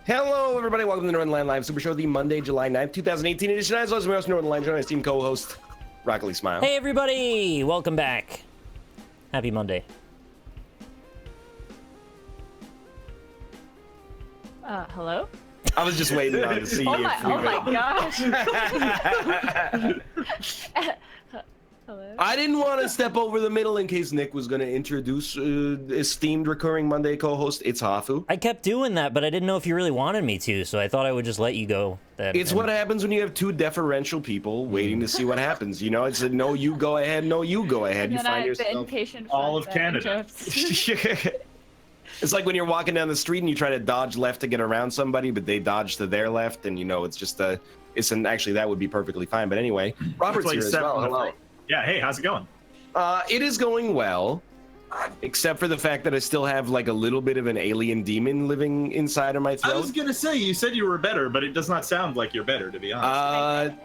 Hello, everybody. Welcome to the Northernlion Live Super Show, the Monday, July 9th, 2018 edition. As always, my host, Northernlion, joined by team co-host, Broccoli Smile. Hey, everybody. Welcome back. Happy Monday. Hello? I was just waiting on to see Oh if my gosh. Hello? I didn't want to step over the middle in case Nick was going to introduce esteemed recurring Monday co-host. It's Hafu. I kept doing that, but I didn't know if you really wanted me to, so I thought I would just let you go. It's what happens when you have two deferential people waiting to see what happens. You know, it's a no, you go ahead, no, you go ahead. And You then find I have the yourself impatient all friend of that Canada. interrupts. It's like when you're walking down the street and you try to dodge left to get around somebody, but they dodge to their left, and you know it's just a. Actually, that would be perfectly fine. But anyway, Robert's like here as well. Hello. Yeah, hey, how's it going? It is going well, except for the fact that I still have like a little bit of an alien demon living inside of my I throat. was gonna say, you said you were better, but it does not sound like you're better, to be honest.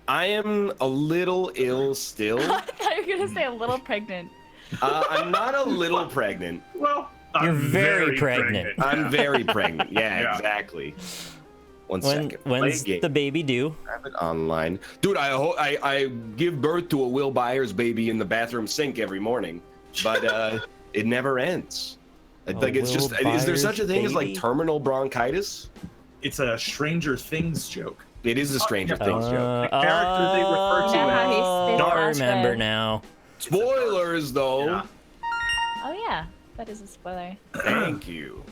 I am a little ill still. I thought you were gonna say a little pregnant. I'm not a little pregnant. Well, You're I'm very pregnant. I'm very pregnant. Yeah, Yeah. exactly. One second. When's Play game. the baby due? Have it online, dude. I give birth to a Will Byers baby in the bathroom sink every morning, but it never ends. Like it's just. Will Is there such a Byers thing as like baby? terminal bronchitis? It's a Stranger Things joke. It is a Stranger yeah. Things joke. The character they refer to Now how he I spits acid. remember now. Spoilers, though. Yeah. Oh yeah, that is a spoiler. Thank you.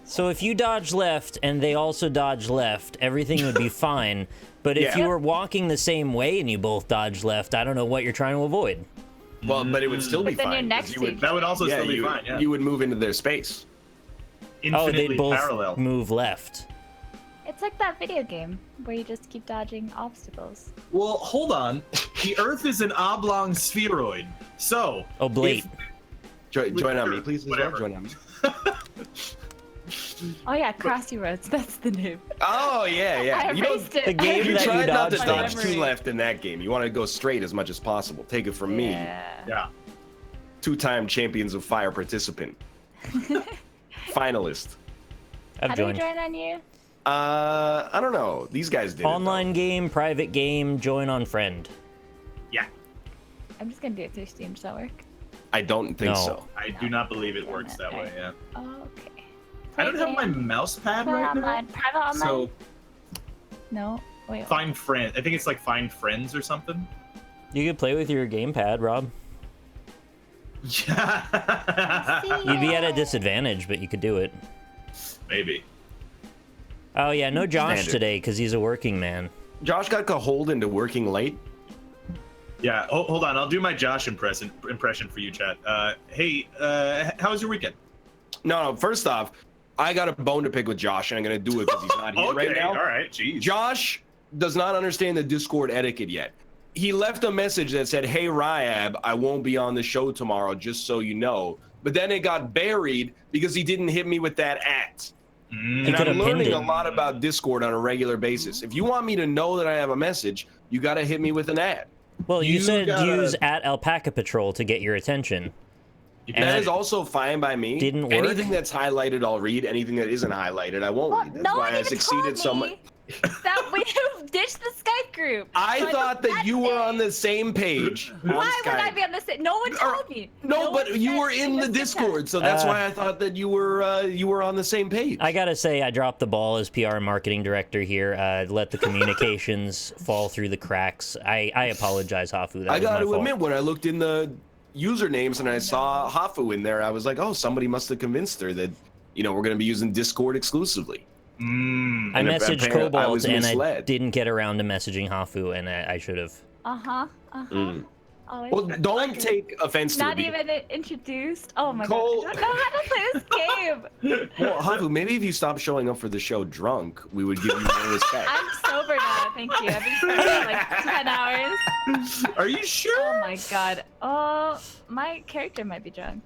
So if you dodge left and they also dodge left, everything would be fine. But if Yeah. you were walking the same way and you both dodge left, I don't know what you're trying to avoid. Well, but it would still be But then fine. you're 'cause next you to would, each That would also yeah, still be you, fine, yeah. you would move into their space. Oh, Infinitely they'd both parallel. move left. It's like that video game where you just keep dodging obstacles. Well, hold on. The Earth is an oblong spheroid. So, Oblate. Join on me, please. As well. Whatever. Join on me. Oh yeah, Crossy Roads, that's the name. Oh yeah, yeah. I You don't. erased it. the game You that try you not to dodged dodge left. too left in that game. You want to go straight as much as possible. Take it from me, yeah. two-time champions of fire participant, finalist. I've How do we joined. join on you? I don't know. These guys did Online game, private game, join on friend. Yeah. I'm just gonna do it through Steam. Does that work? I don't think No. so. I do not believe it works that way, yeah. Okay. I don't have my Play game, mouse pad play right now. online, private online. So, No. Wait. find friends. I think it's like find friends or something. You could play with your gamepad, Rob. Yeah. You'd be at a disadvantage, but you could do it. Maybe. Oh yeah, no Josh Standard. today because he's a working man. Josh got cajoled into working late. Yeah, hold on. I'll do my Josh impression for you, chat. Hey, how was your weekend? No, first off, I got a bone to pick with Josh, and I'm gonna do it because he's not here Okay, right now. all right, jeez. Josh does not understand the Discord etiquette yet. He left a message that said, "Hey Ryab, I won't be on the show tomorrow, just so you know." But then it got buried because he didn't hit me with that @ Mm. And could I'm have pinned learning it. a lot about Discord on a regular basis. If you want me to know that I have a message, you gotta hit me with an @ Well, you You said gotta- use @AlpacaPatrol to get your attention. And That that is also fine by me. didn't work? Anything that's highlighted, I'll read. Anything that isn't highlighted, I won't Well, read. That's no why one I even succeeded told so much. me that we ditched the Skype group. I So thought took that you were day. on the same page. on Why would I Skype. be on the same? No one told me. No, one but you said were in the anything. Discord, so that's Uh, why I thought that you were on the same page. I gotta say, I dropped the ball as PR and marketing director here. Let the communications fall through the cracks. I apologize, Hafu. That I was got my to fault. admit, when I looked in the usernames and I saw Hafu in there, I was like, oh, somebody must have convinced her that, we're going to be using Discord exclusively. Mm. I And messaged apparently I Cobalt was and I misled. didn't get around to messaging Hafu, and I should have. Mm. Always. Well, don't take offense to Not it. even introduced. Oh my Cole- god, I don't know how to play this game. Well, Hafu, maybe if you stopped showing up for the show drunk, we would give you more respect. I'm sober now, thank you. I've been sober for like 10 hours. Are you sure? Oh my god. Oh, my character might be drunk.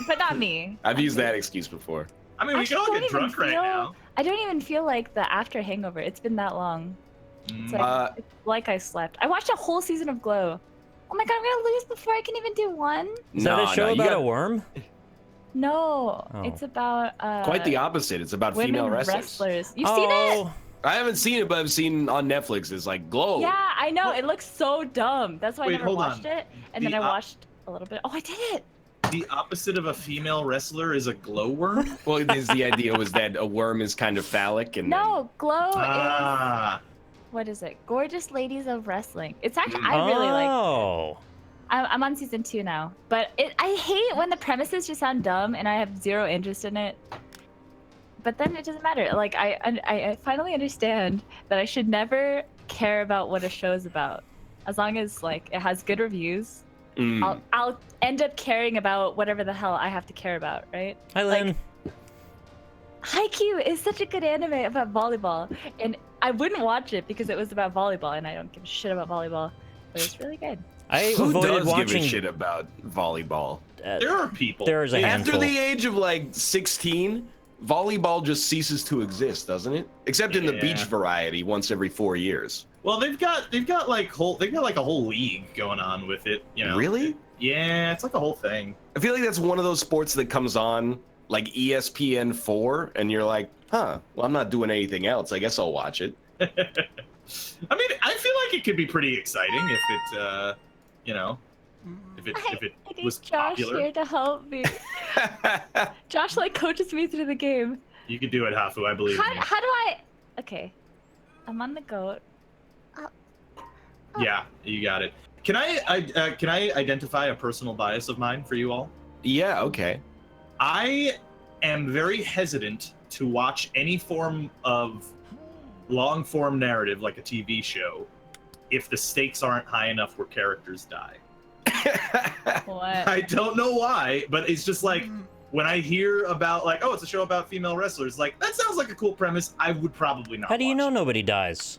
But not me. I've used that excuse before. I mean, we can all Actually, get don't even drunk right feel- now. I don't even feel like the after hangover. It's been that long. It's Mm. like, it's like I slept. I watched a whole season of Glow. Oh my god, I'm gonna lose before I can even do one? Is that a show you about got- a worm? No, Oh. it's about Quite the opposite. It's about women female wrestlers. wrestlers. You've seen it? I haven't seen it, but I've seen on Netflix. It's like Glow. Yeah, I know. It looks so dumb. That's why Wait, I never hold watched on. it. And The then I watched a little bit. Oh, I did it. The opposite of a female wrestler is a glowworm? Well, the idea was that a worm is kind of phallic, and No, Glow Ah. is what is it? Gorgeous Ladies of Wrestling. It's actually I really like. Oh. I'm on season 2 now, but I hate when the premises just sound dumb and I have zero interest in it. But then it doesn't matter. Like I finally understand that I should never care about what a show's about, as long as like it has good reviews. I'll end up caring about whatever the hell I have to care about, right? Hi, Lynn. Haikyuu is such a good anime about volleyball, and I wouldn't watch it because it was about volleyball, and I don't give a shit about volleyball, but it's really good. I Who avoided does watching. give a shit about volleyball? There are people. There is a After handful. the age of like 16, volleyball just ceases to exist, doesn't it? Except in the Yeah. beach variety, once every 4 years. Well, they've got like a whole league going on with it, you know. Really? Yeah, it's like a whole thing. I feel like that's one of those sports that comes on like ESPN4, and you're like, huh, well, I'm not doing anything else. I guess I'll watch it. I mean, I feel like it could be pretty exciting if it, you know, if it I need was Josh popular. here to help me. Josh like coaches me through the game. You could do it, Hafu. I believe in you. How do I? Okay, I'm on the goat. Yeah, you got it. Can I identify a personal bias of mine for you all? Yeah, okay. I am very hesitant to watch any form of long form narrative like a TV show if the stakes aren't high enough where characters die. What? I don't know why, but it's just like when I hear about like, oh, it's a show about female wrestlers, like that sounds like a cool premise. I would probably not. How do you watch know it. nobody dies?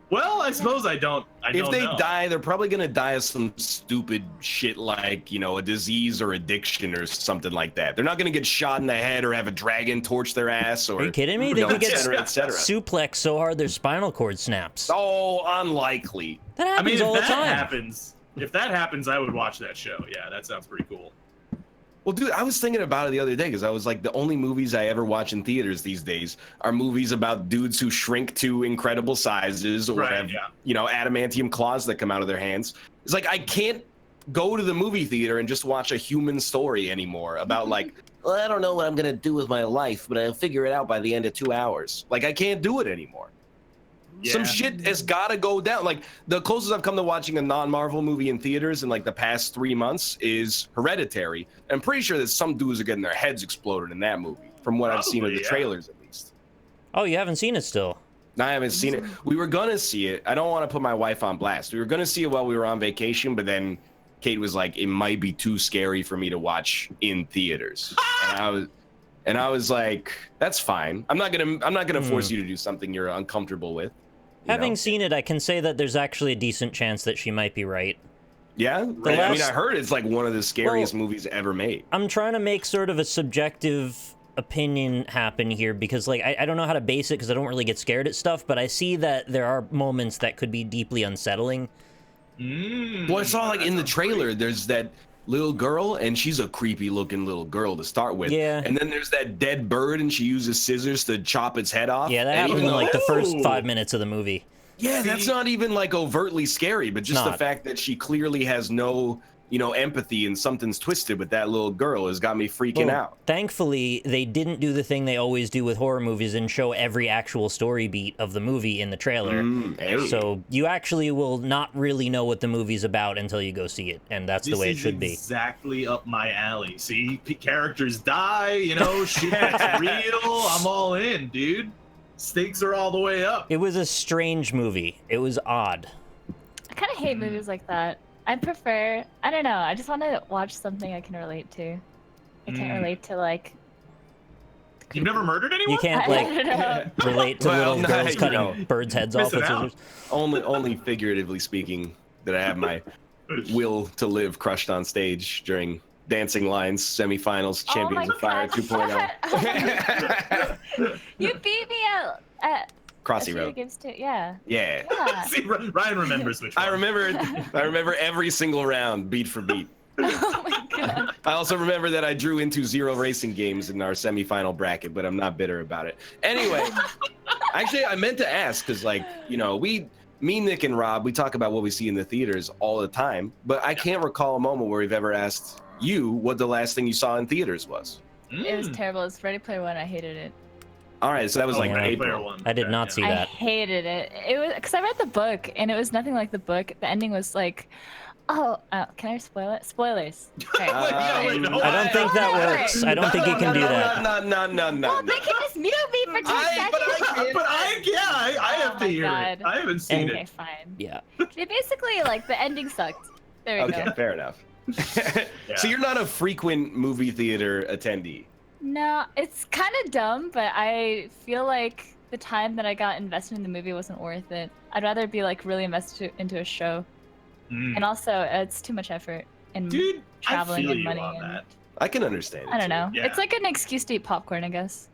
Well, I suppose I don't. If they know. die, they're probably gonna die of some stupid shit like, you know, a disease or addiction or something like that. They're not gonna get shot in the head or have a dragon torch their ass or. Are you kidding me? you They know, could et get cetera, et cetera. suplex so hard their spinal cord snaps. Oh, unlikely. That I happens mean, all if the that time. happens, I would watch that show. Yeah, that sounds pretty cool. Well, dude, I was thinking about it the other day because I was like, the only movies I ever watch in theaters these days are movies about dudes who shrink to incredible sizes or Right, have, yeah. you know, adamantium claws that come out of their hands. It's like I can't go to the movie theater and just watch a human story anymore about like, well, I don't know what I'm gonna do with my life, but I'll figure it out by the end of 2 hours. Like I can't do it anymore. Some Yeah. shit has got to go down. Like the closest I've come to watching a non-Marvel movie in theaters in like the past 3 months is Hereditary. I'm pretty sure that some dudes are getting their heads exploded in that movie, from what I've seen of Probably, the yeah. trailers at least. Oh, you haven't seen it still. I haven't seen it. We were gonna see it. I don't want to put my wife on blast. We were gonna see it while we were on vacation, but then Kate was like, "It might be too scary for me to watch in theaters," and I was like, "That's fine. I'm not gonna force you to do something you're uncomfortable with." you Having know? seen it, I can say that there's actually a decent chance that she might be right. Yeah, I mean, last- I heard it's like one of the scariest movies ever made. I'm trying to make sort of a subjective opinion happen here because like I don't know how to base it because I don't really get scared at stuff, but I see that there are moments that could be deeply unsettling. Well, I saw like in the trailer, there's that little girl, and she's a creepy looking little girl to start with. Yeah. And then there's that dead bird, and she uses scissors to chop its head off. Yeah, that And happened even in like though- the first 5 minutes of the movie. Yeah, that's not even like overtly scary, but just the Not. fact that she clearly has no, you know, empathy and something's twisted with that little girl has got me freaking Well, out. Thankfully, they didn't do the thing they always do with horror movies and show every actual story beat of the movie in the trailer. Hey. So you actually will not really know what the movie's about until you go see it, and that's the way it should be. Exactly up my alley. See, characters die, you know, shit that's real. I'm all in, dude. Stakes are all the way up. It was a strange movie. It was odd. I kind of hate movies like that. I prefer. I don't know. I just want to watch something I can relate to. I can't relate to like. You've never murdered anyone? You can't I like don't know. relate to Well, little no, girls you cutting know. birds' heads off with Missing out. scissors. Only figuratively speaking that I have my will to live crushed on stage during Dancing Lines semifinals, Oh Champions my of Fire God. 2.0. You beat me at Crossy Shooter Road. Games too. Yeah. Yeah. Yeah. See, Ryan remembers which one. I remember every single round, beat for beat. Oh my I also remember that I drew into 0 racing games in our semifinal bracket, but I'm not bitter about it. Anyway, actually, I meant to ask because, like, you know, me, Nick, and Rob, we talk about what we see in the theaters all the time, but I can't recall a moment where we've ever asked you what the last thing you saw in theaters was. It was terrible. It was Ready Player One. I hated it. All right, so that was like Ready Player April. One. I did not see I that. hated it. It was because I read the book and it was nothing like the book. The ending was like, can I spoil it? Spoilers. Okay. I don't think that works. I don't think you can do that. No. Well, they can just mute me for 10 seconds. I have to hear God. it. I haven't seen Okay, it. fine. Yeah. It basically, like, the ending sucked. There we Okay, go. fair enough. So you're not a frequent movie theater attendee. No, it's kind of dumb, but I feel like the time that I got invested in the movie wasn't worth it. I'd rather be like really invested into a show, and also it's too much effort and Dude, traveling I feel and you money. on And that. I can understand it. I don't know. Yeah. It's like an excuse to eat popcorn, I guess.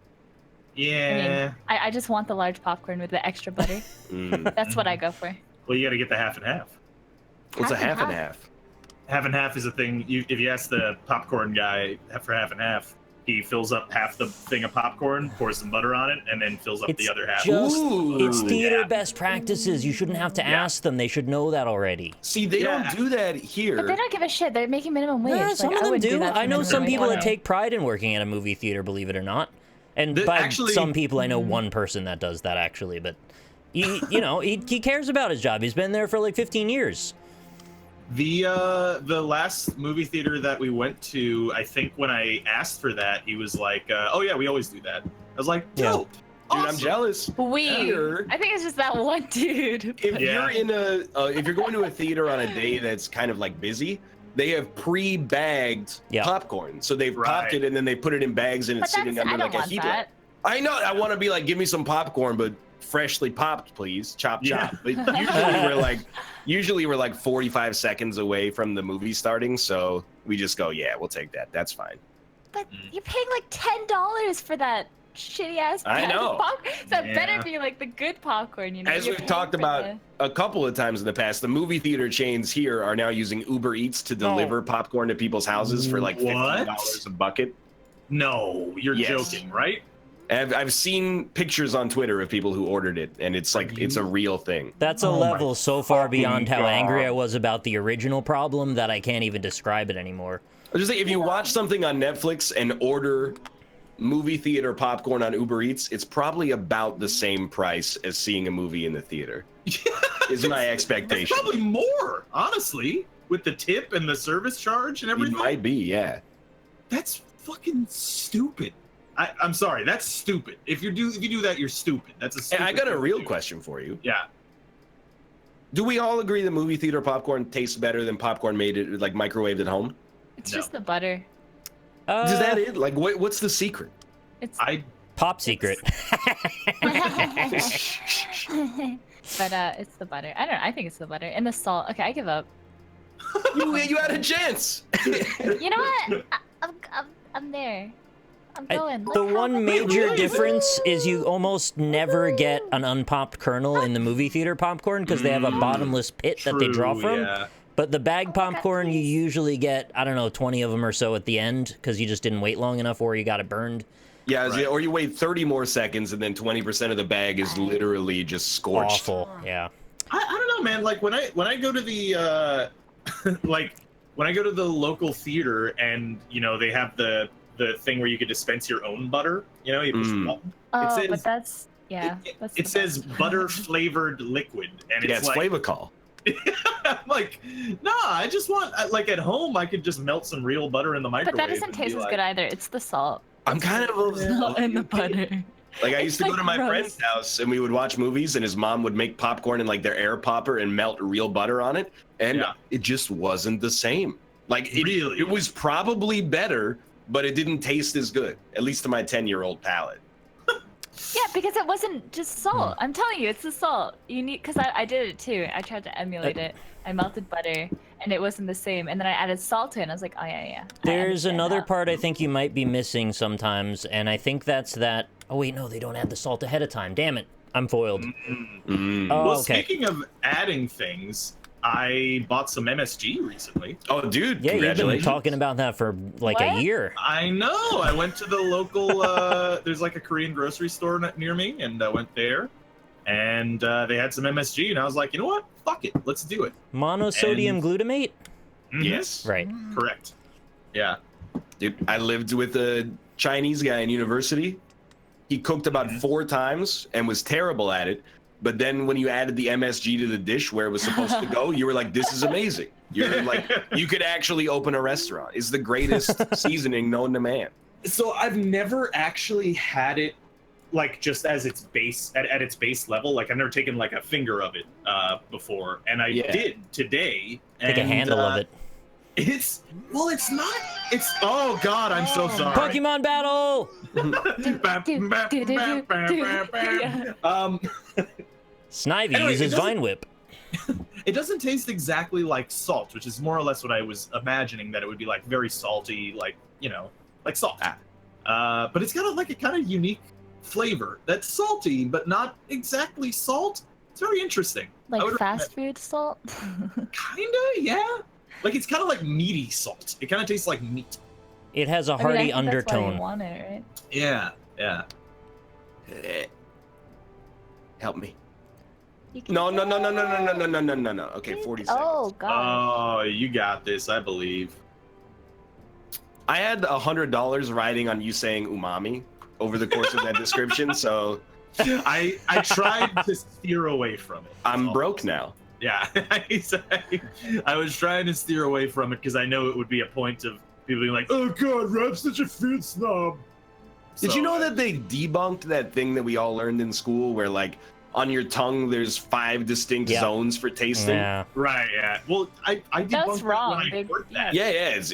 Yeah. I just want the large popcorn with the extra butter. Mm. That's what I go for. Well, you got to get the half and half. What's a Half half and and half? Half and half is a thing. If you ask the popcorn guy for half and half, he fills up half the thing of popcorn, pours some butter on it, and then fills up It's the other half. it's theater Yeah. best practices. You shouldn't have to ask them. They should know that already. See, they don't do that here. But they don't give a shit. They're making minimum wage. Yeah, Like, some I of them wouldn't do. that for I know minimum some wage. people that Why? take pride in working at a movie theater, believe it or not. And by Actually- some people, I know one person that does that actually. But he cares about his job. He's been there for like 15 years. The last movie theater that we went to, I think when I asked for that, he was like, "Oh yeah, we always do that." I was like, Yeah. "Dope, Dude, awesome." I'm jealous. Weird. I think it's just that one dude. If Yeah. you're in if you're going to a theater on a day that's kind of like busy, they have pre-bagged Yeah. popcorn. So they've popped Right. it and then they put it in bags and But it's sitting that's, under I don't like a want heat that. lamp. I know. I want to be like, give me some popcorn, but freshly popped, please. Chop, Yeah. chop. But usually we're like 45 seconds away from the movie starting, so we just go, yeah, we'll take that. That's fine. But you're paying like $10 for that shitty ass. I know. popcorn. So it Yeah. better be like the good popcorn, you know. As You're we've paying talked for about the- a couple of times in the past, the movie theater chains here are now using Uber Eats to deliver popcorn to people's houses for like $15 a bucket. No, you're Yes. joking, right? I've seen pictures on Twitter of people who ordered it, and it's like it's a real thing. That's a Oh my level so far beyond how God. angry I was about the original problem that I can't even describe it anymore. I was just saying, if you watch something on Netflix and order movie theater popcorn on Uber Eats, it's probably about the same price as seeing a movie in the theater. Is my It's expectation. probably more, honestly, with the tip and the service charge and It everything. might be, yeah. That's fucking stupid. I'm sorry, that's stupid. If you do that, you're stupid. That's a And stupid I got a thing to real do. question for you. Yeah. Do we all agree that movie theater popcorn tastes better than popcorn made it like microwaved at home? It's No. just the butter. Is that it? Like, what's the secret? It's Pop secret. but it's the butter. I don't know. I think it's the butter and the salt. Okay, I give up. You had a chance. You know what? I'm there. I'm going. The Look how one much- major difference is you almost never get an unpopped kernel in the movie theater popcorn because they have a bottomless pit that they draw True, from. yeah. But the bag God, popcorn, you please. usually get, I don't know, 20 of them or so at the end because you just didn't wait long enough or you got it burned. Yeah, Right. or you wait 30 more seconds and then 20% of the bag is literally just scorched. Awful. Yeah. I don't know, man. Like when I go to the like when I go to the local theater and they have the thing where you could dispense your own butter. You push the button. Oh, says- but that's that's It the says best. butter flavored liquid, and Yeah, it's it's like flavor call. I'm like, nah. I just want like at home I could just melt some real butter in the microwave. But that doesn't and taste be as like, good either. It's the salt. I'm kind of Salt and the butter. like I It's, used to go like, to my gross. friend's house and we would watch movies and his mom would make popcorn in like their air popper and melt real butter on it, and Yeah. it just wasn't the same. Like Really? it was probably better, but it didn't taste as good, at least to my 10-year-old palate. Yeah, because it wasn't just salt. Hmm. I'm telling you, it's the salt. You need, because I did it too. I tried to emulate it. I melted butter, and it wasn't the same. And then I added salt to it, and I was like, oh yeah. I There's understand another now. part I think you might be missing sometimes, and I think that's that. Oh, wait, no, they don't add the salt ahead of time. Damn it. I'm foiled. Mm. Oh, Well, okay. speaking of adding things, I bought some MSG recently. Oh, dude, Yeah, you've been congratulations. talking about that for like a What? year. I know. I went to the local. There's like a Korean grocery store near me, and I went there, and they had some MSG, and I was like, you know what? Fuck it, let's do it. Monosodium And- glutamate? Mhm. Yes. Right. Correct. Yeah. Dude, I lived with a Chinese guy in university. He cooked about 4 times and was terrible at it. But then when you added the MSG to the dish where it was supposed to go, you were like, this is amazing. You're like, you could actually open a restaurant. It's the greatest seasoning known to man. So I've never actually had it like just as its base at its base level. Like I've never taken like a finger of it before, and I Yeah. did today. Take a and, handle of it. It's not. It's oh god, I'm so sorry. Pokemon battle! Snivy Anyway, uses it doesn't- Vine Whip. It doesn't taste exactly like salt, which is more or less what I was imagining, that it would be like very salty, like, you know, like salt. But it's got a kind of unique flavor that's salty, but not exactly salt. It's very interesting. I Like would fast food salt. Kinda, yeah. Like it's kind of like meaty salt. It kind of tastes like meat. It has a I mean, I hearty think that's why undertone. you want it, right? Yeah, yeah. Help me. You can- No. Okay, 40 seconds. Oh god. Oh, you got this, I believe. I had $100 riding on you saying umami over the course of that description, so I tried to steer away from it. I'm broke now. Yeah, I was trying to steer away from it because I know it would be a point of people being like, "Oh God, Rob's such a food snob." Did you know that they debunked that thing that we all learned in school where like on your tongue there's 5 distinct Yeah. zones for tasting? Yeah. Right? Yeah. Well, I debunked That's it wrong, when I dude. heard that. Yeah, it's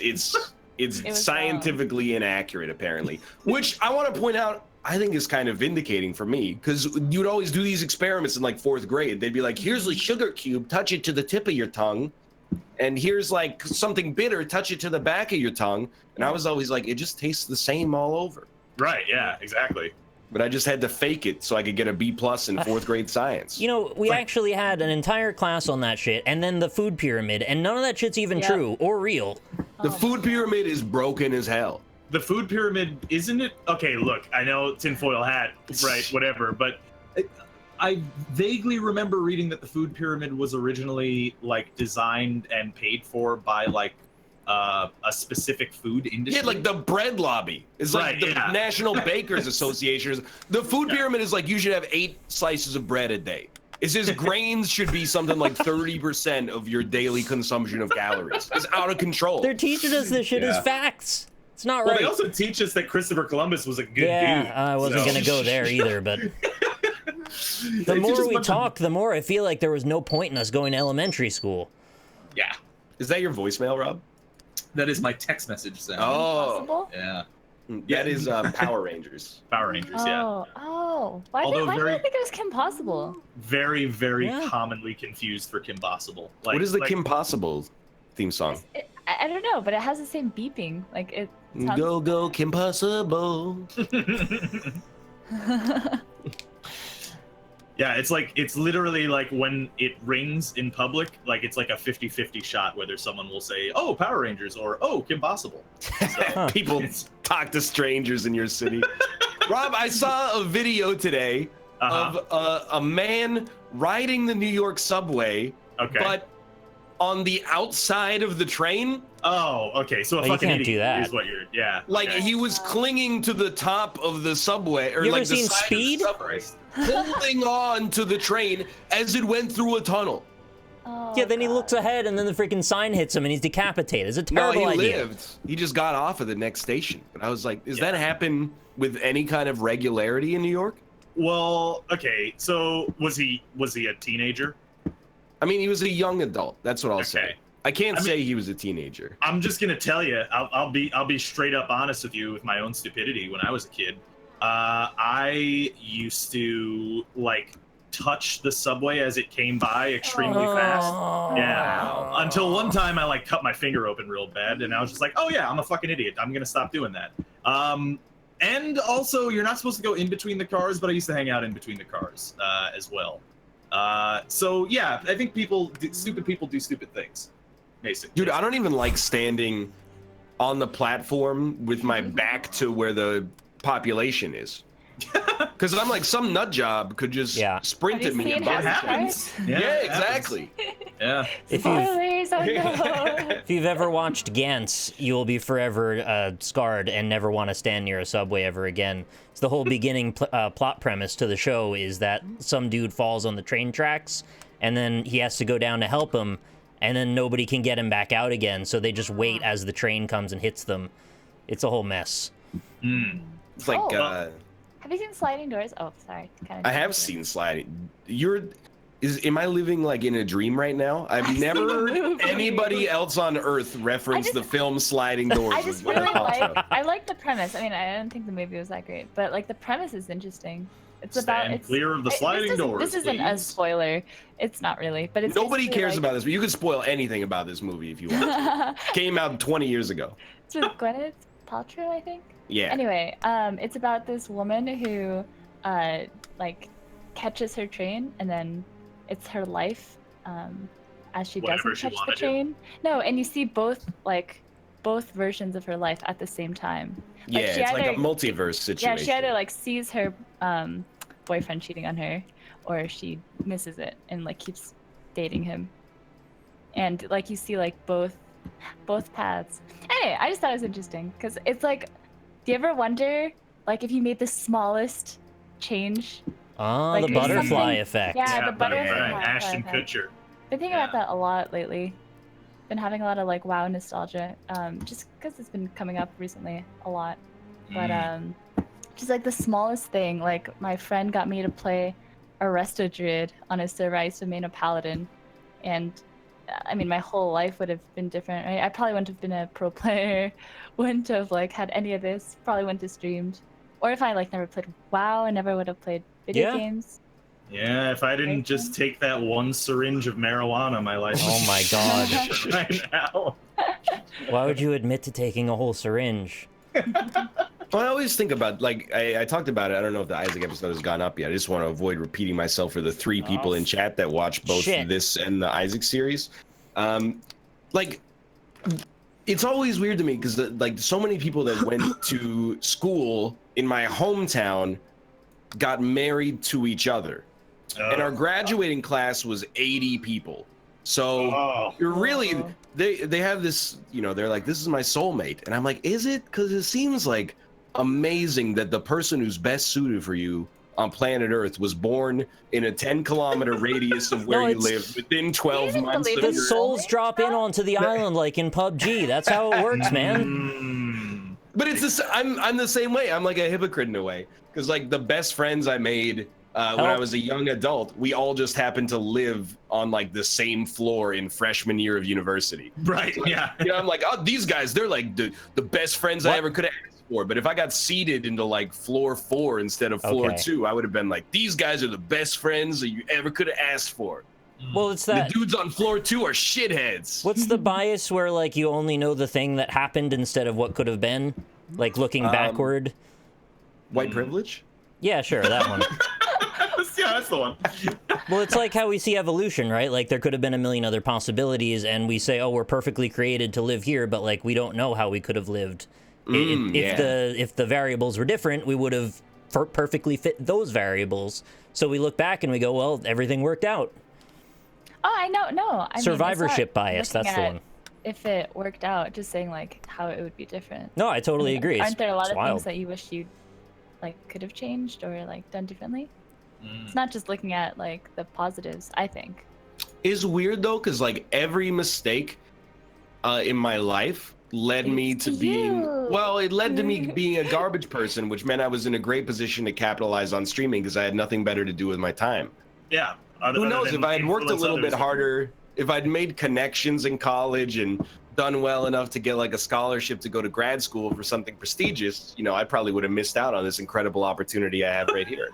It was scientifically inaccurate apparently, which I want to point out I think is kind of vindicating for me because you'd always do these experiments in like 4th grade. They'd be like, here's a sugar cube, touch it to the tip of your tongue, and here's like something bitter, touch it to the back of your tongue. And I was always like, it just tastes the same all over. Right. Yeah. Exactly. But I just had to fake it so I could get a B+ in 4th grade science. You know, we actually had an entire class on that shit, and then the food pyramid, and none of that shit's even Yeah. true or real. The food pyramid is broken as hell. The food pyramid, isn't it? Okay, look, I know tinfoil hat, right? Whatever, but I vaguely remember reading that the food pyramid was originally like designed and paid for by like a specific food industry. Yeah, like the bread lobby. It's like Right, the yeah. National Bakers Association. The food pyramid is like you should have 8 slices of bread a day. It says grains should be something like 30% of your daily consumption of calories. It's out of control. They're teaching us this shit as Yeah. facts. It's not Well, right. they also teach us that Christopher Columbus was a good yeah, dude. I wasn't so- gonna go there either, but the They teach more us a we bunch of- talk, the more I feel like there was no point in us going to elementary school. Yeah, Is that your voicemail, Rob? that is my text message sound. Oh, Possible? Yeah, that is Power Rangers. Power Rangers. Yeah, Oh. Why Although did I very- think it was Kim Possible? very, very Yeah. commonly confused for Kim Possible. Like, What is the like, Kim Possible theme song? I don't know, but it has the same beeping. Like it sounds... Go, go, Kim Possible. Yeah, it's literally like when it rings in public, like it's like a 50-50 shot whether someone will say, "Oh, Power Rangers," or "Oh, Kim Possible." So, People talk to strangers in your city. Rob, I saw a video today of a man riding the New York subway, okay. but on the outside of the train. Oh, okay. So a Oh, you fucking can't idiot do that. is what you're. Yeah. Like okay. he was clinging to the top of the subway, or You ever like the seen side Speed? of the subway, holding on to the train as it went through a tunnel. Oh, Yeah, then he God. looks ahead, and then the freaking sign hits him, and he's decapitated. It's a No, terrible he idea. lived. He just got off at the next station. And I was like, does that happen with any kind of regularity in New York? Well, okay. So was he a teenager? I mean, he was a young adult. That's what I'll say. Okay. I can't I mean- say he was a teenager. I'm just gonna tell you. I'll be straight up honest with you with my own stupidity. When I was a kid, I used to like touch the subway as it came by extremely fast. Yeah. Until one time I like cut my finger open real bad, and I was just like, "Oh yeah, I'm a fucking idiot. I'm gonna stop doing that." And also, you're not supposed to go in between the cars, but I used to hang out in between the cars as well. So yeah, I think stupid people do stupid things. Basically. Dude, I don't even like standing on the platform with my back to where the population is. Because I'm like, some nut job could just sprint Have at you me. seen And That Hafu? happens. yeah, it exactly. happens. Yeah. Spoilers, oh no. If you've ever watched Gantz, you will be forever scarred and never want to stand near a subway ever again. It's the whole beginning plot premise to the show is that some dude falls on the train tracks, and then he has to go down to help him, and then nobody can get him back out again, so they just wait as the train comes and hits them. It's a whole mess. It's like, Have you seen Sliding Doors? Oh, sorry. I have seen sliding. Am I living like in a dream right now? I've never heard anybody else on Earth reference the film Sliding Doors. I just really like the premise. I mean, I don't think the movie was that great, but like the premise is interesting. It's Stand clear of the sliding doors. This isn't a spoiler. It's not really, but it's nobody cares like, about this. But you could spoil anything about this movie if you want. Came out 20 years ago. It's with Gwyneth Paltrow, I think. Yeah. Anyway, it's about this woman who, like, catches her train, and then it's her life, as she doesn't catch the train. No, and you see both versions of her life at the same time. Yeah, Like, it's like a multiverse situation. Yeah, she either like sees her boyfriend cheating on her, or she misses it and like keeps dating him. And like you see like both paths. Anyway, I just thought it was interesting because it's like, do you ever wonder like if you made the smallest change? Oh, Like, the there's butterfly something- effect. Yeah, the butterfly Ashton effect. Kutcher. Been thinking about that a lot lately. Been having a lot of like WoW nostalgia, just because it's been coming up recently a lot. But just like the smallest thing, like my friend got me to play Arresto Druid on his server. I used to main a paladin, and I mean my whole life would have been different. Right? I probably wouldn't have been a pro player, wouldn't have like had any of this. Probably wouldn't have streamed, or if I like never played WoW, I never would have played video games. Yeah, if I didn't just take that one syringe of marijuana, my life. Oh my god. Right now. Why would you admit to taking a whole syringe? Well, I always think about, like, I talked about it. I don't know if the Isaac episode has gone up yet. I just want to avoid repeating myself for the 3 people in chat that watch both this and the Isaac series. Like, it's always weird to me because, like, so many people that went to school in my hometown got married to each other. And our graduating class was 80 people. So you're really, they have this, you know, they're like, this is my soulmate. And I'm like, is it? Because it seems like amazing that the person who's best suited for you on planet Earth was born in a 10-kilometer radius of where you live within 12 months. The souls drop in onto the island like in PUBG. That's how it works, man. But it's this, I'm the same way. I'm like a hypocrite in a way. Because like the best friends I made when I was a young adult, we all just happened to live on like the same floor in freshman year of university. Right, yeah. You know, I'm like, oh, these guys, they're like the best friends I ever could have asked for. But if I got seated into like floor 4 instead of floor 2, I would have been like, these guys are the best friends that you ever could have asked for. Well, it's that the dudes on floor 2 are shitheads. What's the bias where like you only know the thing that happened instead of what could have been? Like looking backward? White privilege? Yeah, sure, that one. Yeah, that's the one. Well, it's like how we see evolution, right? Like there could have been a million other possibilities, and we say, "Oh, we're perfectly created to live here," but like we don't know how we could have lived. If the variables were different, we would have perfectly fit those variables. So we look back and we go, "Well, everything worked out." Oh, I know. No, I survivorship mean, bias. That's the one. If it worked out, just saying like how it would be different. No, I totally agree. Aren't there a lot of wild. things that you wish you like could have changed or like done differently? It's not just looking at like the positives, I think. It's weird though, because like every mistake in my life led me to being it led to me being a garbage person, which meant I was in a great position to capitalize on streaming because I had nothing better to do with my time. Yeah. Who knows, if I had worked a little bit harder, if I'd made connections in college and done well enough to get like a scholarship to go to grad school for something prestigious, you know, I probably would have missed out on this incredible opportunity I have right here.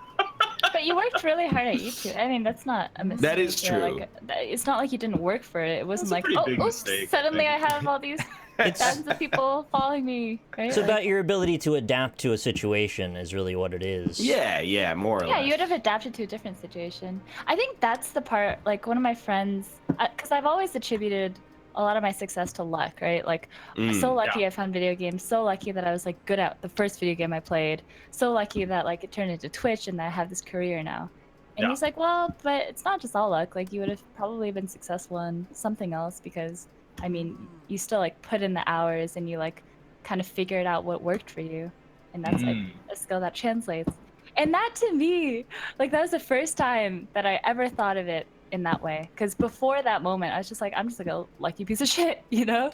But you worked really hard at YouTube. I mean, that's not a mistake. That is true. Like, it's not like you didn't work for it. It wasn't That's like, a pretty big oops, mistake, suddenly I have all these thousands of people following me, right? It's about your ability to adapt to a situation is really what it is. Yeah, more or Yeah, less. you would have adapted to a different situation. I think that's the part, like one of my friends, because I've always attributed a lot of my success to luck, right? Like, so lucky I found video games, so lucky that I was like good at the first video game I played, so lucky that like it turned into Twitch and that I have this career now. And he's like, well, but it's not just all luck. Like, you would have probably been successful in something else because, I mean, you still like put in the hours and you like kind of figured out what worked for you. And that's like a skill that translates. And that to me, like, that was the first time that I ever thought of it in that way. Because before that moment, I was just like, I'm just like a lucky piece of shit, you know?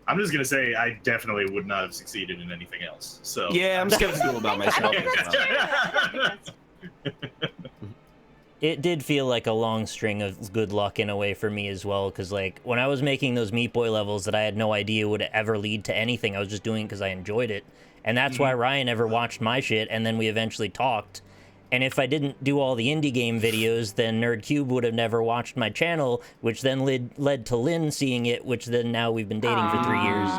I'm just gonna say I definitely would not have succeeded in anything else. So Yeah, I'm skeptical about myself. It did feel like a long string of good luck in a way for me as well, because like when I was making those Meat Boy levels that I had no idea would ever lead to anything, I was just doing it because I enjoyed it. And that's why Ryan never watched my shit, and then we eventually talked. And if I didn't do all the indie game videos, then NerdCube would have never watched my channel, which then led to Lynn seeing it, which then now we've been dating for 3 years.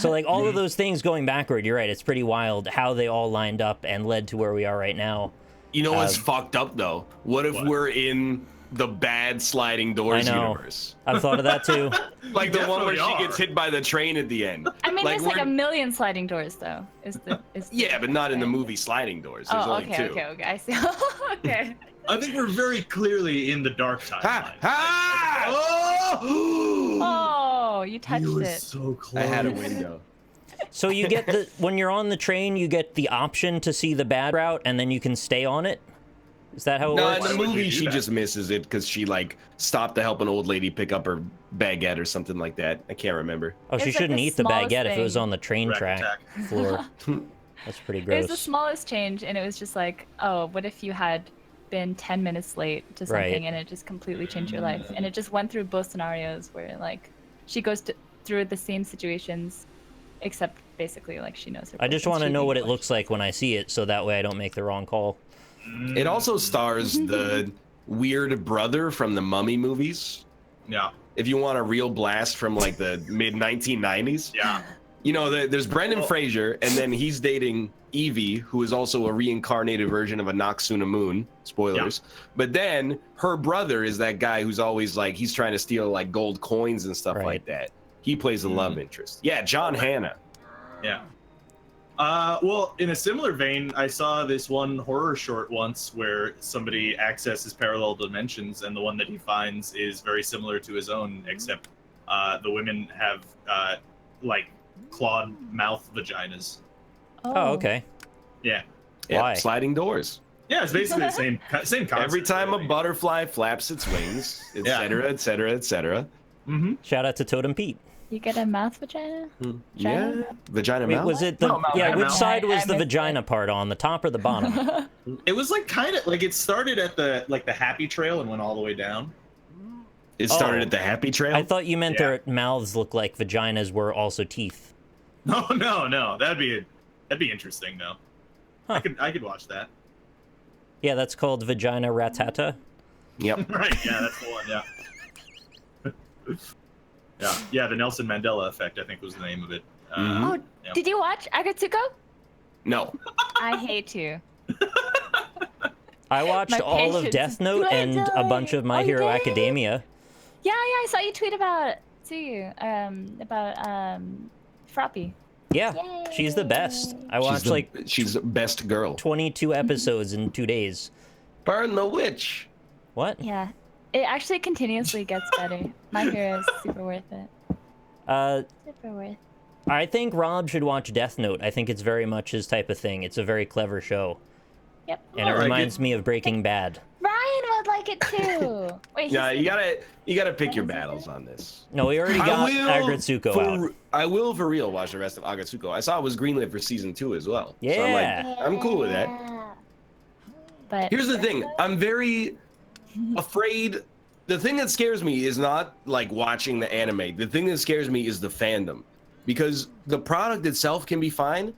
So like all of those things going backward, you're right, it's pretty wild how they all lined up and led to where we are right now. You know what's fucked up though? What if we're in the bad sliding doors universe? I've thought of that too. Like the one where she gets hit by the train at the end. I mean, there's like a million sliding doors though. Yeah, but not in the movie Sliding Doors. There's only two. Okay, I see. Okay. I think we're very clearly in the dark timeline. Oh, you touched it. So close. I had a window. So you get when you're on the train, you get the option to see the bad route, and then you can stay on it. Is that how it works? No, in the movie she just misses it because she like stopped to help an old lady pick up her baguette or something like that. I can't remember. Oh, she shouldn't eat the baguette if it was on the train track floor. That's pretty gross. It was the smallest change, and it was just like, oh, what if you had been 10 minutes late to something, and it just completely changed your life? And it just went through both scenarios where like she goes through the same situations, except basically like she knows her. I just want to know what it looks like when I see it, so that way I don't make the wrong call. It also stars the weird brother from the Mummy movies. Yeah. If you want a real blast from like the mid 1990s. Yeah. You know, there's Brendan Fraser, and then he's dating Evie, who is also a reincarnated version of a Noxuna Moon. Spoilers. Yeah. But then her brother is that guy who's always like, he's trying to steal like gold coins and stuff like that. He plays the love interest. Yeah, John Hannah. Yeah. Well, in a similar vein, I saw this one horror short once where somebody accesses parallel dimensions, and the one that he finds is very similar to his own, except the women have like clawed mouth vaginas. Oh, okay. Yeah. Why? Sliding doors. Yeah, it's basically the same concept. Every time a butterfly flaps its wings, etc., etc., etc. Shout out to Totem Pete. You get a mouth vagina? Yeah, vagina mouth. Was it the which side was the vagina part on, the top or the bottom? It was like kind of like it started at the happy trail and went all the way down. It started at the happy trail. I thought you meant their mouths look like vaginas were also teeth. No. That'd be interesting though. Huh. I could watch that. Yeah, that's called vagina ratata. Yep. Right. Yeah, that's the one. Yeah. Yeah, the Nelson Mandela effect, I think, was the name of it. Did you watch Agatsuko? No. I hate you. I watched all of Death Note and a bunch of My Hero Academia. Yeah, I saw you tweet about Froppy. Yeah, she's the best. I watched she's the best girl. 22 episodes in 2 days. Burn the witch. What? Yeah. It actually continuously gets better. My Hero is super worth it. Super worth. I think Rob should watch Death Note. I think it's very much his type of thing. It's a very clever show. Yep. And it reminds me of Breaking Bad. Ryan would like it too. Wait. Yeah, you gotta pick your battles on this. No, we already got Agatsuko out. I will for real watch the rest of Agatsuko. I saw it was greenlit for season 2 as well. Yeah. So I'm cool with that. But here's the thing. I'm very afraid. The thing that scares me is not like watching the anime. The thing that scares me is the fandom, because the product itself can be fine,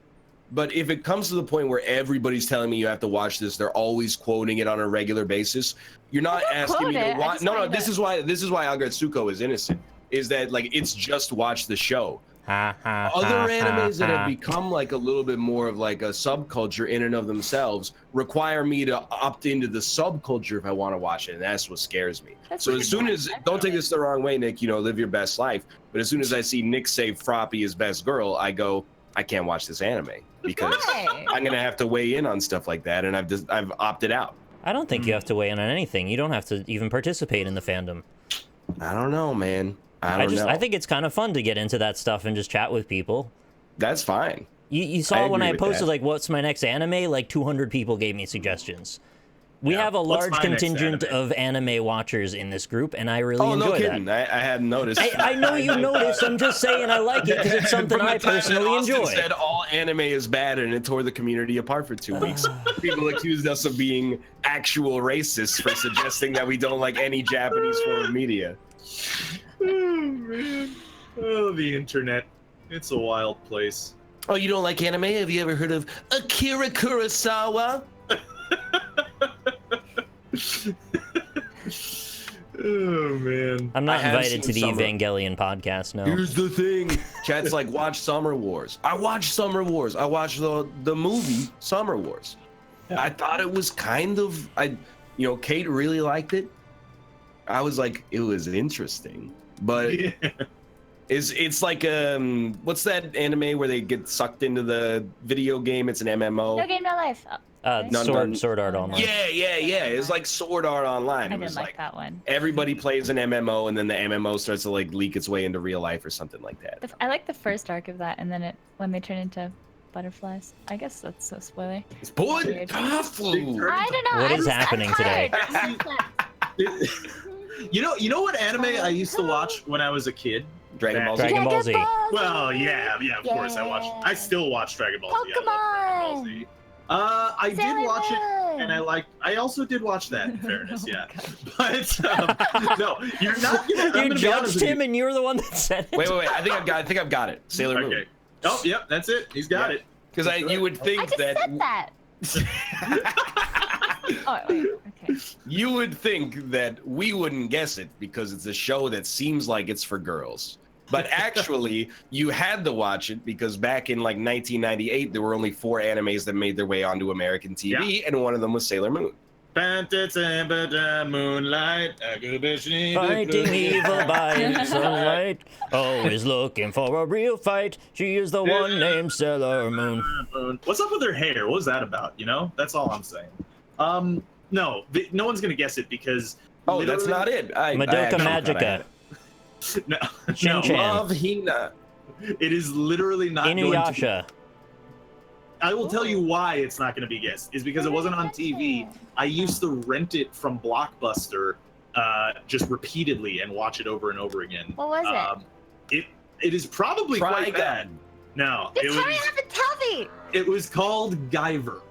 but if it comes to the point where everybody's telling me you have to watch this, they're always quoting it on a regular basis. You're not asking me to watch. No, this is why Agatsuko is innocent, is that like it's just watch the show. Ha, ha, Other ha, animes that ha. have become like a little bit more of like a subculture in and of themselves require me to opt into the subculture if I want to watch it, and that's what scares me. That's So what as you soon want. as, don't take this the wrong way, Nick, you know, live your best life, but as soon as I see Nick say Froppy is best girl, I go, I can't watch this anime because Why? I'm gonna have to weigh in on stuff like that, and I've opted out. I don't think you have to weigh in on anything. You don't have to even participate in the fandom. I don't know, man. I don't know. I think it's kind of fun to get into that stuff and just chat with people. That's fine. You saw when agree I with posted that. like what's my next anime, like 200 people gave me suggestions. We Yeah, have a what's large my next contingent anime? of anime watchers in this group, and I really Oh, enjoy no that. kidding. I hadn't noticed. I know you noticed. I'm just saying I like it because it's something From the I time that personally Austin enjoy. said all anime is bad and it tore the community apart for 2 weeks. People accused us of being actual racists for suggesting that we don't like any Japanese form of media. Oh man. Oh, the internet. It's a wild place. Oh, you don't like anime? Have you ever heard of Akira Kurosawa? Oh man. I'm not I have invited to the seen Summer. Evangelion podcast, no. Here's the thing. Chat's like, watch Summer Wars. I watched Summer Wars. I watched the movie Summer Wars. Yeah. I thought it was kind of, Kate really liked it. I was like, it was interesting, but Yeah. it's like what's that anime where they get sucked into the video game? It's an MMO. No game, no life. Oh, Sword Art Online. Yeah. It's like Sword Art Online. I It was didn't like that one. everybody plays an MMO, and then the MMO starts to like leak its way into real life or something like that. I like the first arc of that, and then when they turn into butterflies. I guess that's so spoiler. It's boy Weird. Hafu. I don't know. What I'm is happening today? tired. You know what anime I used to watch when I was a kid? Dragon Ball Z. Dragon Ball Z. Well, yeah, of course I still watch Dragon Ball Z. I love Dragon Ball Z. I did Sailor watch it, Moon. and I also did watch that, in fairness, Oh yeah. my But no, you're not. You judged him, and you're the one that said it. Wait. I think I've got it. Sailor Moon. Okay. Oh, yep, that's it. He's got it. Because you would I think just that said that. Oh wait. Okay. you would think that we wouldn't guess it because it's a show that seems like it's for girls. But actually, you had to watch it because back in like 1998, there were only 4 animes that made their way onto American TV, and one of them was Sailor Moon. Moonlight, Fighting evil by sunlight, always looking for a real fight. She is the one named Sailor Moon. What's up with her hair? What was that about? You know, that's all I'm saying. No one's gonna guess it because. Oh, that's not it. Madoka Magica. No, Shin-chan. Love Hina. it is literally not going to. Inuyasha. I will tell you why it's not going to be guessed. Is because it wasn't on TV. I used to rent it from Blockbuster, just repeatedly and watch it over and over again. What was it? It is probably quite Trigun. bad. No, Just hurry up and tell me. it was called Guyver.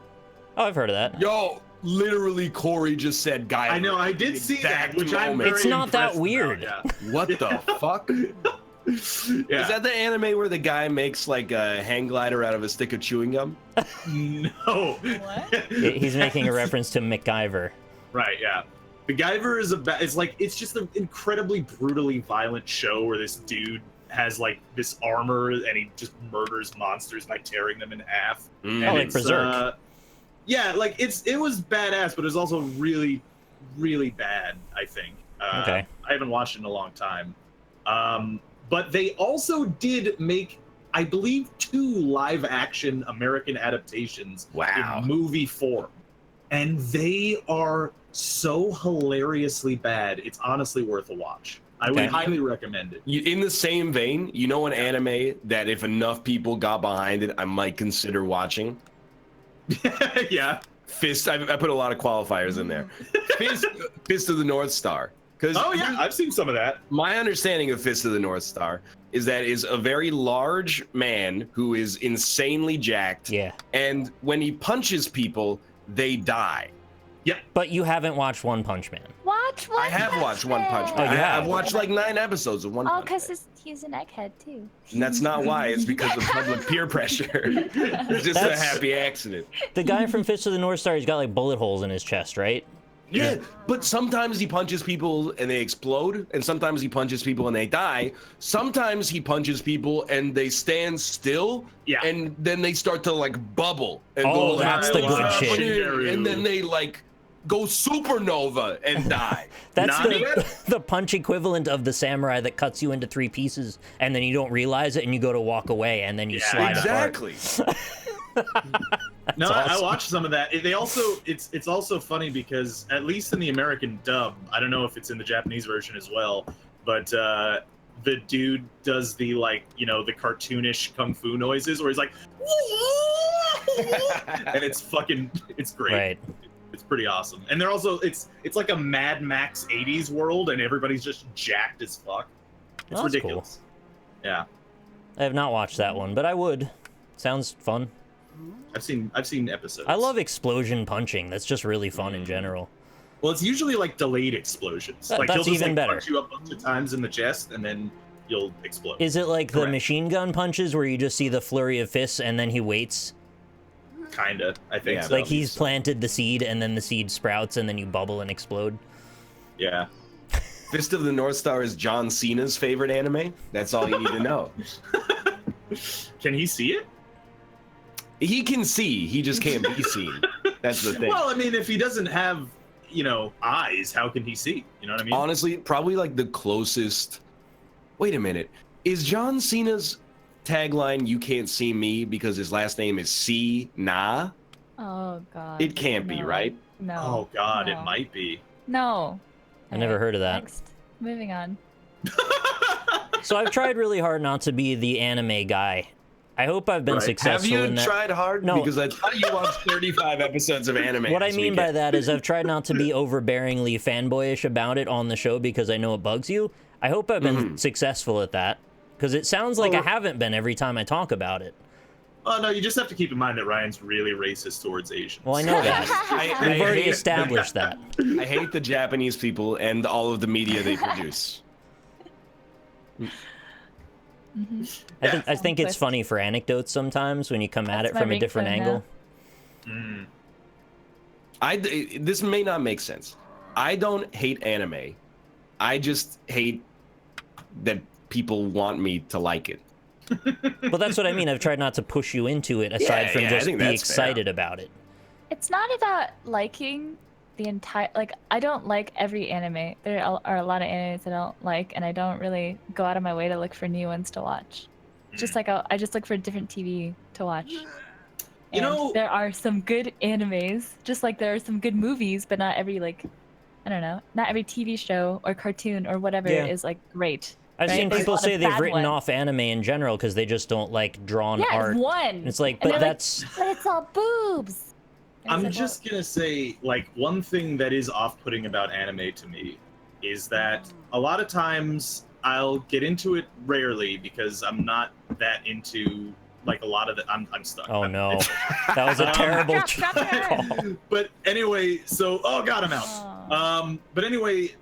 Oh, I've heard of that. Yo, literally, Corey just said guy. I know, I did see that, which I'm very It's not that impressed weird. about, What the fuck? yeah. Is that the anime where the guy makes like a hang glider out of a stick of chewing gum? No. What? He's making a reference to MacGyver. Right, yeah. The Guyver is it's just an incredibly brutally violent show where this dude has like this armor and he just murders monsters by tearing them in half. Oh, And like it's, Berserk. yeah, like it was badass, but it was also really, really bad, I think. Okay. I haven't watched it in a long time. But they also did make, I believe, 2 live-action American adaptations Wow. in movie form. And they are so hilariously bad, it's honestly worth a watch. I would Okay. highly recommend it. In the same vein, you know an anime that if enough people got behind it, I might consider watching? Yeah. Fist. I put a lot of qualifiers in there. Fist of the North Star. Because Oh, yeah, I've seen some of that. my understanding of Fist of the North Star is that is a very large man who is insanely jacked. Yeah. And when he punches people, they die. But you haven't watched One Punch Man. Watch One I have Punch watched One Punch Man. Man. Oh, you have? I've watched like 9 episodes of One Oh, Punch Man. because he's an egghead too. And that's not why. It's because of public peer pressure. It's just That's- a happy accident. The guy from Fist of the North Star, he's got like bullet holes in his chest, right? Yeah, but sometimes he punches people and they explode, and sometimes he punches people and they die. Sometimes he punches people and they stand still, and then they start to like bubble and go like, that's the good shit. and then they like go supernova and die. That's the punch equivalent of the samurai that cuts you into 3 pieces and then you don't realize it and you go to walk away and then you slide exactly. No, awesome. I watched some of that. They also, it's also funny because at least in the American dub, I don't know if it's in the Japanese version as well, but the dude does the like, you know, the cartoonish kung fu noises where he's like, and it's great. Right. It's pretty awesome. And they're also, it's like a Mad Max 80s world and everybody's just jacked as fuck. It's ridiculous. Cool. Yeah. I have not watched that one, but I would. Sounds fun. I've seen episodes. I love explosion punching. That's just really fun in general. Well, it's usually like delayed explosions. Like that's he'll just even better. Punch you a bunch of times in the chest, and then you'll explode. Is it like the machine gun punches where you just see the flurry of fists and then he waits? Kinda, I think. So. Like he's planted the seed and then the seed sprouts and then you bubble and explode. Yeah. Fist of the North Star is John Cena's favorite anime. That's all you need to know. Can he see it? He can see. He just can't be seen. That's the thing. Well, I mean, if he doesn't have, you know, eyes, how can he see? You know what I mean? Honestly, probably like the closest. Wait a minute. Is John Cena's tagline "You can't see me" because his last name is Na? Oh God. It can't be, right? No. Oh God, no. It might be. No. I never heard of that. Next. Moving on. So I've tried really hard not to be the anime guy. I hope I've been successful in that. in that. Have you tried hard? No. Because I thought you watched 35 episodes of anime. What I mean by that is I've tried not to be overbearingly fanboyish about it on the show because I know it bugs you. I hope I've been successful at that because it sounds like I haven't been every time I talk about it. Oh, no, you just have to keep in mind that Ryan's really racist towards Asians. Well, I know that. We've already established that. I hate the Japanese people and all of the media they produce. I think it's funny for anecdotes sometimes when you come at it from a different angle. This may not make sense. I don't hate anime. I just hate that people want me to like it. Well, that's what I mean. I've tried not to push you into it aside from just be excited about it. It's not about liking the entire, like, I don't like every anime. There are a lot of animes I don't like, and I don't really go out of my way to look for new ones to watch. Just like I just look for different TV to watch. You know, there are some good animes, just like there are some good movies, but not every, like, I don't know, not every TV show or cartoon or whatever is like great. I've seen There's people a lot say of they've bad written ones. off anime in general because they just don't like drawn art. Yeah, one. And it's like, And but they're that's. But it's all boobs. I'm just gonna say, like, one thing that is off-putting about anime to me is that a lot of times I'll get into it rarely because I'm not that into, like, a lot of it. I'm stuck. Oh no, that was a terrible call. But anyway, so oh god, I'm out. But anyway,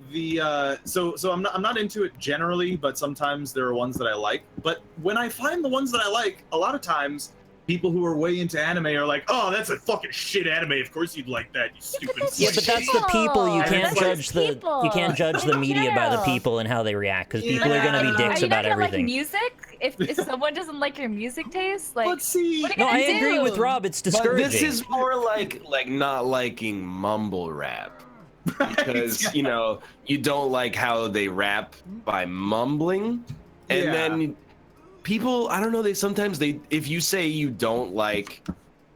so I'm not into it generally, but sometimes there are ones that I like. But when I find the ones that I like, a lot of times people who are way into anime are like, "Oh, that's a fucking shit anime. Of course you'd like that, you stupid." Yeah, but that's the people. You And can't it's judge people. you can't judge the media by the Yeah. people and how they react because people are gonna be dicks Are you about not gonna everything. like music? If someone doesn't like your music taste, like, Let's see. what are you No, gonna I agree do? with Rob. It's But discouraging. this is more like not liking mumble rap. Because, you know, you don't like how they rap by mumbling. And then people, I don't know, if you say you don't like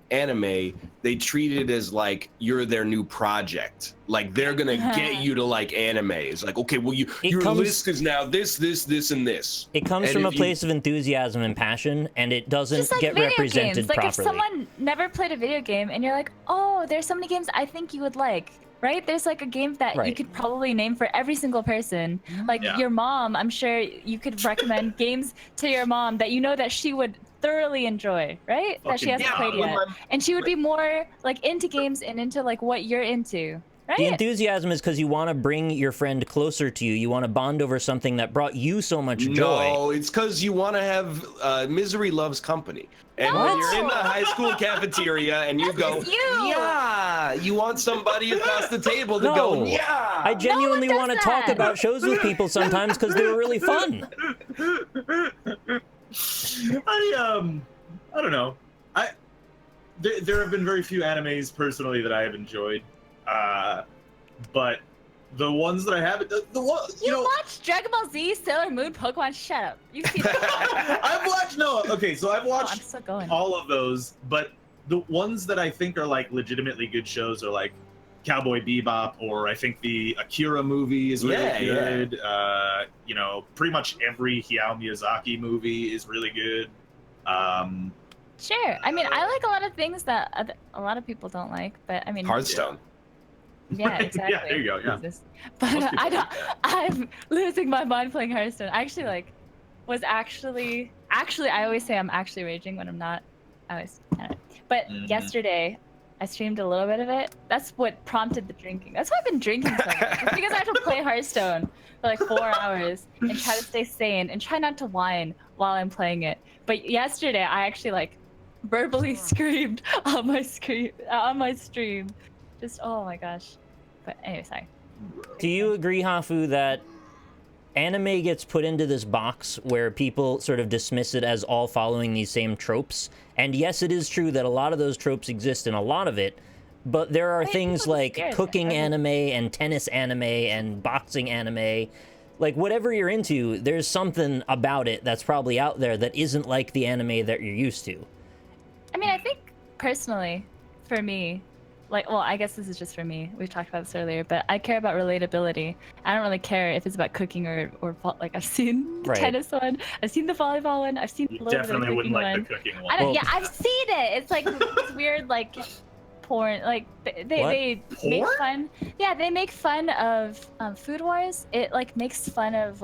anime, they treat it as like you're their new project. Like they're gonna get you to like anime. It's like, okay, well, your list is now this, and this. It comes And from a if you- place of enthusiasm and passion, and it doesn't Just like get video represented games. Like properly. if someone never played a video game and you're like, oh, there's so many games I think you would like, right? There's like a game that you could probably name for every single person. Like your mom, I'm sure you could recommend games to your mom that you know that she would thoroughly enjoy, right? That she hasn't played yet. And she would be more like into games and into like what you're into. Right? The enthusiasm is because you want to bring your friend closer to you. You want to bond over something that brought you so much joy. No, it's because you want to have misery loves company. And No! when you're in the high school cafeteria and you go, That's you! yeah, you want somebody across the table to go, No. yeah. I genuinely does want to talk that. about shows with people sometimes because they were really fun. I don't know. There have been very few animes personally that I have enjoyed, but the ones that I haven't, the one You watched Dragon Ball Z, Sailor Moon, Pokemon. Shut up. You've seen it. I've watched so I've Oh, I'm watched still going. all of those, but the ones that I think are like legitimately good shows are like Cowboy Bebop, or I think the Akira movie is really good. You know, pretty much every Hayao Miyazaki movie is really good. Sure. I mean, I like a lot of things that a lot of people don't like, but I mean, Hearthstone. yeah, exactly. Yeah, there you go. Yeah. Jesus. But Most people I don't. like that. I'm losing my mind playing Hearthstone. I actually was actually. I always say I'm actually raging when I'm not. I always. I don't know. But yesterday, I streamed a little bit of it. That's what prompted the drinking. That's why I've been drinking so much. It's because I have to play Hearthstone for like 4 hours and try to stay sane and try not to whine while I'm playing it. But yesterday, I actually verbally screamed on my stream. Just oh my gosh. But anyway, sorry. Do you agree, Hafu, that anime gets put into this box where people sort of dismiss it as all following these same tropes? And yes, it is true that a lot of those tropes exist in a lot of it, but there are things like cooking anime and tennis anime and boxing anime. Like, whatever you're into, there's something about it that's probably out there that isn't like the anime that you're used to. I mean, I think personally, for me, well, I guess this is just for me. We've talked about this earlier, but I care about relatability. I don't really care if it's about cooking or I've seen the tennis one, I've seen the volleyball one, I've seen You a little bit of the definitely wouldn't cooking like one. the cooking one. I don't, yeah, I've seen it. It's like this weird porn. Like they make fun. Yeah, they make fun of Food Wars. It makes fun of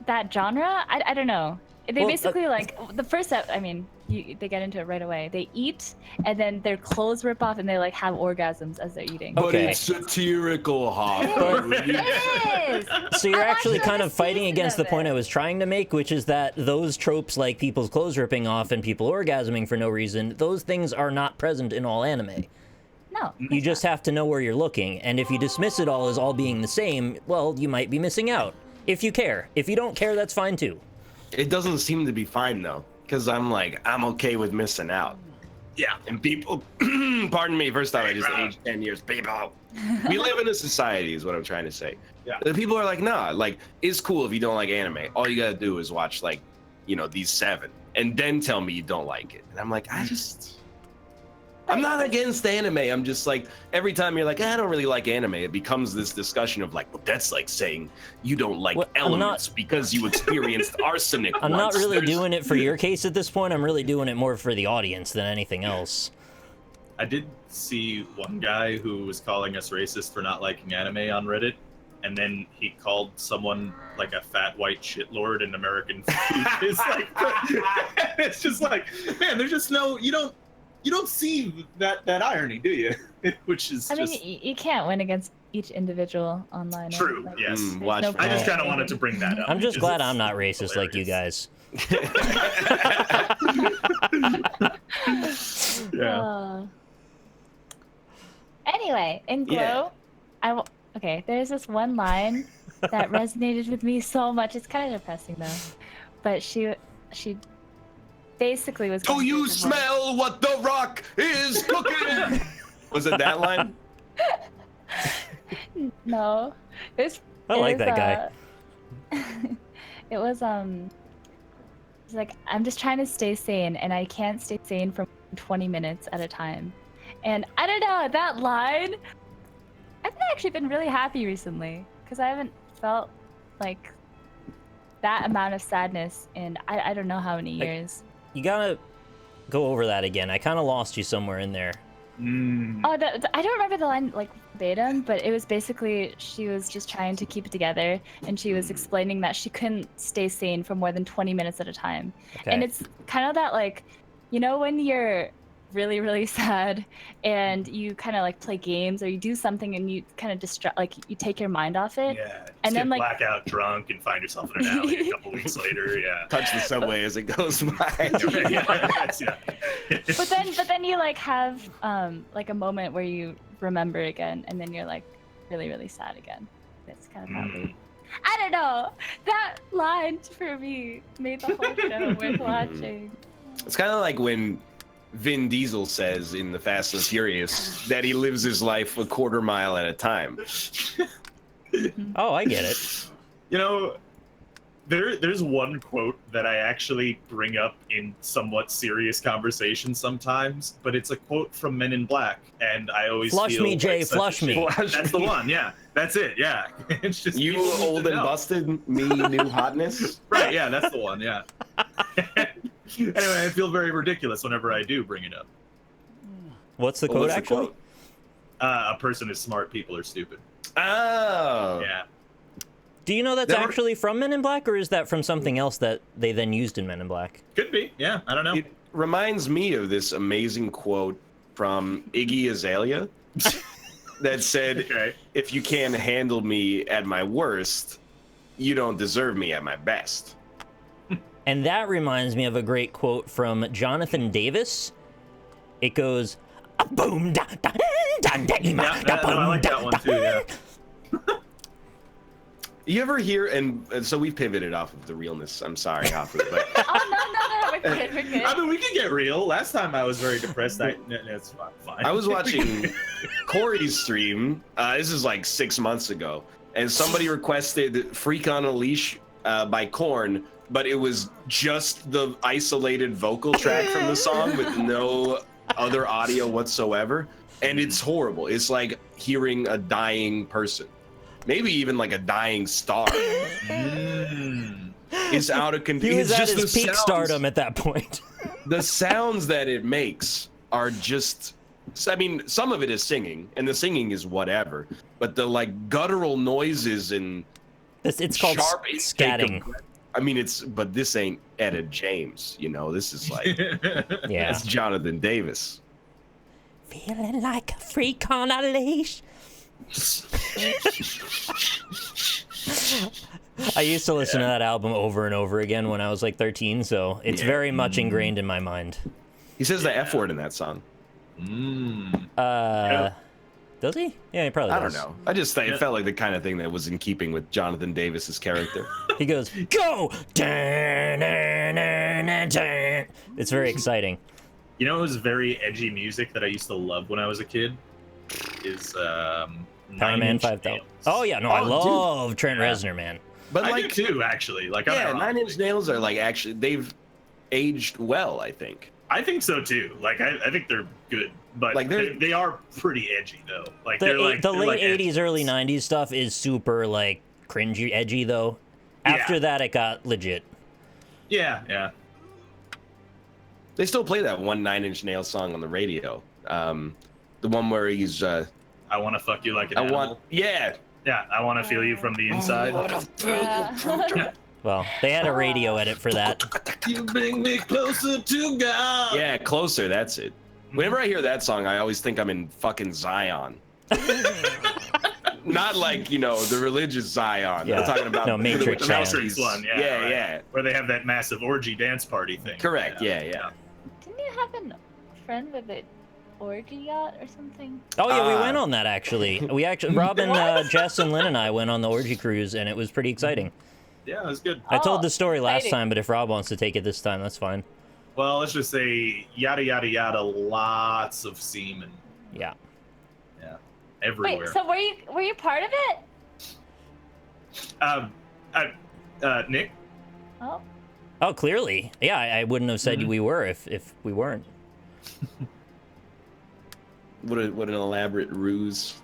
that genre. I don't know. They basically the first step. I mean, they get into it right away. They eat, and then their clothes rip off, and they have orgasms as they're eating. But it's satirical, Hafu. It is. So you're I actually watched kind another of fighting season against of the point it. I was trying to make, which is that those tropes like people's clothes ripping off and people orgasming for no reason, those things are not present in all anime. No. You just have to know where you're looking, and if you dismiss it all as all being the same, well, you might be missing out. If you care. If you don't care, that's fine too. It doesn't seem to be fine though, because I'm okay with missing out. Yeah, and people, pardon me, first time I just aged 10 years. People, we live in a society, is what I'm trying to say. Yeah. The people are nah, it's cool if you don't like anime. All you gotta do is watch these 7, and then tell me you don't like it. And I'm I'm not against anime. I'm just every time you're I don't really like anime, it becomes this discussion of well, that's like saying you don't like elements because you experienced arsenic I'm once. not really doing it for your case at this point. I'm really doing it more for the audience than anything else. I did see one guy who was calling us racist for not liking anime on Reddit, and then he called someone a fat white shitlord in American food. It's just man, there's just no, you don't see that irony, do you? Which is you can't win against each individual online. True. Yes. Watch no for I just that. kind of wanted to bring that up. I'm just because glad it's I'm not racist like you hilarious. guys. Yeah. Anyway, in Glow, okay, there's this one line that resonated with me so much. It's kind of depressing though, but she basically was. Do you smell what the Rock is cooking? Was it that line? No, I like that guy. It was it's I'm just trying to stay sane, and I can't stay sane for 20 minutes at a time. And I don't know, that line, I've actually been really happy recently because I haven't felt that amount of sadness in I don't know how many years. You gotta go over that again. I kind of lost you somewhere in there. Oh, I don't remember the line verbatim, but it was basically she was just trying to keep it together, and she was explaining that she couldn't stay sane for more than 20 minutes at a time. Okay. And it's kind of that when you're really, really sad, and you kind of like play games or you do something and you kind of distract, like you take your mind off it. Yeah. And then, like, blackout drunk and find yourself in an alley a couple weeks later. Yeah. Touch the subway as it goes by. Yeah. but then you like have like a moment where you remember again, and then you're like really, really sad again. It's kind of that loop. I don't know. That line for me made the whole show worth watching. It's kind of like when Vin Diesel says in the Fast and Furious that he lives his life a quarter mile at a time. Oh, I get it. You know, there's one quote that I actually bring up in somewhat serious conversations sometimes, but it's a quote from Men in Black, and I always Flush feel me, Jay, like such flush a me. shame. That's the one, yeah. That's it, yeah. It's just You people need old to and know. busted, me new hotness. Right, yeah, that's the one, yeah. Anyway, I feel very ridiculous whenever I do bring it up. What's the Well, quote what's the actually? quote? A person is smart, people are stupid. Oh. Yeah. Do you know that's Never- actually from Men in Black, or is that from something else that they then used in Men in Black? Could be, yeah, I don't know. It reminds me of this amazing quote from Iggy Azalea that said, Okay. if you can't handle me at my worst, you don't deserve me at my best. And that reminds me of a great quote from Jonathan Davis. It goes, boom, da, da, da, da, Yeah, I like that one too, yeah. You ever hear, and so we pivoted off of the realness, I'm sorry, Hafu, but Oh no, we're good, we're good. I mean, we can get real. Last time I was very depressed. It's fine. I was watching Corey's stream, this is like 6 months ago, and somebody requested Freak on a Leash by Korn, but it was just the isolated vocal track from the song with no other audio whatsoever, and it's horrible. It's like hearing a dying person, maybe even like a dying star. It's out of control. He was It's at just his the peak sounds. stardom at that point. The sounds that it makes are just, I mean, some of it is singing, and the singing is whatever, but the like guttural noises and It's called sharp intake of scatting. breath- I mean, but this ain't Etta James, you know, this is like, Yeah. that's Jonathan Davis. Feeling like a freak on a leash. I used to listen to that album over and over again when I was like 13, so it's Yeah. very much ingrained in my mind. He says the F word in that song. Does he? Yeah, he probably I does. don't know. I just it felt like the kind of thing that was in keeping with Jonathan Davis's character. He goes, go! Dun, dun, dun, dun, dun. It's very exciting. You know, it was very edgy music that I used to love when I was a kid. Is Power Nine Man Inch 5000. Nails. Oh, yeah, no, I Oh, dude. love Trent Yeah. Reznor, man. But I like, do too, actually. Like, yeah, unironically. 9 Inch Nails are like actually they've aged well, I think. I think so too. Like, I think they're good, but Like, they're- they are pretty edgy though. Like, The, they're like the they're late like 80s, early edgy. 90s stuff is super, like, cringy, edgy, though. After Yeah. that, it got legit. Yeah. They still play that one 9 Inch Nails song on the radio. The one where he's I want to fuck you like an I animal. want, yeah. Yeah, I want to feel you from the inside. Yeah. Well, they had a radio edit for that. You bring me closer to God. Yeah, Closer, that's it. Whenever I hear that song, I always think I'm in fucking Zion. Not like, you know, the religious Zion. Yeah. I'm talking about No, Matrix The Zion. Matrix one, yeah. Yeah, right. yeah. Where they have that massive orgy dance party thing. Correct, yeah. Didn't you have a friend with an orgy yacht or something? Oh, yeah, we Ah. went on that, actually. We actually, Robin, Jess, and Lynn and I went on the orgy cruise, and it was pretty exciting. Yeah, it was good. I told Oh, the story last exciting. time, but if Rob wants to take it this time, that's fine. Well, let's just say yada yada yada, lots of semen. Yeah. Yeah, everywhere. Wait, so were you part of it? Nick. Oh, Oh, clearly. Yeah, I wouldn't have said we were if we weren't. What an elaborate ruse.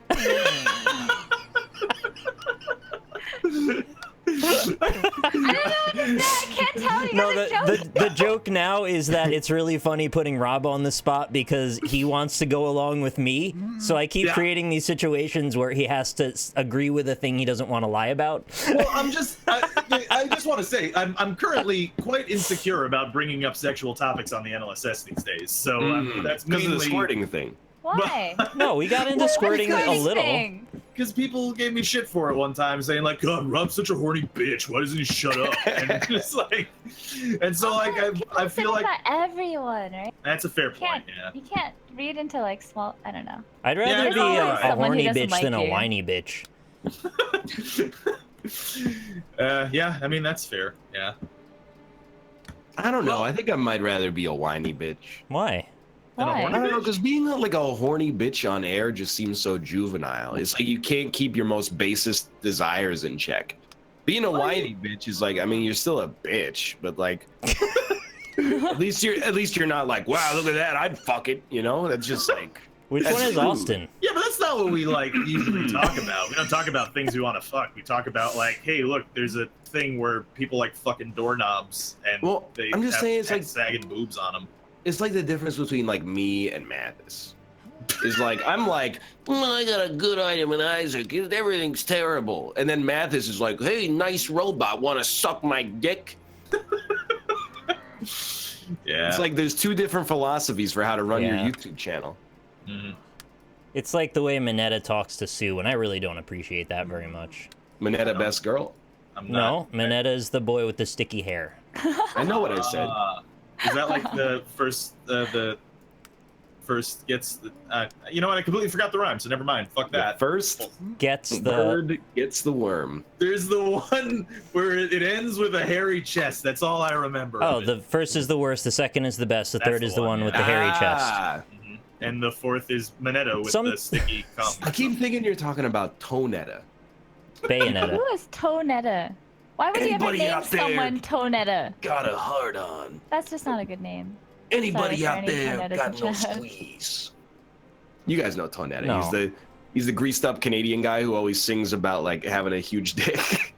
I don't know what to say. I can't tell you No, guys a joke. the joke now is that it's really funny putting Rob on the spot because he wants to go along with me. So I keep creating these situations where he has to agree with a thing he doesn't want to lie about. Well, I just want to say, I'm currently quite insecure about bringing up sexual topics on the NLSS these days. So that's Because mainly of the squirting thing. Why? No, we got into squirting a little. because people gave me shit for it one time, saying like, "God, Rob's such a horny bitch. Why doesn't he shut up?" And it's like, and so like I feel like not everyone, right? that's a fair point. Yeah. You can't read into like small. I don't know. I'd rather Yeah, be no, a someone who horny doesn't bitch like than a you. whiny bitch. Yeah, I mean that's fair. Yeah. I don't know. I think I might rather be a whiny bitch. Why? Why? I don't know, because being like a horny bitch on air just seems so juvenile. It's like you can't keep your most basest desires in check. Being a whiny bitch is like, I mean, you're still a bitch, but like, at least you're not like, wow, look at that, I'd fuck it, you know? That's just like. Which That's one is rude. Austin? Yeah, but that's not what we like usually talk about. We don't talk about things we want to fuck. We talk about like, hey, look, there's a thing where people like fucking doorknobs and Well, they I'm just have saying it's like sagging boobs on them. it's like the difference between like me and Mathis. Is like I'm like, I got a good item in Isaac. Everything's terrible, and then Mathis is like, hey, nice robot, want to suck my dick? Yeah. It's like there's two different philosophies for how to run your Yeah. YouTube channel. Mhm. It's like the way Minetta talks to Sue, and I really don't appreciate that very much. Minetta, best girl. I'm No, not. Minetta is the boy with the sticky hair. I know what I said. Is that like the first gets the, you know what? I completely forgot the rhyme, so never mind. Fuck The that. first Gets the... bird gets the worm. There's the one where it ends with a hairy chest. That's all I remember. Oh, of it. the first is the worst, the second is the best, the That's third the is the one, one with yeah. the hairy chest. Ah, Mhm. And the fourth is Minetta with Some- the sticky cum. I keep thinking you're talking about Tonetta. Bayonetta. Who is Tonetta? Why would you ever Anybody name out there? someone Tonetta? Got a hard on. That's just not a good name. Anybody Sorry for out any there Tonettas got in no chat. squeeze? You guys know Tonetta. No. He's the greased up Canadian guy who always sings about like having a huge dick.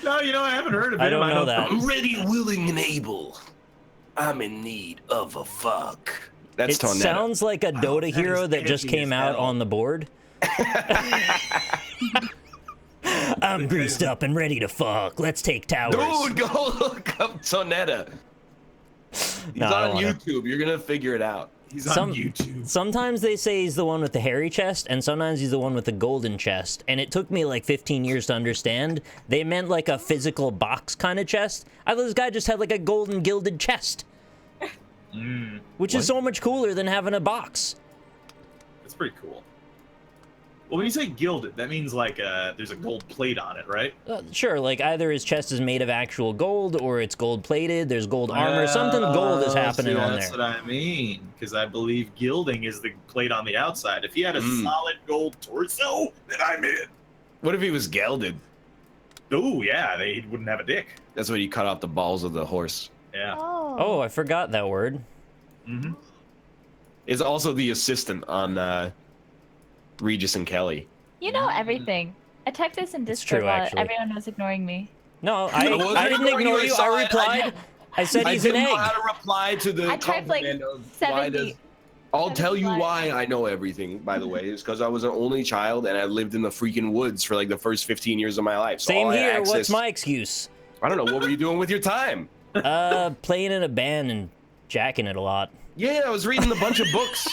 No, you know I haven't heard of him. I don't know that. I'm ready, willing, and able. I'm in need of a fuck. That's It Tonetta. sounds like a Dota that hero is that just campy came as out hell. on the board. I'm greased up and ready to fuck. Let's take towers. Dude, go look up Tonetta. He's No, I don't on wanna. YouTube. You're gonna figure it out. He's on Some- YouTube. Sometimes they say he's the one with the hairy chest, and sometimes he's the one with the golden chest. And it took me like 15 years to understand. They meant like a physical box kind of chest. I thought this guy just had like a golden gilded chest, which is so much cooler than having a box. That's pretty cool. Well, when you say gilded, that means like there's a gold plate on it, right? Sure, like either his chest is made of actual gold or it's gold plated. There's gold armor. Something gold is happening on That's there. what I mean, because I believe gilding is the plate on the outside. If he had a solid gold torso, then I'm in. What if he was gelded? Oh yeah, he wouldn't have a dick. That's when you cut off the balls of the horse. Yeah. Oh, I forgot that word. Mm-hmm. Is also the assistant on Regis and Kelly. You know everything. I typed this in Discord true, while actually. everyone was ignoring me. No, I wasn't I didn't ignoring ignore you, you. so I replied. I said I he's an didn't know egg. how to reply to the I typed like compliment of why 70. does. I'll tell you 75. why I know everything, by the way. It's because I was an only child and I lived in the freaking woods for like the first 15 years of my life. So Same all I had here. What's access- my excuse? I don't know. What were you doing with your time? Playing in a band and jacking it a lot. Yeah, I was reading a bunch of books.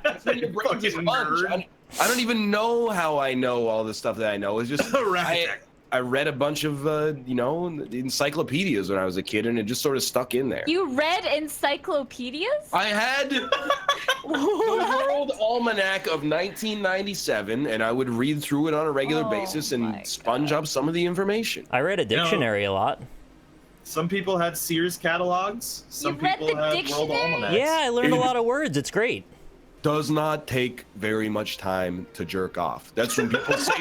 That's when your brain's a Fucking sponge. nerd. I don't even know how I know all the stuff that I know. It's just I read a bunch of encyclopedias when I was a kid, and it just sort of stuck in there. You read encyclopedias? I had the World Almanac of 1997, and I would read through it on a regular Oh basis my and sponge up some of the information. I read a dictionary a lot. Some people had Sears catalogs. Some You read people the had dictionary? World Almanacs. Yeah, I learned a lot of words. It's great. Does not take very much time to jerk off. That's when people say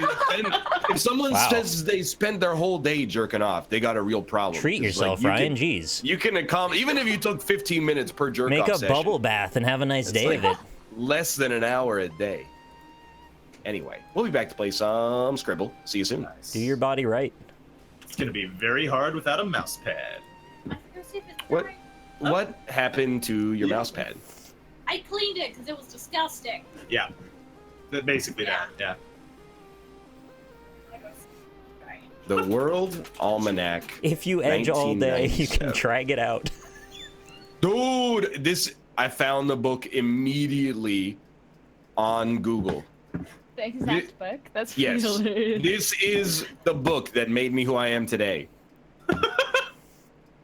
if someone Wow. says they spend their whole day jerking off, they got a real problem. Treat 'Cause, yourself, you Ryan. can- Jeez. You can accomplish, even if you took 15 minutes per jerk Make off a session, bubble bath and have a nice day like of it. less than an hour a day. Anyway, we'll be back to play some Scribble. See you soon. Nice. Do your body right. It's gonna be very hard without a mouse pad. What? What happened to your mouse pad? I cleaned it because it was disgusting. Yeah. Basically Yeah. that. The World Almanac. If you edge all day, you can 1997. drag it out. Dude, I found the book immediately on Google. The exact book. That's Yes. hilarious. This is the book that made me who I am today.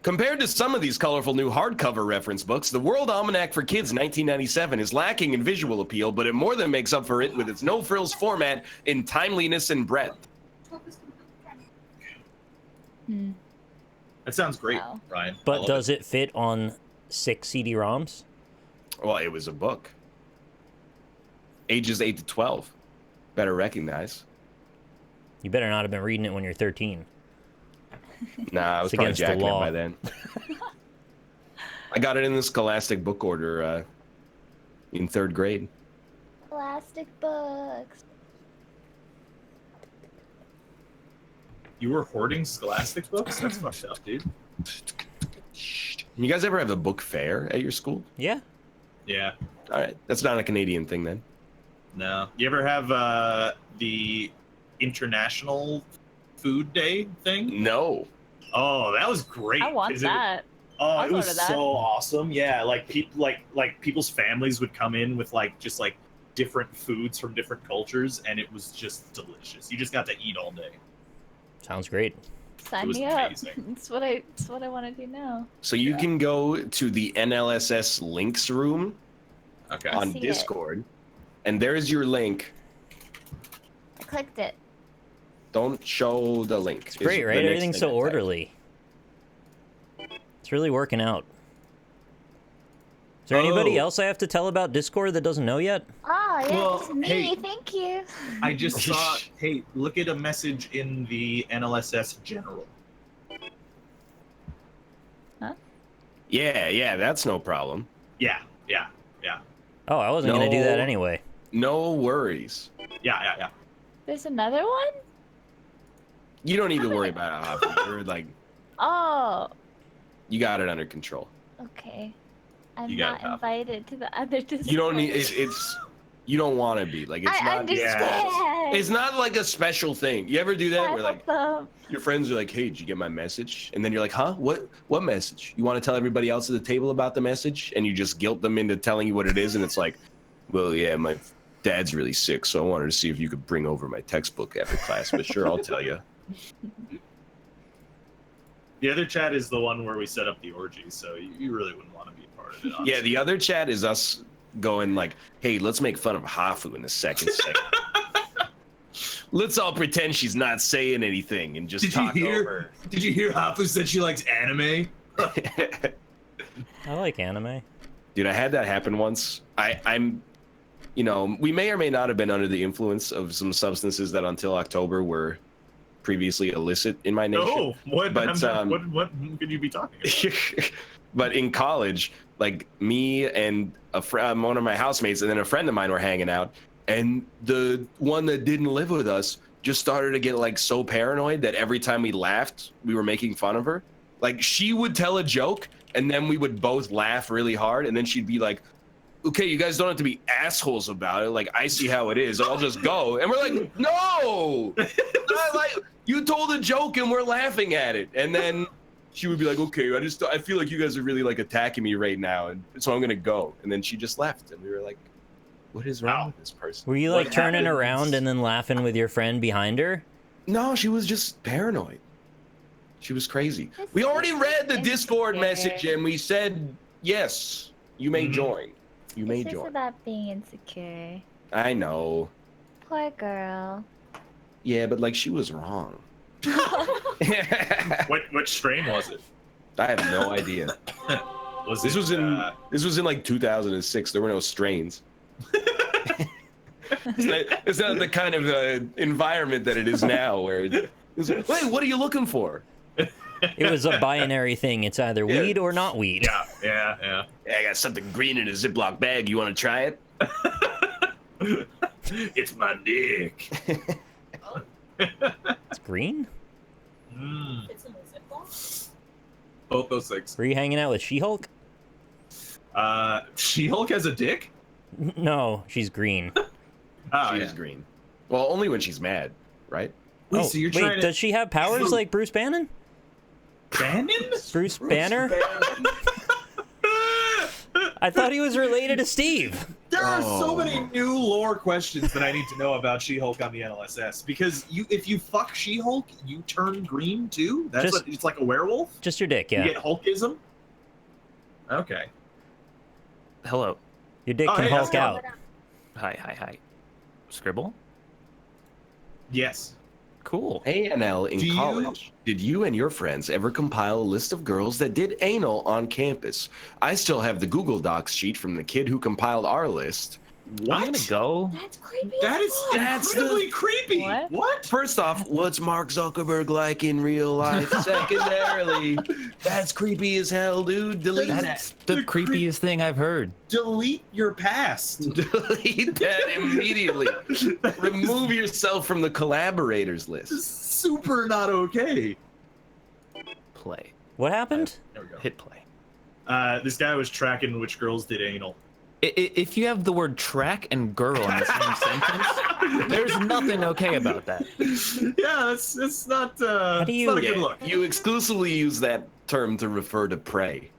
Compared to some of these colorful new hardcover reference books, the World Almanac for Kids 1997 is lacking in visual appeal, but it more than makes up for it with its no-frills format in timeliness and breadth. Hmm. That sounds great, Wow. Ryan. I But love does it fit on 6 CD-ROMs? Well, it was a book. Ages 8 to 12. Better recognize. You better not have been reading it when you're 13. Nah, I was It's probably against the jacking it law. by then. I got it in the Scholastic book order in 3rd grade. Plastic books. You were hoarding Scholastic books? That's fucked up, dude. You guys ever have a book fair at your school? Yeah. Yeah. All right, that's not a Canadian thing then. No. You ever have the International Food Day thing? No. Oh, that was great. I want 'cause that. Oh, I'll it go was to that. so awesome. Yeah, like people like people's families would come in with just different foods from different cultures, and it was just delicious. You just got to eat all day. Sounds great. Sign was me up. amazing. It's what I want to do now. So you can go to the NLSS links room Okay. on see it. Discord, and there's your link. I clicked it. Don't show the link. It's great, right? Everything's so orderly. It's really working out. Is there anybody Oh. else I have to tell about Discord that doesn't know yet? Oh, yeah, Well, it's me. hey. Thank you. I just saw. Hey, look at a message in the NLSS general. Yeah, that's no problem. Yeah. Oh, I wasn't going to do that No. anyway. No worries. Yeah. There's another one? You don't need to worry about it, Hafu. You're like, Oh, you got it under control. okay. I'm You got not it, Pop. invited to the other Discord. You don't need it's you don't want to be like it's I not understand. it's not like a special thing. You ever do that I where like love them. your friends are like, "Hey, did you get my message?" And then you're like, "Huh? What message? You want to tell everybody else at the table about the message?" And you just guilt them into telling you what it is, and it's like, "Well, yeah, my dad's really sick, so I wanted to see if you could bring over my textbook after class." But sure, I'll tell you. The other chat is the one where we set up the orgy, so you really wouldn't want to be a part of it. Honestly. Yeah, the other chat is us going like, "Hey, let's make fun of Hafu in the second segment. Let's all pretend she's not saying anything and just talk over." Did you hear Hafu said she likes anime? I like anime. Dude, I had that happen once. I'm, we may or may not have been under the influence of some substances that until October were previously illicit in my nation. No. What? But, What could you be talking about? But in college, like me and one of my housemates and then a friend of mine were hanging out, and the one that didn't live with us just started to get like so paranoid that every time we laughed, we were making fun of her. Like she would tell a joke and then we would both laugh really hard, and then she'd be like, "Okay, you guys don't have to be assholes about it. Like, I see how it is. I'll just go." And we're like, "No, like you told a joke and we're laughing at it." And then she would be like, "Okay, I feel like you guys are really like attacking me right now, and so I'm gonna go." And then she just left, and we were like, "What is wrong with this person?" Were you What like turning happens- around and then laughing with your friend behind her? No, she was just paranoid. She was crazy. This We is already read the Discord insecure. message, and we said yes, you may Mhm. join. You may This is join. about being insecure. I know. Poor girl. Yeah, but like she was wrong. What strain was it? I have no idea. Was This it, was in like 2006. There were no strains. It's not the kind of environment that it is now, where it's like, "Wait, what are you looking for?" It was a binary thing. It's either Yeah. weed or not weed. Yeah. "Yeah, I got something green in a Ziploc bag. You want to try it?" It's my dick. It's green? It's in the Ziploc. Both those things. Were you hanging out with She-Hulk? She-Hulk has a dick? No, she's green. Oh, She's yeah. green. Well, only when she's mad, right? Wait, so you're trying to... does she have powers like Bruce Banner? Bannon? Bruce Banner? I thought he was related to Steve. There are so many new lore questions that I need to know about She-Hulk on the NLSS, because if you fuck She-Hulk, you turn green too? It's like a werewolf? Just your dick, yeah. You get Hulkism? Okay. Hello. Your dick Oh, can hey, how's Hulk it going? out. Hi. Scribble? Yes. Cool. ANL in college. Did you and your friends ever compile a list of girls that did anal on campus? I still have the Google Docs sheet from the kid who compiled our list. I'm gonna go. That's creepy. That is That's incredibly creepy. What? First off, what's Mark Zuckerberg like in real life? Secondarily, that's creepy as hell, dude. Delete that. That's the creepiest thing I've heard. Delete your past. Delete that immediately. Remove yourself from the collaborators list. Super not okay. Play. What happened? There we go. Hit play. This guy was tracking which girls did anal. If you have the word track and girl in the same sentence, there's nothing okay about that. Yeah, it's not. How do it's you- not a good look. You exclusively use that term to refer to prey.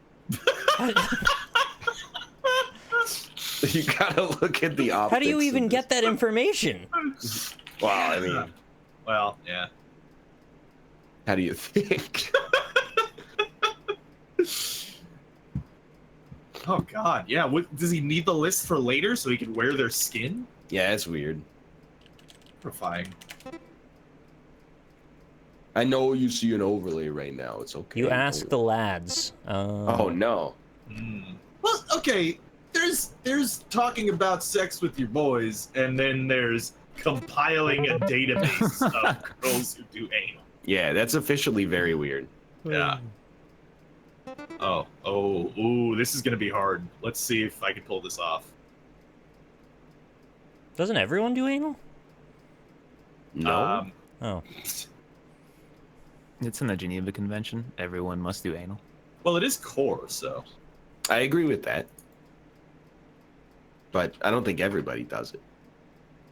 You gotta look at the optics. How do you even of get that information? this. Well, I mean, Well, yeah. how do you think? Oh God, yeah. What does he need the list for later so he can wear their skin? Yeah, it's weird. Horrifying. I know you see an overlay right now. It's okay. You ask the lads. Oh no. Well, okay. There's talking about sex with your boys, and then there's compiling a database of girls who do anal. Yeah, that's officially very weird. Yeah. Ooh, this is gonna be hard. Let's see if I can pull this off. Doesn't everyone do anal? No. Oh. It's in the Geneva Convention. Everyone must do anal. Well, it is core, so. I agree with that. But I don't think everybody does it.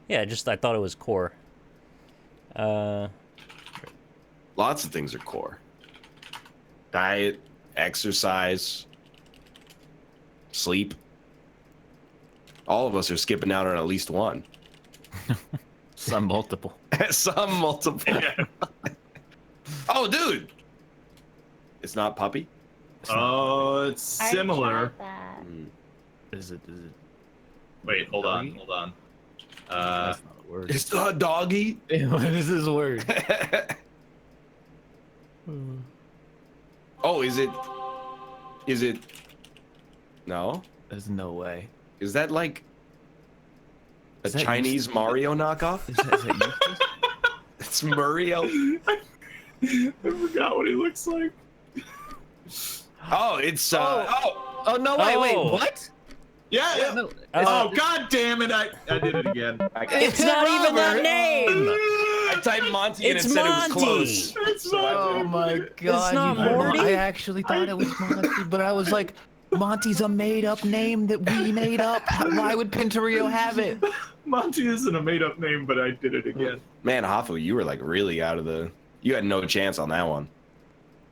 Yeah, I thought it was core. Lots of things are core. Diet, exercise, sleep. All of us are skipping out on at least one. Some multiple. Some multiple. Oh, dude! It's not puppy? Oh, it's I similar. tried that. Is it? Wait, hold on. That's not a word. It's not doggy? What is this word? Oh, is it? No? There's no way. Is that like a Is that Chinese Mario knockoff? Is that useless? It's Mario. I forgot what he looks like. Oh, it's Oh no! Wait! Oh. What? Yeah. No, Oh God damn it! I did it again. It's not even that name! I typed Monty and It's it said Monty. it was close. It's not. Oh my God! not you know, Morty? I actually thought it was Monty, but I was like, Monty's a made-up name that we made up. Why would Pinterio have it? Monty isn't a made-up name, but I did it again. Man, Hafu, you were like really out of the. You had no chance on that one.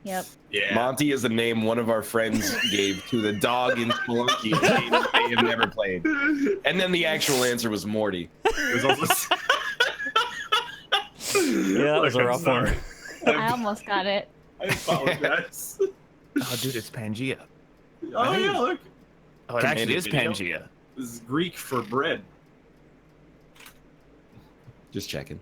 Yep. Yeah. Monty is the name one of our friends gave to the dog in Spelunky that they have never played. And then the actual answer was Morty. It was also... Yeah, that was a Look, I'm rough one. sorry. I almost got it. I apologize. Oh, dude, it's Pangea. Oh yeah, look. Oh, it actually is Video? Pangea. This is Greek for bread. Just checking.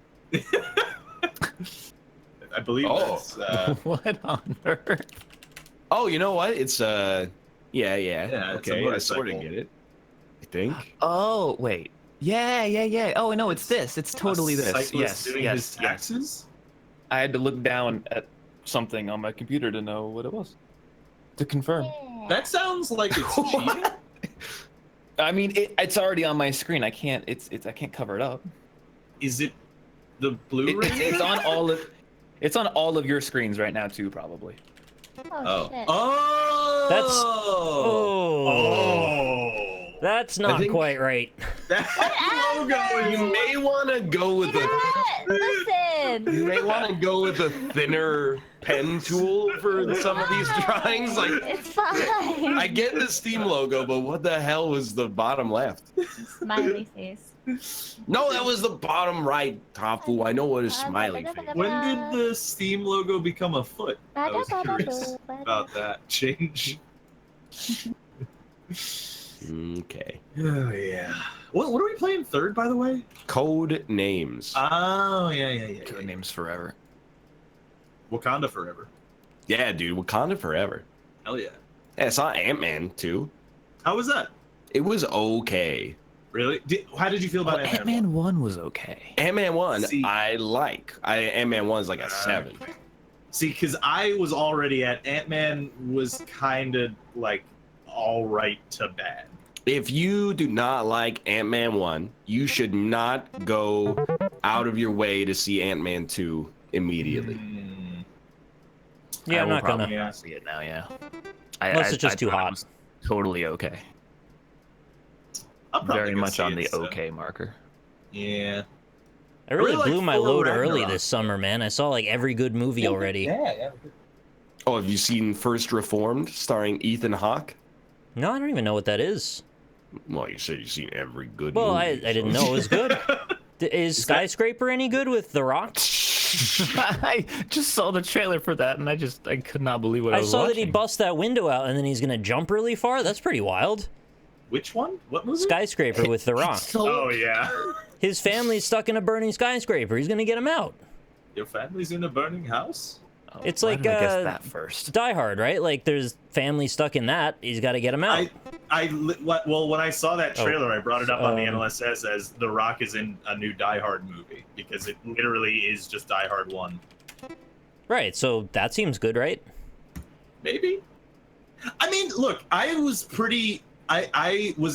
I believe Oh. that's, What on earth? Oh, you know what? It's yeah. it's a Okay, I sort of motorcycle. get it. I think. Oh, wait. Yeah. Oh, no, it's this. It's totally a this. cyclist Yes, doing yes, his taxes? I had to look down at something on my computer to know what it was. To confirm. That sounds like it's cheating. I mean, it's already on my screen. I can't. I can't cover it up. Is it the Blu-ray? It's on all of. It's on all of your screens right now too, probably. Oh, shit. Oh. That's that's not think- quite right. That logo. You may want to go with a. Listen. You may want to go with a thinner pen tool for some of these drawings. Like, It's fine. I get the Steam logo, but what the hell was the bottom left? Smiley face. No, that was the bottom right, Hafu. I know what a smiley face. When did the Steam logo become a foot? I was curious about that change. Okay. Oh yeah. What are we playing third, by the way? Codenames. Oh yeah. Codenames forever. Wakanda forever. Yeah, dude, Wakanda forever. Hell yeah. Yeah, I saw Ant-Man too. How was that? It was okay. Really? How did you feel about Ant-Man? Ant-Man 1 was okay. Ant-Man 1, See- Ant-Man 1 is like a 7. See, because I was already at Ant-Man was kind of like all right to bad. If you do not like Ant-Man 1, you should not go out of your way to see Ant-Man 2 immediately. Yeah, I'm I will not gonna. probably not see it now. Yeah. Unless it's just too thought it hot. was totally okay. I'm probably Very gonna much see on it, the so- okay marker. Yeah. I really Really like blew my Thor load early Ragnarok. this summer, man. I saw like every good movie already. Yeah. Oh, have you seen First Reformed starring Ethan Hawke? No, I don't even know what that is. Well, you said you've seen every good Well, movie. I didn't know it was good. Is Skyscraper any good with The Rock? I just saw the trailer for that, and I could not believe what I I was saw watching. that he busts that window out and then he's gonna jump really far. That's pretty wild. Which one? What movie? Skyscraper with The Rock. Oh yeah. His family's stuck in a burning skyscraper. He's gonna get him out. Your family's in a burning house? Oh, It's why like, did I guess that first. Die Hard, right? Like there's family stuck in that. He's got to get him out. Well, when I saw that trailer, I brought it up on the Um, NLSS as The Rock is in a new Die Hard movie because it literally is just Die Hard 1. Right. So that seems good, right? Maybe. I mean, look, I was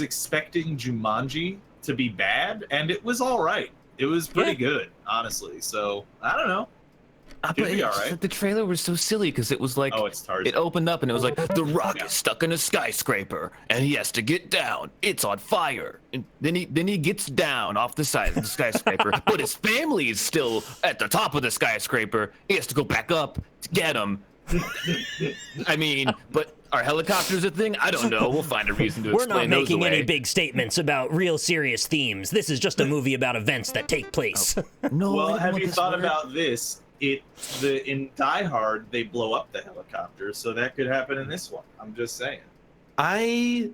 expecting Jumanji to be bad, and it was all right. It was pretty good, honestly. So I don't know. But It'd be all right. the trailer was so silly because it was like Oh, it's Tarzan. it opened up and it was like the Rock is stuck in a skyscraper and he has to get down. It's on fire. And then he gets down off the side of the skyscraper, but his family is still at the top of the skyscraper. He has to go back up to get them. I mean, but are helicopters a thing? I don't know. We'll find a reason to We're explain not those making any away. big statements about real serious themes. This is just a movie about events that take place. No. I Well, didn't have want you this thought word. about this? In Die Hard, they blow up the helicopter, so that could happen in this one. I'm just saying. I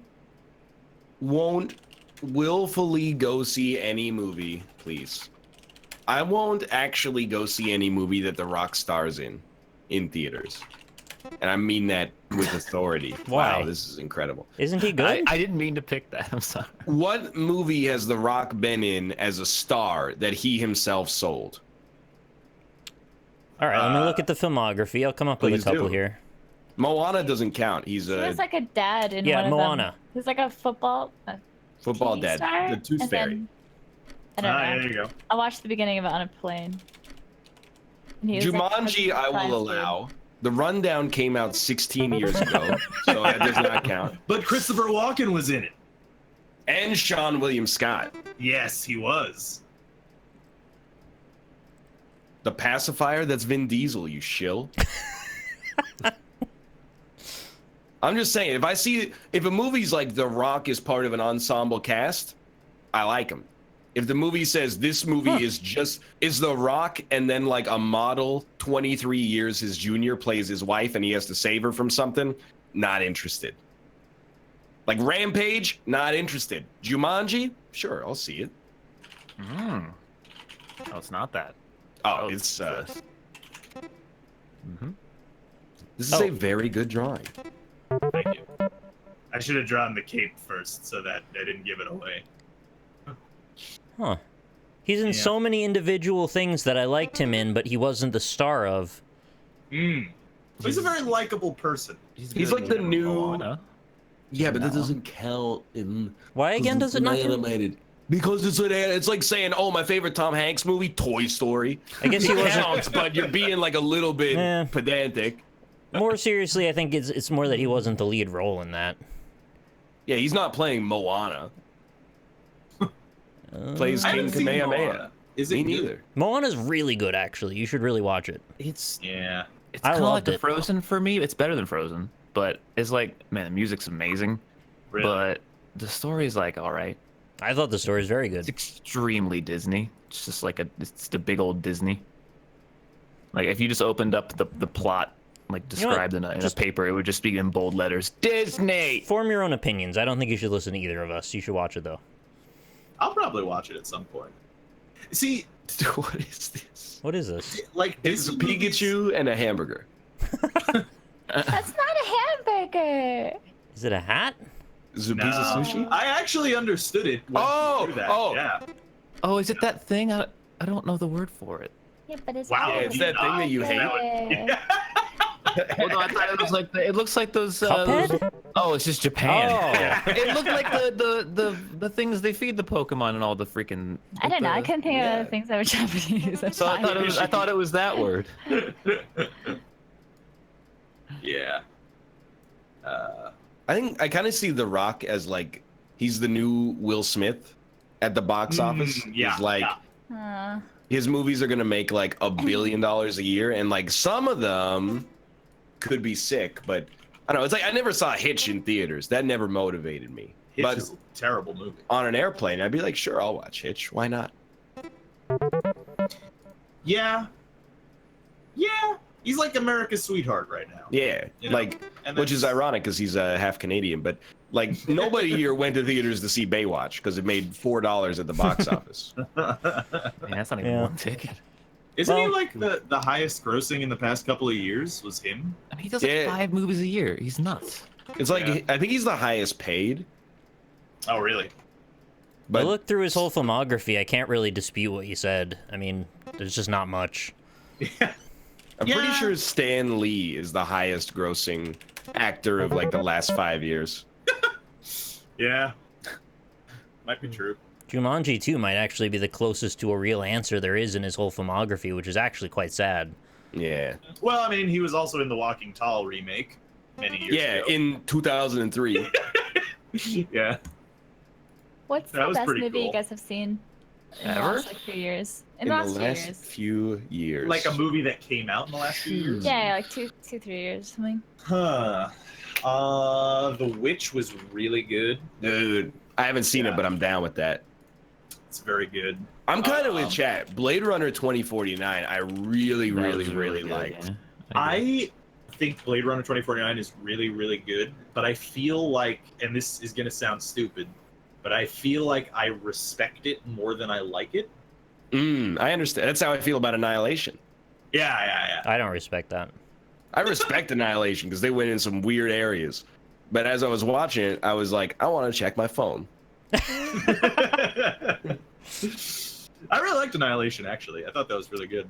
won't willfully go see any movie, please. I won't actually go see any movie that The Rock stars in theaters. And I mean that with authority. Why? Wow, this is incredible. Isn't he good? I didn't mean to pick that. I'm sorry. What movie has The Rock been in as a star that he himself sold? All right, let me look at the filmography. I'll come up with a Please couple do. here. Moana doesn't count. He's He a was like a dad in Yeah, one of Moana. them. He's like a football football TV dad, star, the Tooth and Fairy. then- I don't know. There you go. I watched the beginning of it on a plane. And he was, like, Jumanji, I surprised will dude. allow. The Rundown came out 16 years ago, so that does not count. But Christopher Walken was in it. And Sean William Scott. Yes, he was. The pacifier, that's Vin Diesel, you shill. I'm just saying, if a movie's like The Rock is part of an ensemble cast, I like him. If the movie says this movie is The Rock and then like a model 23 years his junior plays his wife and he has to save her from something, not interested. Like Rampage, not interested. Jumanji, sure, I'll see it. No, it's not that. Oh, it's this. this is Oh. a very good drawing. Thank you. I should have drawn the cape first so that I didn't give it away. Huh. He's in Yeah. so many individual things that I liked him in, but he wasn't the star of. He's a very likable person. He's like the new. Moana. Yeah, but that No. doesn't count in. Why again does it not count? animated? Because it's like saying, oh, my favorite Tom Hanks movie, Toy Story. I guess he It wasn't. counts, but you're being like a little bit Eh. pedantic. More seriously, I think it's more that he wasn't the lead role in that. Yeah, he's not playing Moana. Plays I King haven't seen Kamehameha. Moana. Is it Me good? neither. Moana's really good, actually. You should really watch it. It's Yeah. it's I kind of loved like it. a Frozen for me. It's better than Frozen, but it's like, man, the music's amazing, Really? but the story's like all right. I thought the story was very It's good. extremely Disney. It's just like it's the big old Disney. Like if you just opened up the plot, like You know what? described in a Just- paper, it would just be in bold letters, Disney. Form your own opinions. I don't think you should listen to either of us. You should watch it, though. I'll probably watch it at some point. See, What is this? What is this? like It's a Disney movies- Pikachu and a hamburger. That's not a hamburger. Is it a hat? Is it a No, piece of sushi? I actually understood it. When Oh, you threw that. oh. Yeah. Oh, is it that thing? I don't know the word for it. Yeah, but it's Wow, not a it's that thing that you hate. hamburger. Well, no, I thought it was like it looks like those. Cuphead? Oh, it's just Japan. Oh. It looked like the things they feed the Pokemon and all the freaking. I don't know. I the- couldn't think yeah. of things that were Japanese. I'm So I fine. thought it was that word. Yeah. I think I kind of see The Rock as like he's the new Will Smith at the box office. yeah, He's like yeah. his movies are gonna make like $1 billion a year, and like some of them could be sick, but I don't know. It's like I never saw Hitch in theaters. That never motivated me. Hitch But is a terrible movie. on an airplane, I'd be like, sure, I'll watch Hitch. Why not? Yeah. Yeah. He's like America's sweetheart right now. Yeah, You know? like And which is that's- ironic because he's half Canadian, but like nobody here went to theaters to see Baywatch because it made $4 at the box office. Man, that's not even Yeah. one ticket. Isn't he Well- like the highest grossing in the past couple of years? Was him? I mean, he does like Yeah. 5 movies a year. He's nuts. It's like Yeah. I think he's the highest paid. Oh, really? I But looked through his whole filmography. I can't really dispute what you said. I mean, there's just not much. Yeah. I'm pretty Yeah. sure Stan Lee is the highest grossing actor of like the last 5 years. Yeah. Might be true. Jumanji 2 might actually be the closest to a real answer there is in his whole filmography, which is actually quite sad. Yeah. Well, I mean, he was also in the Walking Tall remake many years Yeah, ago. in 2003. Yeah. What's That the was best pretty movie you cool. guys have seen in the Ever? last like few years? in the the last few last years. few years. Like a movie that came out in the last few years. Yeah, like 3 years, something. Huh. The Witch was really good. Dude, I haven't seen Yeah. it, but I'm down with that. It's very good. I'm kind of Um, with chat. Blade Runner 2049, I really, That really, was really good, liked. yeah. I think Blade Runner 2049 is really, really good, but I feel like, and this is going to sound stupid, but I feel like I respect it more than I like it. I understand. That's how I feel about Annihilation. Yeah. I don't respect that. I respect Annihilation because they went in some weird areas. But as I was watching it, I was like, I want to check my phone. I really liked Annihilation, actually. I thought that was really good.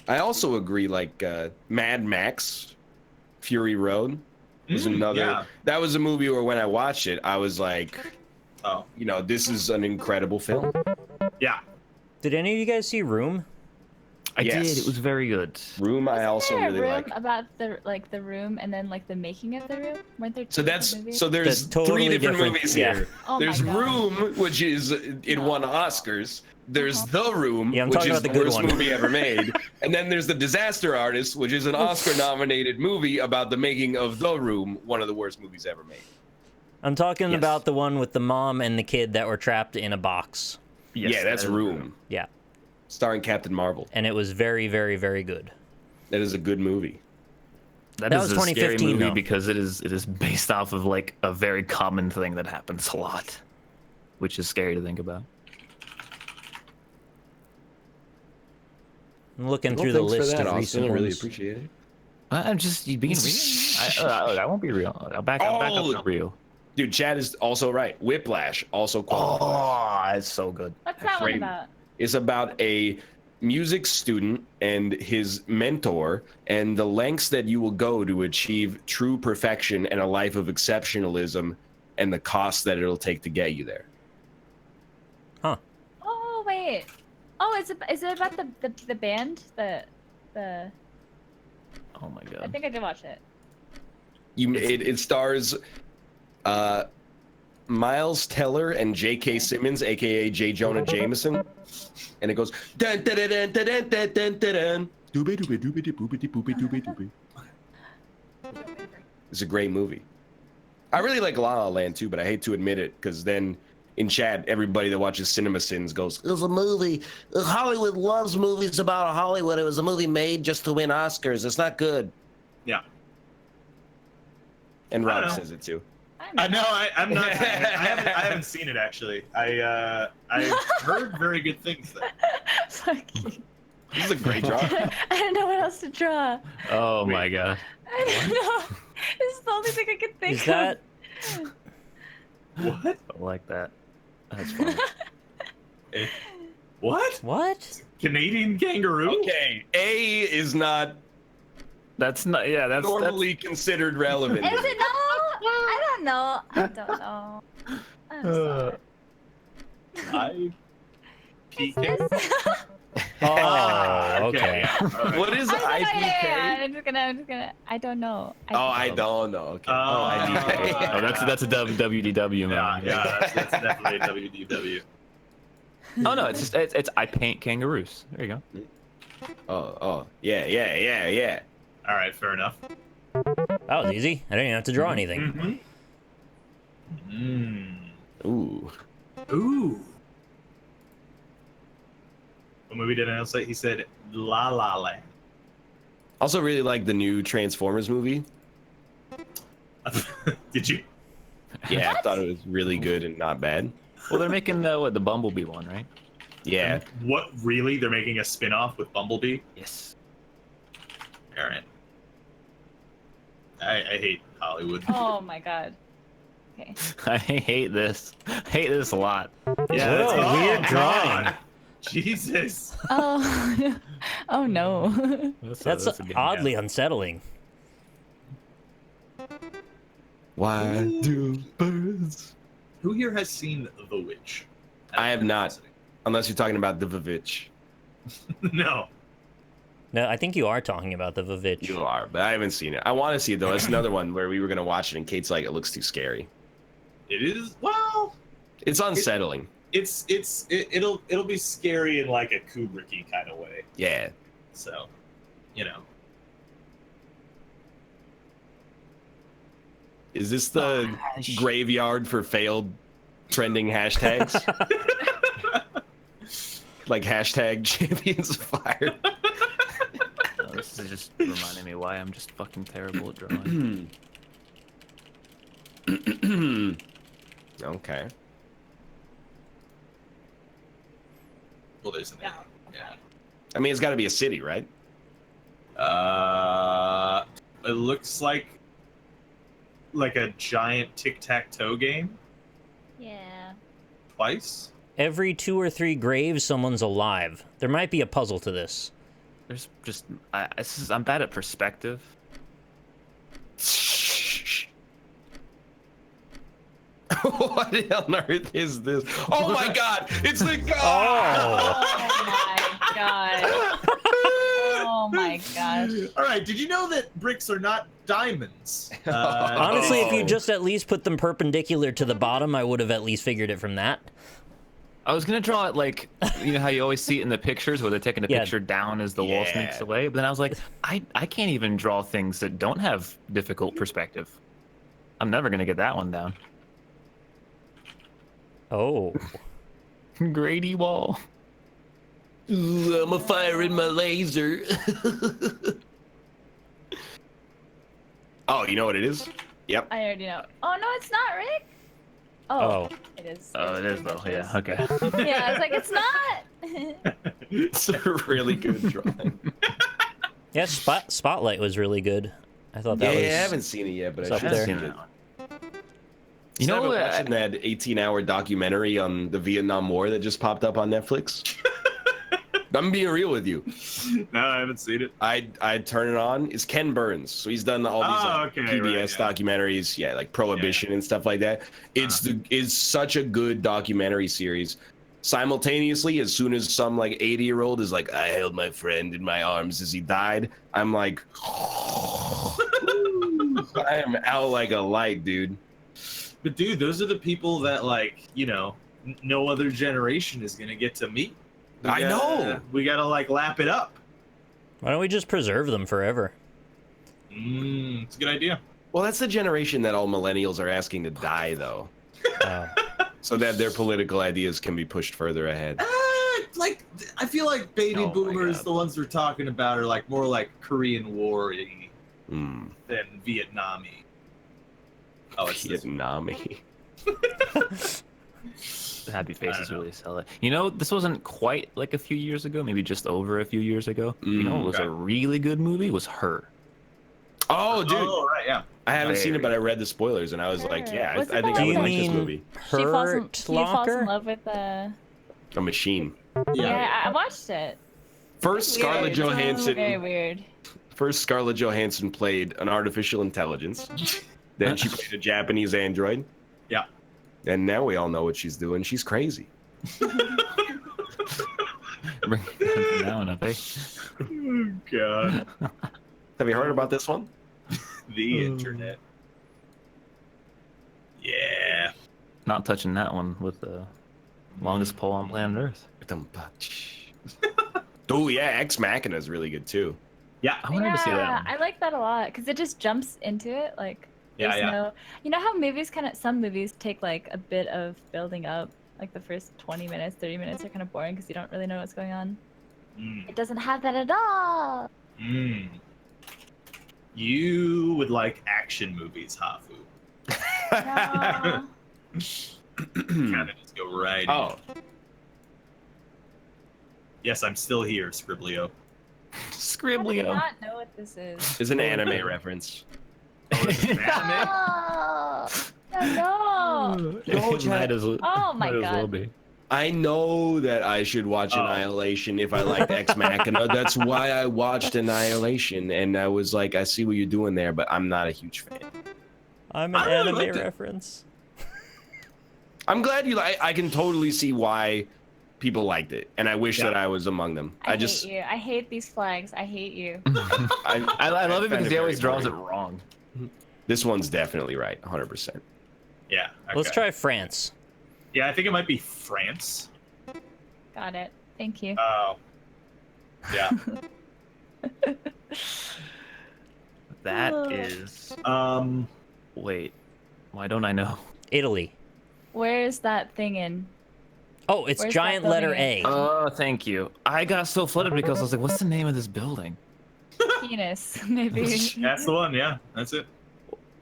I also agree, like Mad Max, Fury Road was another. Yeah. That was a movie where when I watched it, I was like, Oh, you know, this is an incredible film. yeah. Did any of you guys see Room? I Yes. did. It was very good. Room, I Wasn't also there a really room like. about the room and then like the making of the room? Weren't there two So different that's movies? so there's That's totally 3 different different, movies yeah. here. Oh my There's God. Room, which is it won Oscars. There's The Room, Yeah, I'm which talking is about the the good worst one. movie ever made. And then there's The Disaster Artist, which is an Oscar-nominated movie about the making of The Room, one of the worst movies ever made. I'm talking Yes. about the one with the mom and the kid that were trapped in a box. Yes, yeah, that's that is Room, Yeah, starring Captain Marvel. and it was very, very, very good. That is a good movie. That is was a scary 2015 movie though. because it is based off of like a very common thing that happens a lot, which is scary to think about. I'm looking Well, through the thanks for list that, of Austin. recent I really ones. appreciate it. I'm just you being real. I won't be real. I'll back up Oh. to real. Dude, Chad is also right. Whiplash also qualifies. Oh, it's so good. What's that one Great. about? It's about a music student and his mentor, and the lengths that you will go to achieve true perfection and a life of exceptionalism, and the cost that it'll take to get you there. Huh. Oh wait. Oh, is it about the band? The Oh my I god. think I did watch it. It stars Miles Teller and J.K. Simmons, aka J. Jonah Jameson, and it goes dun dun dun dun dun dun dun dun dun. Doobie doobie doobie doobie doobie doobie doobie. It's a great movie. I really like La La Land too, but I hate to admit it because then in chat, everybody that watches Cinema Sins goes, "It was a movie. Hollywood loves movies about Hollywood. It was a movie made just to win Oscars. It's not good." Yeah. And I don't Rob know. says it too. I know. I'm not. I haven't seen it actually. I've heard very good things though. Fuck you. This is a great job. I don't know what else to draw. Oh Wait. my god. I don't know. This is the only thing I could think Is that of. What? I like that. That's funny. What? what? Canadian kangaroo? Okay, A is not That's not. Yeah, that's normally considered relevant. Is it no? I don't know. I don't know. I'm sorry. I. Is PK. this- Oh, okay. What is I'm sorry, IPK? I'm just gonna. I don't know. Oh, I don't know. Okay. IPK. Oh, that's a WDW Yeah, man. yeah, that's definitely a WDW. Oh no, it's just it's I paint kangaroos. There you go. Oh, yeah. All right, fair enough. That was easy. I didn't even have to draw anything. Mm-hmm. Ooh. Ooh. What movie did I say? He said La La Land. Also, really like the new Transformers movie. Did you? Yeah, I thought it was really good and not bad. Well, they're making the Bumblebee one, right? Yeah. What, really? They're making a spin-off with Bumblebee? Yes. All right. I hate Hollywood. Oh my god. Okay. I hate this. Hate this a lot. Yeah, What a weird drawing. Jesus. Oh. Oh no. That's a game, oddly unsettling. Why do birds? Who here has seen The Witch? I have not. Unless you're talking about the Vavitch. No. No, I think you are talking about the Vavitch. You are, but I haven't seen it. I want to see it though. That's another one where we were gonna watch it, and Kate's like, "It looks too scary." It is, well, It's unsettling. it'll be scary in like a Kubricky kind of way. Yeah. So, you know. Is this the graveyard for failed trending hashtags? Like hashtag champions of fire. Oh, this is just reminding me why I'm just fucking terrible at drawing. Okay. Well, there's an yeah. I mean, it's got to be a city, right? It looks like a giant tic-tac-toe game. Yeah. Twice. Every 2 or 3 graves, someone's alive. There might be a puzzle to this. There's just I'm bad at perspective. What on earth is this? Oh my god! It's the god! Oh. Oh my god. Oh my gosh. All right. Did you know that bricks are not diamonds? Honestly, if you Oh. just at least put them perpendicular to the bottom, I would have at least figured it from that. I was gonna draw it like, you know how you always see it in the pictures where they're taking a Yeah. picture down as the wall Yeah. sneaks away. But then I was like, I can't even draw things that don't have difficult perspective. I'm never gonna get that one down. Oh. Grady Wall. Ooh, I'm a firing my laser. Oh, you know what it is? Yep. I already know. Oh no, it's not, Rick. Oh, it is. Oh, it is though. Yeah. Okay. Yeah, I was like, it's not. It's a really good drawing. Yeah, Spotlight was really good. I thought that Yeah, was... I haven't seen it yet, but it's I up should there. have Seen seen that it. one. You know, what? watching that 18-hour documentary on the Vietnam War that just popped up on Netflix? I'm being real with you. No, I haven't seen it. I'd turn it on. It's Ken Burns, so he's done all these PBS documentaries, like Prohibition and stuff like that. It's such a good documentary series. Simultaneously, as soon as some like 80-year-old is like, I held my friend in my arms as he died, I'm like, I am out like a light, dude. But dude, those are the people that like, you know, no other generation is gonna get to meet. I know. We gotta like lap it up. Why don't we just preserve them forever? It's a good idea. Well, that's the generation that all millennials are asking to die, though. So that their political ideas can be pushed further ahead. Like, I feel like baby boomers, the ones we're talking about, are like more like Korean War-y than Vietnam-y. Oh, it's Vietnam-y. The happy faces really sell it. You know, this wasn't quite like a few years ago, maybe just over a few years ago. You know what was a really good movie? Was Her. Oh, dude. Oh, right, yeah. I haven't seen it, but I read the spoilers, and I was like, yeah, I think I would like this movie. She falls in Locker? love with a machine. Yeah, I watched it. First, Scarlett Johansson. Very weird. First, Scarlett Johansson played an artificial intelligence. Then she played a Japanese android. Yeah. And now we all know what she's doing. She's crazy. Bring it down a bit. Oh, God. Have you heard about this one? The internet. Yeah. Not touching that one with the longest pole on planet Earth. Oh yeah, Ex Machina is really good too. Yeah, I wanted to see that one. I like that a lot because it just jumps into it. Like, Yeah, there's yeah. no, you know how movies some movies take like a bit of building up. Like the first 20 minutes, 30 minutes are kind of boring because you don't really know what's going on. It doesn't have that at all. You would like action movies, Hafu. No. Kind of just go right Oh, in. Yes, I'm still here, Scriblio. How do you Scriblio. not know what this is? it's an anime reference. Anime? No. Might as well, Oh my might as well God. be. I know that I should watch Annihilation if I liked Ex Machina. That's why I watched Annihilation, and I was like, I see what you're doing there, but I'm not a huge fan. I'm an I really anime liked it. reference. I'm glad you like. I can totally see why people liked it, and I wish that I was among them. I hate you. I hate these flags. I hate you. I love it because he always draws it boring. wrong. This one's definitely right, 100%. Yeah. Let's okay. try France. Yeah, I think it might be France. Got it. Thank you. Oh. Yeah. That is. Wait. Why don't I know? Italy. Where is that thing in? Oh, it's Where's giant that letter building A. Oh, thank you. I got so flooded because I was like, what's the name of this building? Penis, maybe. That's the one, yeah. That's it.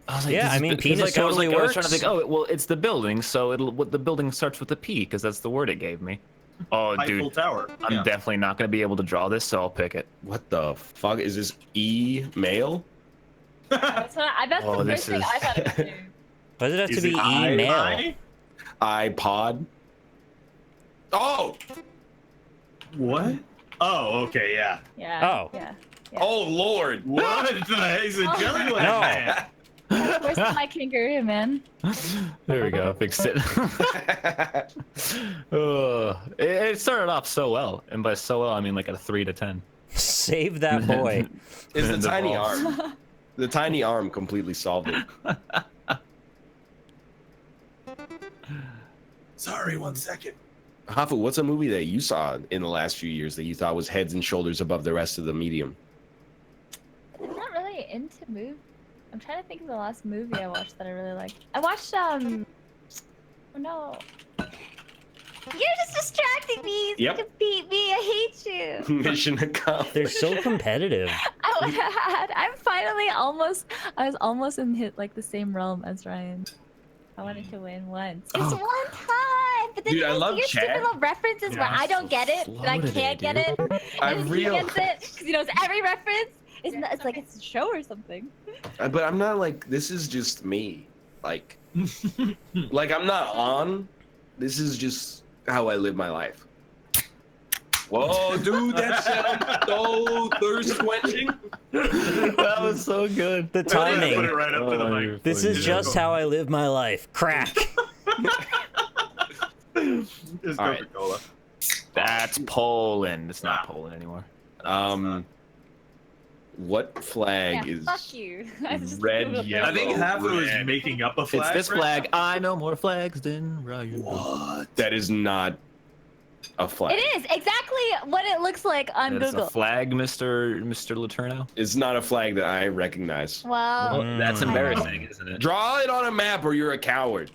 I was like, Yeah, this I is mean, because, penis I was totally I was trying to works. think, oh, well, it's the building, so the building starts with a P because that's the word it gave me. Oh, Eiffel dude, Tower. I'm Yeah. definitely not going to be able to draw this, so I'll pick it. What the fuck is this? Email? That's what that's Oh, the this first thing is- I thought it was too. Why does it have to Is be it email? I? iPod? Oh! What? Oh, okay, yeah. Yeah. Oh. Yeah. Oh, Lord! What the? He's a jelly No. man. Where's my kangaroo, man? There we go, fixed it. It started off so well, and by so well, I mean like at a 3 to 10. Save that boy. It's the The tiny balls. arm. The tiny arm completely solved it. Sorry, 1 second. Hafu, what's a movie that you saw in the last few years that you thought was heads and shoulders above the rest of the medium? I'm not really into movies. I'm trying to think of the last movie I watched that I really liked. I watched oh no. You're just distracting me. You Yep. can beat me. I hate you. Mission accomplished. They're so competitive. I was almost in like the same realm as Ryan. I wanted to win once. Just Oh. one time. But then Dude, I you love your Chad. stupid little references where Yeah, I don't get it, but I floated can't it, get dude. it. I And he real- gets it because he knows every reference. It's like it's a show or something. But I'm not like, this is just me. Like I'm not on. This is just how I live my life. Whoa, dude, that sounds so thirst quenching. That was so good. The Put it timing. right up to the mic. This is just how I live my life. Crack. It's All right. Coca-Cola. That's Poland. It's not Poland anymore. What flag Yeah, is fuck you. I just red, Googled it. yellow? I think Hafu is red. making up a flag. It's this right flag. now. I know more flags than Ryan. What? That is not a flag. It is exactly what it looks like on That's Google. a flag, Mr. Letourneau. It's not a flag that I recognize. Well, Mm. That's embarrassing, isn't it? Draw it on a map or you're a coward.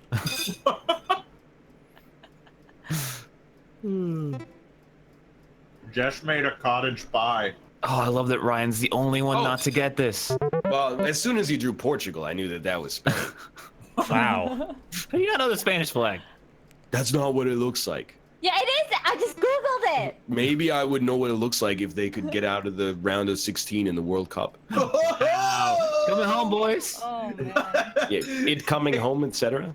Just made a cottage pie. Oh, I love that Ryan's the only one Oh. not to get this. Well, as soon as you drew Portugal, I knew that that was Spain. Wow. How do you not know the Spanish flag? That's not what it looks like. yeah, it is. I just Googled it. Maybe I would know what it looks like if they could get out of the round of 16 in the World Cup. Coming home, boys. Oh man. Yeah, it coming home, etc.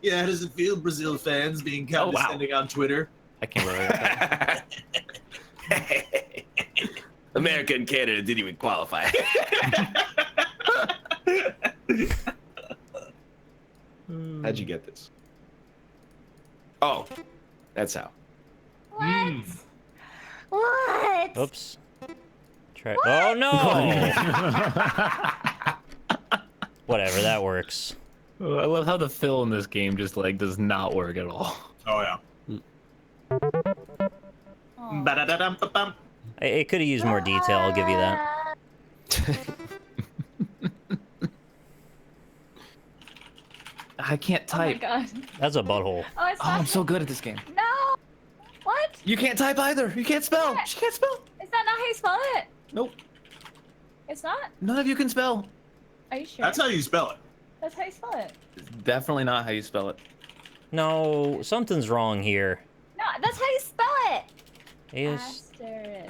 Yeah, how does it feel, Brazil fans, being condescending on Twitter? I can't believe that. America and Canada didn't even qualify. How'd you get this? Oh, that's how. What? What? Oops. Try. Oh no! Whatever, that works. I love how the fill in this game just like does not work at all. Oh, yeah. Oh. Ba-da-da-dum-ba-bum. It could have used more detail, I'll give you that. I can't Oh my type. god. That's a butthole. Oh, it's Oh, not. I'm so good at this game. No. What? You can't type either. You can't spell. What? She can't spell. Is that not how you spell it? Nope. It's not? None of you can spell. Are you sure? That's how you spell it. That's how you spell it. It's definitely not how you spell it. No, something's wrong here. No, that's how you spell it. Asteri.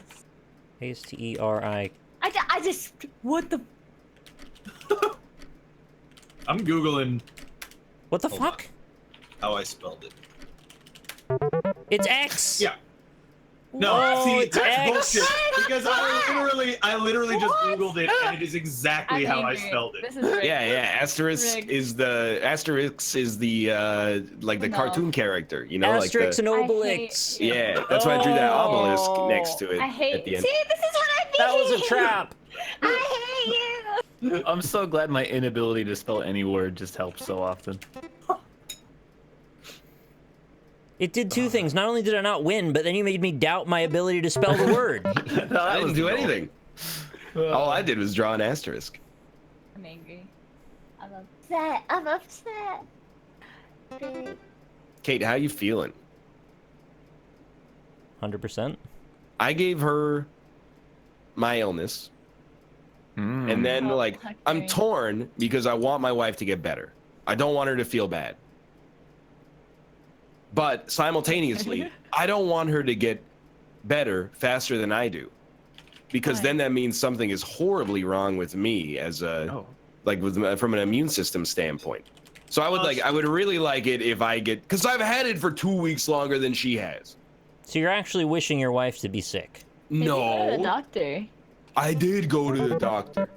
Asterisk. I just. What the? I'm Googling What the Hold fuck? how I spelled it. It's X. Yeah. No, Whoa, see, it's that's X. bullshit. Because I literally just What? Googled it, and it is exactly how I spelled it. This is rigged. Yeah. Asterisk Rigged. is the like the No. cartoon character, you know, Asterisk like and I hate Obelix. you. yeah. That's why I drew that obelisk Oh. next to it I hate. at the See, end. this is what I mean. That was a trap. I hate you. I'm so glad my inability to spell any word just helps so often. It did two things. Not only did I not win, but then you made me doubt my ability to spell the word. I didn't do anything. All I did was draw an asterisk. I'm angry. I'm upset. I'm upset. Great. Kate, how you feeling? 100%. I gave her my illness, and then Oh, like I'm okay. torn because I want my wife to get better. I don't want her to feel bad. But simultaneously, I don't want her to get better faster than I do. Because Why? then that means something is horribly wrong with me as a like from an immune system standpoint. So I would really like it if I get, because I've had it for 2 weeks longer than she has. So you're actually wishing your wife to be sick. Maybe go to the No, doctor. I did go to the doctor.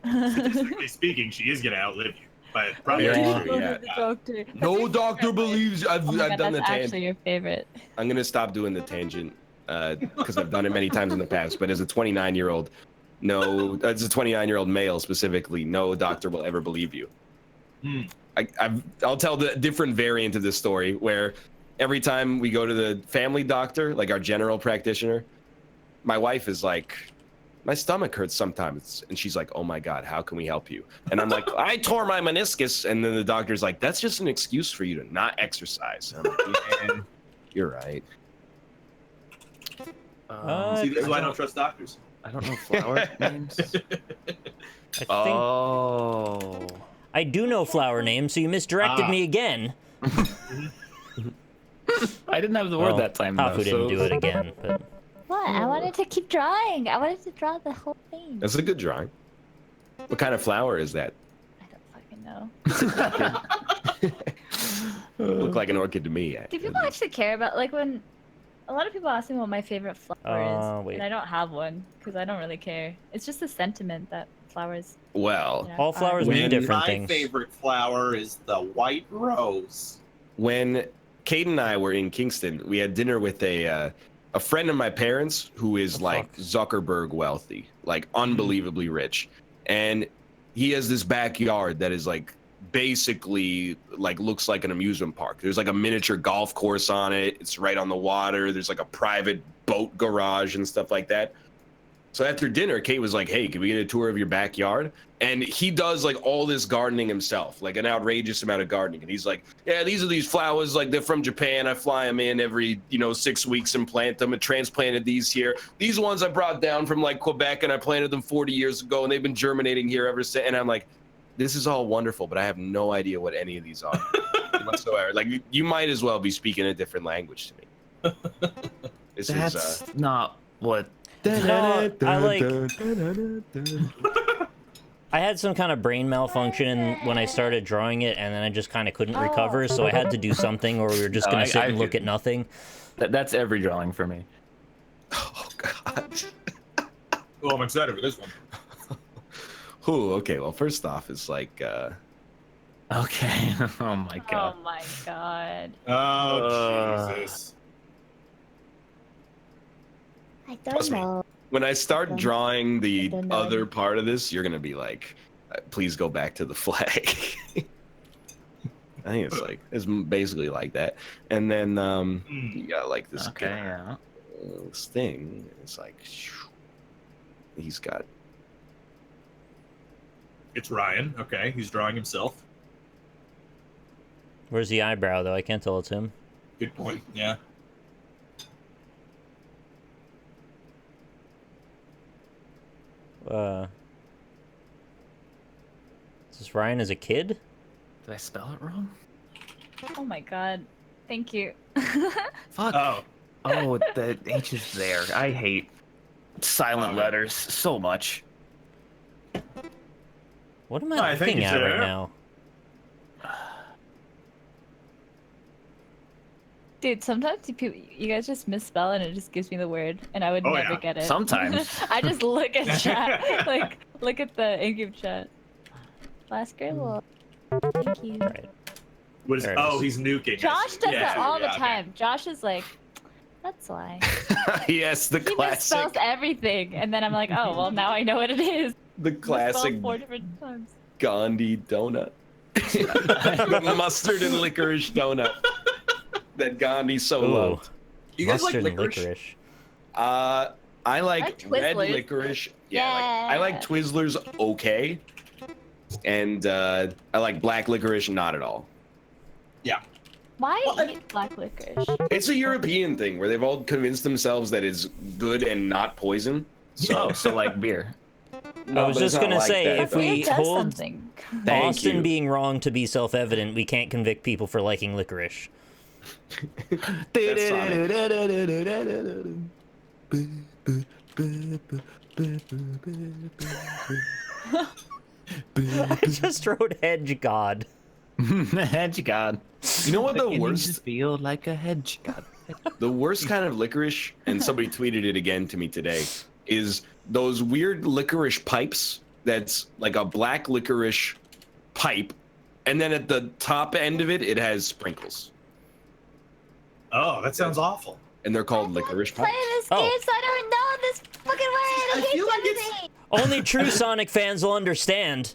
Strictly speaking, she is gonna outlive you, but probably Very Yeah. true, yeah. the doctor. No doctor believes I've Oh my done God, the that's tangent. actually your favorite. I'm gonna stop doing the tangent because I've done it many times in the past. But as a 29-year-old, no, as a 29-year-old male specifically, no doctor will ever believe you. I'll tell the different variant of this story where every time we go to the family doctor, like our general practitioner, my wife is like, my stomach hurts sometimes. And she's like, oh my God, how can we help you? And I'm like, I tore my meniscus. And then the doctor's like, that's just an excuse for you to not exercise. And I'm like, yeah, you're right. See, this is why I don't trust doctors. I don't know flower names. I think Oh. I do know flower names, so you misdirected me again. I didn't have the word Well, that time. Hafu though, didn't so- do it again, but What? I wanted to keep drawing. I wanted to draw the whole thing. That's a good drawing. What kind of flower is that? I don't fucking know. Look like an orchid to me. Do people actually care about, like, when A lot of people ask me what my favorite flower is, wait. and I don't have one because I don't really care. It's just the sentiment that flowers. Well, you know, All are. flowers mean When different My things. favorite flower is the white rose. when Kate and I were in Kingston, we had dinner with a friend of my parents who is The like fuck? Zuckerberg wealthy, like unbelievably rich, and he has this backyard that is like basically like looks like an amusement park. There's like a miniature golf course on it. It's right on the water. There's like a private boat garage and stuff like that. So after dinner, Kate was like, "Hey, can we get a tour of your backyard?" And he does like all this gardening himself, like an outrageous amount of gardening. And he's like, "Yeah, these are these flowers, like they're from Japan. I fly them in every 6 weeks and plant them. And transplanted these here. These ones I brought down from like Quebec, and I planted them 40 years ago, and they've been germinating here ever since." And I'm like, "This is all wonderful, but I have no idea what any of these are whatsoever. Like, you might as well be speaking a different language to me." This That's not what. No, I had some kind of brain malfunction when I started drawing it, and then I just kind of couldn't recover, so I had to do something, or we were just No, gonna I- sit I and look do- at nothing. That's every drawing for me. oh god. Oh, I'm excited for this one. Ooh, okay. Well, first off, it's like Okay. Oh my god. Oh my god. Oh, Jesus. I Trust don't me. know. when I start Don't- drawing the don't know other any- part of this, you're gonna be like, please go back to the flag. I think it's basically like that. And then you got like this Okay. guy, Yeah. this thing. It's like he's got It's Ryan. Okay, he's drawing himself. Where's the eyebrow, though? I can't tell it's him. Good point. Yeah. Is this Ryan as a kid? Did I spell it wrong? Oh my god. Thank you. Fuck. Oh, Oh, the H is there. I hate silent letters so much. What am I I think looking it's at right there. now? Dude, sometimes you guys just misspell and it just gives me the word, and I would Oh, never yeah. get it. Sometimes. I just look at chat, like look at the in-game chat. Last grade, well, thank you. Right. what is? There it Oh, is. he's nuking. Josh does Yeah, that all the yeah, okay. time. Josh is like, that's why. yes, the He classic, misspells everything, and then I'm like, oh well, now I know what it is. the classic Misspelled 4 different times. Gandhi donut, the mustard and licorice donut that Gandhi so Ooh, loved. You guys like mustard and licorice? I like red Twizzlers. licorice. Yeah, like, I like Yeah. Twizzlers okay, and I like black licorice not at all. Why Well, eat black licorice? It's a European thing where they've all convinced themselves that it's good and not poison. So like beer. No, I was but it's just not gonna like say, that, if though. we It does hold something. Thank Austin you. being wrong to be self-evident, we can't convict people for liking licorice. I just wrote hedge god. Hedge god. You know what the Beginning to worst, feel like a hedge god. the worst kind of licorice, and somebody tweeted it again to me today, is those weird licorice pipes. That's like a black licorice pipe, and then at the top end of it, it has sprinkles, Oh, that sounds awful. and they're called licorice Play pipes. this Oh. game, so I don't know this fucking word. I I feel like hate it's- everything. Only true Sonic fans will understand.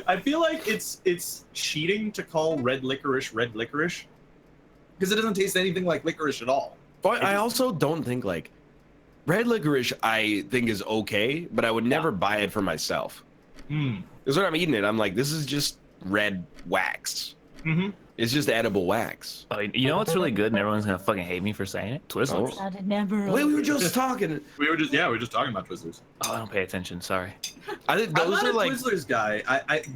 I feel like it's cheating to call red licorice because it doesn't taste anything like licorice at all. But I also don't think like red licorice. I think is okay, but I would never buy it for myself. Hmm. Because when I'm eating it, I'm like, this is just red wax. Mm-hmm. It's just edible wax. Oh, you know what's really good, and everyone's gonna fucking hate me for saying it? Twizzlers. Oh. Sounded never. Wait, we were just talking. We were just talking about Twizzlers. Oh, I don't pay attention. Sorry. I think I'm those not are a like Twizzlers guy.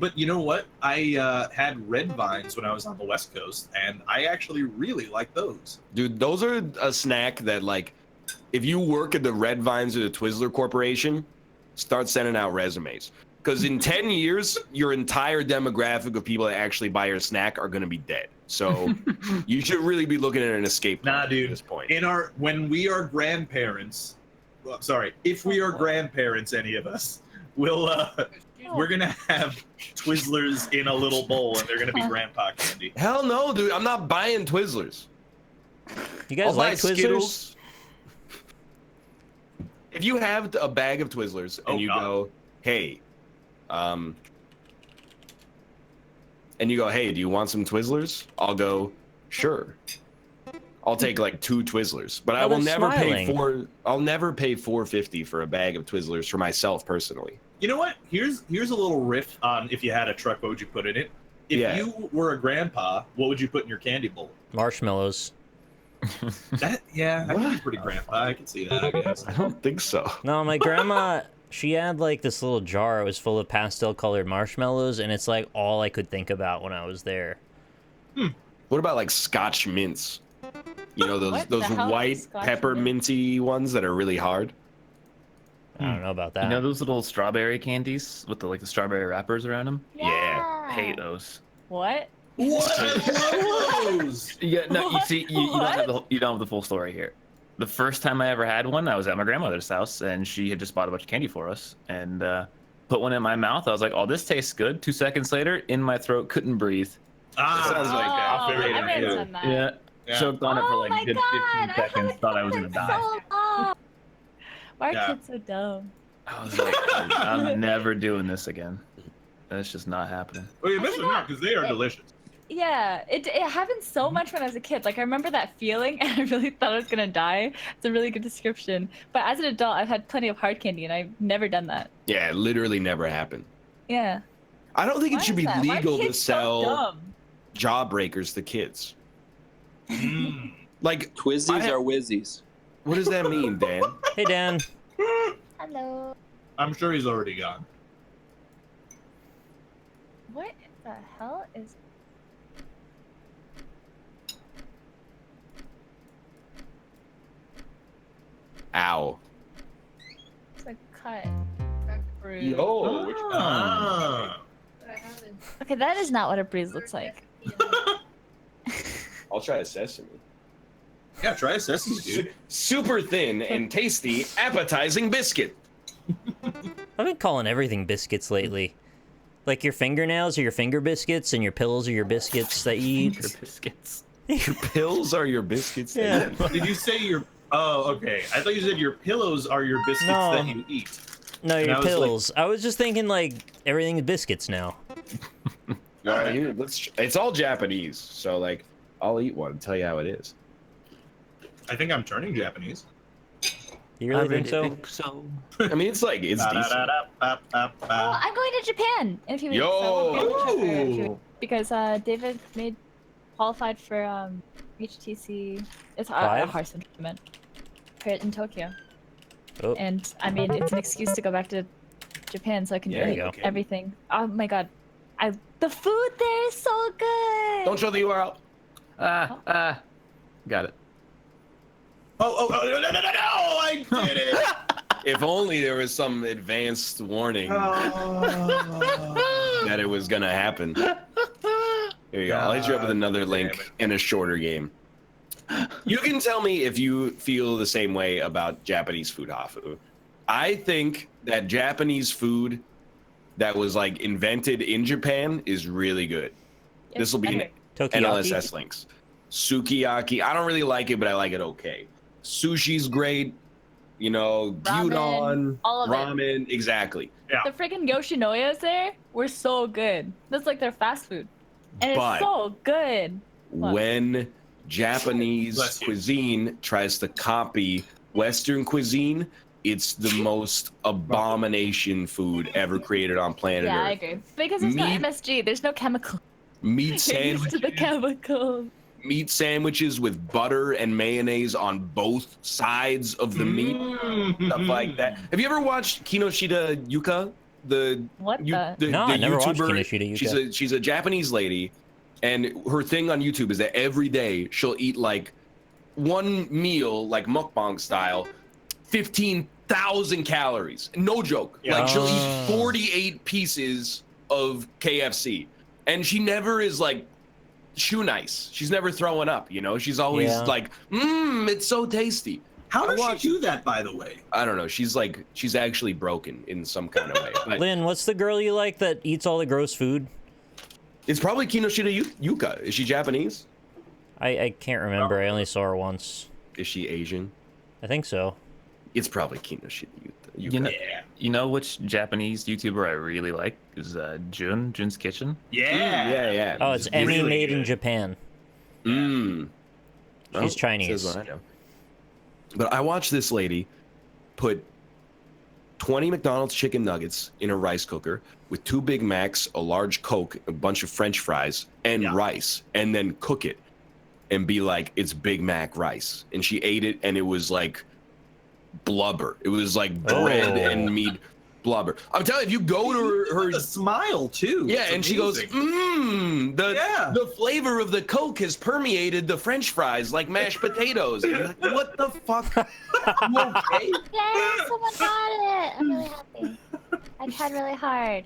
But you know what? I had red vines when I was on the West Coast, and I actually really like those. Dude, those are a snack that, like, if you work at the Red Vines or the Twizzler Corporation, start sending out resumes. Because in 10 years, your entire demographic of people that actually buy your snack are going to be dead. So you should really be looking at an escape plan Nah, dude. at this point. When we are grandparents, well, sorry, if we are grandparents, any of us, we're gonna have Twizzlers in a little bowl, and they're gonna be grandpa candy. Hell no, dude. I'm not buying Twizzlers. You guys I'll buy like Twizzlers? Skittles. If you have a bag of Twizzlers and you go, hey, and you go, hey, do you want some Twizzlers? I'll go, sure. I'll take like 2 Twizzlers, but I will never pay I'll never pay $4.50 for a bag of Twizzlers for myself personally. You know what? Here's a little riff on if you had a truck, what would you put in it? If you were a grandpa, what would you put in your candy bowl? Marshmallows. That could be pretty grandpa. I can see that, I guess. I don't think so. No, my grandma, she had like this little jar. It was full of pastel-colored marshmallows, and it's like all I could think about when I was there. What about like Scotch mints? You know, those What the hell is white Scotch pepperminty ones that are really hard. I don't know about that. You know those little strawberry candies with the strawberry wrappers around them? Yeah. I hate those. What? What? I love those! Yeah, no, you see, you don't have the full story here. The first time I ever had one, I was at my grandmother's house, and she had just bought a bunch of candy for us, and put one in my mouth. I was like, oh, this tastes good. 2 seconds later, in my throat, couldn't breathe. Sounds like that. Oh, Very I've good. done that. Yeah, choked on it for Oh like my a good God, 15 seconds, thought I was gonna die. So long. Why are Yeah. kids so dumb? I was like, I'm never doing this again. That's just not happening. Well, you're missing out because they are delicious. Yeah, it happened so much when I was a kid. Like I remember that feeling, and I really thought I was gonna die. It's a really good description. But as an adult, I've had plenty of hard candy, and I've never done that. Yeah, it literally never happened. Yeah. I don't think Why it should is be that? Why are legal to kids so sell dumb? jawbreakers to kids. Like, Twizzies I- are whizzies. what does that mean, Dan? Hey, Dan. Hello. I'm sure he's already gone. What the hell is? Ow. It's a cut. Bruise. Yo. Ah. Okay, that is not what a bruise looks like. I'll try a sesame. Yeah, try a sesame, dude. Super thin and tasty, appetizing biscuit. I've been calling everything biscuits lately. Like your fingernails are your finger biscuits, and your pills are your biscuits that you eat. Your biscuits. Your pills are your biscuits. that you Yeah. eat. Did you say your... Oh, okay. I thought you said your pillows are your biscuits No. that you eat. No, And your I was like- pills. I was just thinking like everything is biscuits now. All right, it's all Japanese, so like, I'll eat one and tell you how it is. I think I'm turning Japanese. You really think so? so. I mean, it's decent. Oh, I'm going to Japan in a few weeks. Yo! So we'll be on a trip for a few Ooh. weeks because David qualified for HTC. It's a Five? Hearthstone tournament here in Tokyo. Oh. And I mean, it's an excuse to go back to Japan so I can There you eat go. everything. Oh my god, the food there is so good. Don't show the URL. Got it. Oh, no, I did it! If only there was some advanced warning Oh. that it was gonna happen. Here you go. I'll hit you up with another God link damn it. in a shorter game. You can tell me if you feel the same way about Japanese food, Hafu. I think that Japanese food that was like invented in Japan is really good. Yes, This will be anyway. NLSS links. Sukiyaki, I don't really like it, but I like it okay. Sushi's great. You know, Ramen, gyudon, all of it. ramen, exactly. The freaking Yoshinoyas there were so good. That's like their fast food. And But- it's so good. What? When Japanese Bless you. cuisine tries to copy Western cuisine, it's the most abomination food ever created on planet Yeah, I Earth. agree. Because there's Meat- no MSG. There's no chemical. Meat You're used to the sandwiches, chemicals. meat sandwiches with butter and mayonnaise on both sides of the meat, stuff like that. Have you ever watched Kinoshita Yuka? What the? No, I never watched YouTuber? Kinoshita Yuka. She's a Japanese lady, and her thing on YouTube is that every day she'll eat like one meal, like mukbang style, 15 1,000 calories. No joke. Yeah. Like she'll eat 48 pieces of KFC, and she never is like shoe nice. She's never throwing up. You know, she's always like, it's so tasty. How does she do that, by the way? I don't know. She's actually broken in some kind of way. But Lynn, what's the girl you like that eats all the gross food? it's probably Kinoshita Yuka. Is she Japanese? I can't remember. I only saw her once. Is she Asian? I think so. It's probably Kinoshita Yuka. You know, you know which Japanese YouTuber I really like is Jun's Kitchen. Yeah. Oh, it's Emmy really made in good. Japan. Well, She's Chinese. says what I know. But I watched this lady put 20 McDonald's chicken nuggets in a rice cooker with 2 Big Macs, a large Coke, a bunch of French fries, and rice, and then cook it and be like, it's Big Mac rice. And she ate it, and it was like blubber. It was like bread and meat blubber. I'm telling you, if you go to her The smile too. yeah, It's and she goes, amazing. the flavor of the Coke has permeated the French fries like mashed potatoes. And you're like, what the fuck? You okay? Yay, someone got it. I'm really happy. I tried really hard.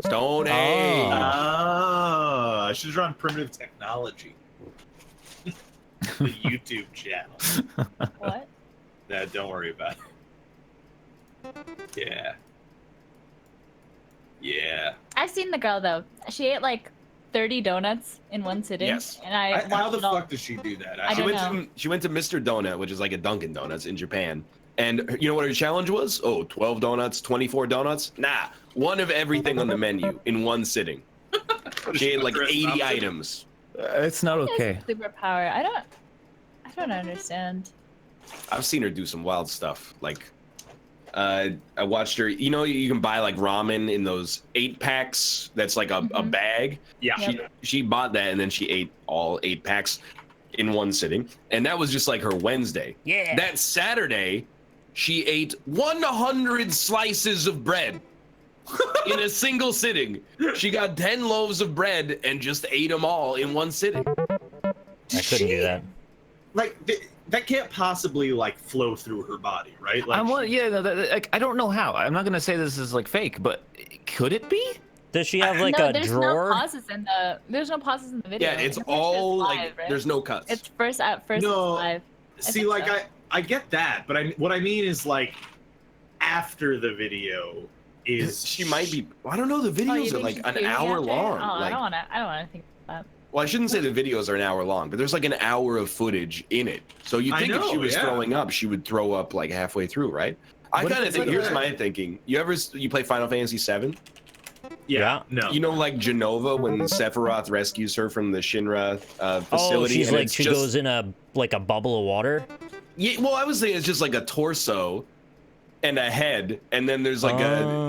Stone Age. I should have drawn primitive technology. The YouTube channel. What? Nah, don't worry about it. Yeah. Yeah. I've seen the girl though. She ate like 30 donuts in one sitting. Yes. And I How watched the it all. fuck does she do that? I don't know. She went to Mr. Donut, which is like a Dunkin' Donuts in Japan. And you know what her challenge was? Oh, 12 donuts, 24 donuts? Nah, one of everything on the menu in one sitting. She ate like 80 items. It's not okay. Superpower. I don't understand. I've seen her do some wild stuff. Like, I watched her. You know, you can buy like ramen in those 8-packs. That's like a bag. Yeah. Yep. She bought that and then she ate all 8 packs in one sitting. And that was just like her Wednesday. Yeah. That Saturday, she ate 100 slices of bread in a single sitting. She got 10 loaves of bread and just ate them all in one sitting. I couldn't do that. Like, that can't possibly, like, flow through her body, right? Like, Like, I don't know how. I'm not gonna say this is like fake, but could it be? Does she have like no, a there's drawer? no pauses in the. There's no pauses in the video. Yeah, it's I'm pretty sure all it's like, live, right? there's no cuts. It's first at first. No. It's live. see, think like, so. I get that, but what I mean is, like, after the video is... She might be. I don't know. The Oh, you videos are think like she's an doing hour after? long. Oh, Like, I don't wanna think about that. well, I shouldn't say the videos are an hour long, but there's like an hour of footage in it. So you I think if she know, was yeah. throwing up, she would throw up like halfway through, right? I What if kind of it's think. like Here's a- my thinking. You play Final Fantasy VII? Yeah, no. You know, like Genova when Sephiroth rescues her from the Shinra Oh, facility. she's and like it's she just, goes in a bubble of water. Yeah, well, I would say it's just like a torso and a head, and then there's like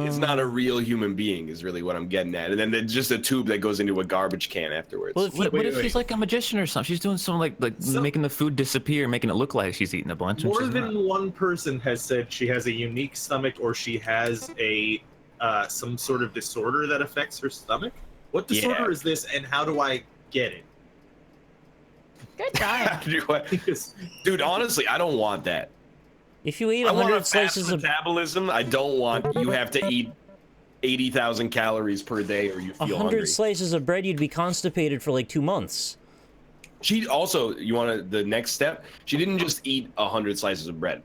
it's not a real human being, is really what I'm getting at. And then there's just a tube that goes into a garbage can afterwards. Well, if you, What if she's like a magician or something? She's doing some like making the food disappear, making it look like she's eating a bunch. and More she's than not. one person has said she has a unique stomach or she has a some sort of disorder that affects her stomach. What disorder is this, and how do I get it? Good job. Dude, honestly, I don't want that. if you eat I want a 100 fast slices of metabolism. I don't want you have to eat 80,000 calories per day or you feel 100 hungry. slices of bread, you'd be constipated for like 2 months. She also, you want the next step? She didn't just eat 100 slices of bread.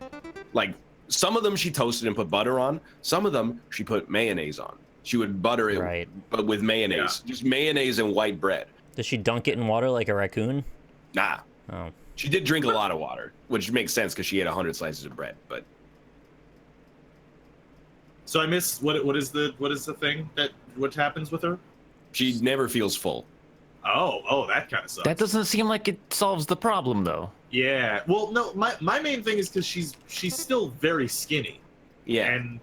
Like, some of them she toasted and put butter on. Some of them she put mayonnaise on. She would butter it Right. but with mayonnaise. Just mayonnaise and white bread. Does she dunk it in water like a raccoon? Nah. Oh. She did drink a lot of water, which makes sense because she ate 100 slices of bread. But So I missed what is the thing what happens with her? she never feels full. Oh, that kind of sucks. That doesn't seem like it solves the problem, though. Yeah. Well, no, my main thing is because she's still very skinny, Yeah. and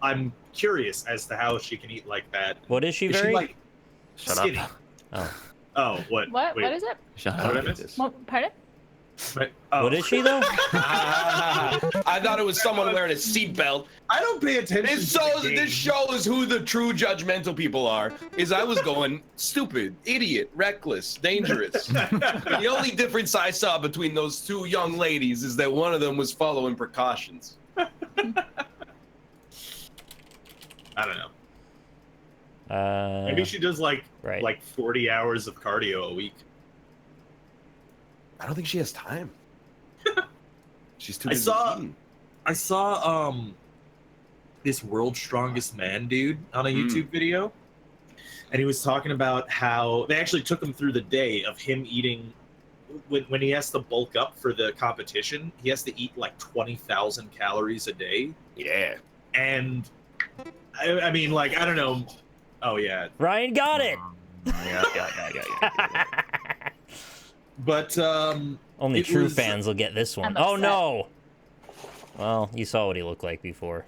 I'm curious as to how she can eat like that. What is she Is very? she like Shut skinny? up. Oh. Oh, what? What? Wait, What is it? Shut What up. did I miss? What, pardon? Oh. What is she though? I thought it was someone wearing a seatbelt. I don't pay attention. This shows who the true judgmental people are. Is I was going stupid, idiot, reckless, dangerous. The only difference I saw between those two young ladies is that one of them was following precautions. I don't know. Uh, Maybe she does like right. like 40 hours of cardio a week. I don't think she has time. She's too I busy saw- eating. I saw this World's Strongest Man dude on a YouTube video, and he was talking about how they actually took him through the day of him eating. When he has to bulk up for the competition, he has to eat like 20,000 calories a day. Yeah. And I mean, like, I don't know. Oh yeah, Ryan got it. Yeah. but Only It true was- fans will get this one. I'm Oh upset. no. Well, you saw what he looked like before.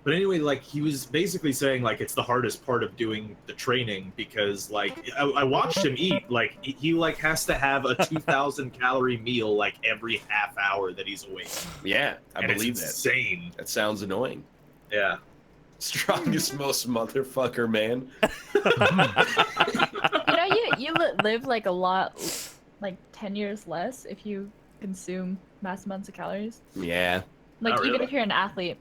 But anyway, like he was basically saying like it's the hardest part of doing the training because like I watched him eat, like he like has to have a 2,000 calorie meal like every half hour that he's awake. Yeah, I And believe it's that. insane. That sounds annoying. Yeah. Strongest, most motherfucker man. You know, you live like a lot, like 10 years less if you consume mass amounts of calories. Yeah. Like Oh, even really? if you're an athlete.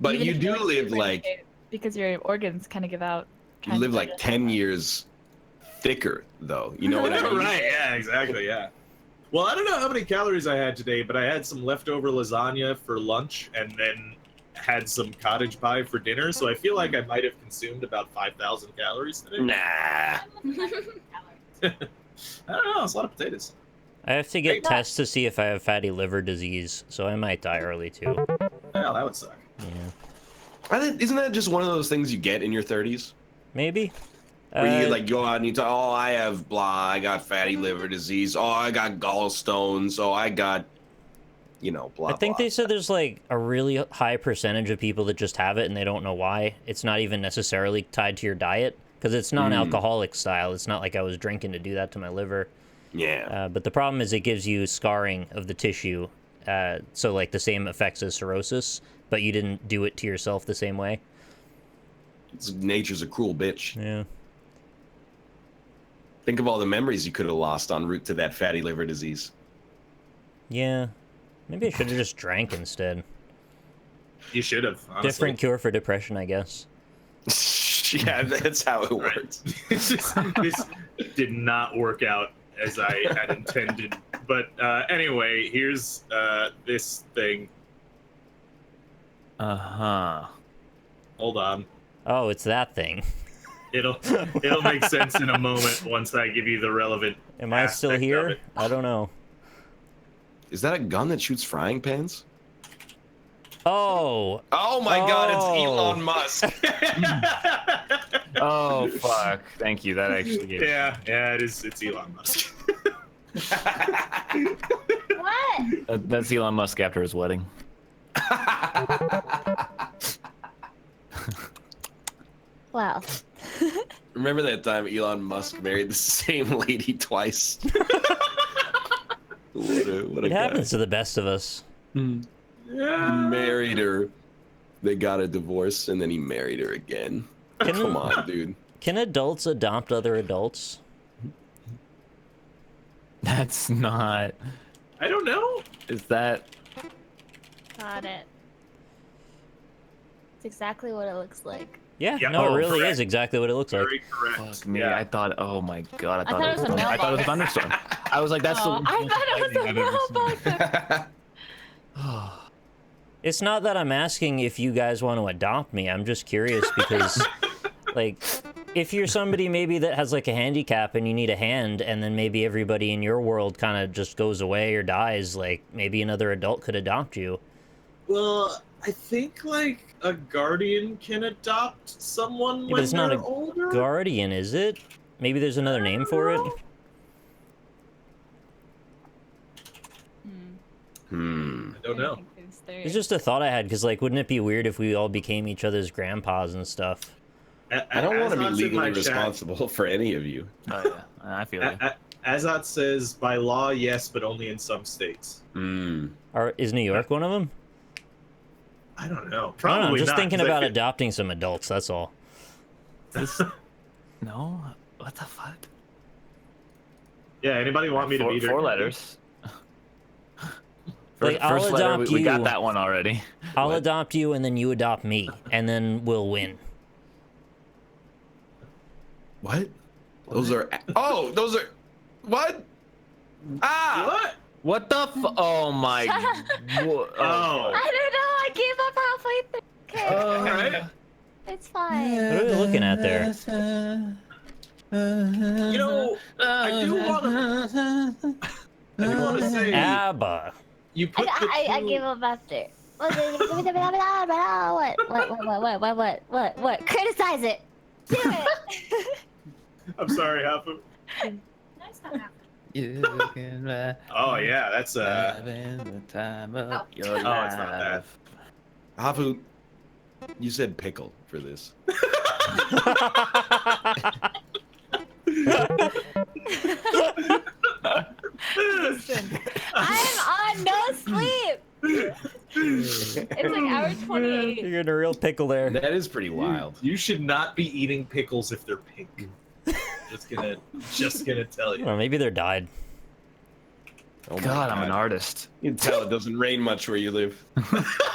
But even you if do you're live super like in shape, because your organs kind of give out. you live like 10 years thicker though. You know what I mean? Right, yeah, exactly, yeah. Well, I don't know how many calories I had today, but I had some leftover lasagna for lunch and then had some cottage pie for dinner, so I feel like I might have consumed about 5,000 calories today. Nah. I don't know, it's a lot of potatoes. I have to get tests to see if I have fatty liver disease, so I might die early too. Well, that would suck. Yeah. I think isn't that just one of those things you get in your 30s? Maybe. Where you like go out and you talk, oh, I have blah, I got fatty liver disease, oh, I got gallstones, oh, I got, you know, blah. I think blah. they said there's like a really high percentage of people that just have it and they don't know why. It's not even necessarily tied to your diet because it's non-alcoholic style. It's not like I was drinking to do that to my liver. Yeah. But the problem is it gives you scarring of the tissue. So like the same effects as cirrhosis, but you didn't do it to yourself the same way. Nature's a cruel bitch. Yeah. Think of all the memories you could have lost en route to that fatty liver disease. Yeah. Maybe I should have just drank instead. You should have, honestly. Different cure for depression, I guess. Yeah, that's how it works. This did not work out as I had intended. But anyway, here's this thing. Uh-huh. Hold on. Oh, it's that thing. It'll make sense in a moment once I give you the relevant. Am I still aspect of here? it. I don't know. Is that a gun that shoots frying pans? Oh, Oh my god, it's Oh. Elon Musk. Oh, fuck. Thank you. That actually gave Yeah, it is. It's Elon Musk. What? That's Elon Musk after his wedding. Well, Remember that time Elon Musk married the same lady twice? what a it guy. happens to the best of us. He married her. They got a divorce, and then he married her again. Come on, dude. Can adults adopt other adults? That's not... I don't know. Is that... got it. It's exactly what it looks like. Yeah, Yeah, no, oh, it really correct. is exactly what it looks like. Very correct. Fuck me. Yeah. I thought, oh my god, I thought it was a I thought it was a mailbox. thunderstorm. I was like, that's Oh, the I thought it was a mailbox. It's not that I'm asking if you guys want to adopt me. I'm just curious because, like, if you're somebody maybe that has like a handicap and you need a hand, and then maybe everybody in your world kind of just goes away or dies, like maybe another adult could adopt you. Well, I think like a guardian can adopt someone but when it's not they're a older. Guardian, is it? Maybe there's another name for it. Hmm. I don't know. It's just a thought I had because, like, wouldn't it be weird if we all became each other's grandpas and stuff? I don't want to be Azot's in my legally chat. responsible for any of you. Oh yeah, I feel it. Azot says by law, yes, but only in some states. Hmm. Is New York one of them? I don't know. I don't know, Probably I'm just not, thinking 'cause I about feel- adopting some adults. That's all. No? What the fuck? Yeah, anybody want me to be their Four guardian? letters. Like, I'll First letter, adopt we got you. that one already. I'll adopt you, and then you adopt me, and then we'll win. What? Those are. Oh, those are. What? Ah! What? What the oh my. Oh. I don't know. I gave up halfway through. Okay, All right. it's fine. What are we looking at there? You know, I do want to say ABBA. you put the I two- gave up after. What? Criticize it. Do it. I'm sorry, Hafu. Oh yeah, that's the time of your it's not that. life. Hafu, you said pickle for this. Listen, I'm on no sleep. It's like hour 28. You're in a real pickle there. That is pretty wild. You should not be eating pickles if they're pink. just gonna tell you. Well, maybe they're dyed. Oh my God, I'm an artist. You can tell it doesn't rain much where you live.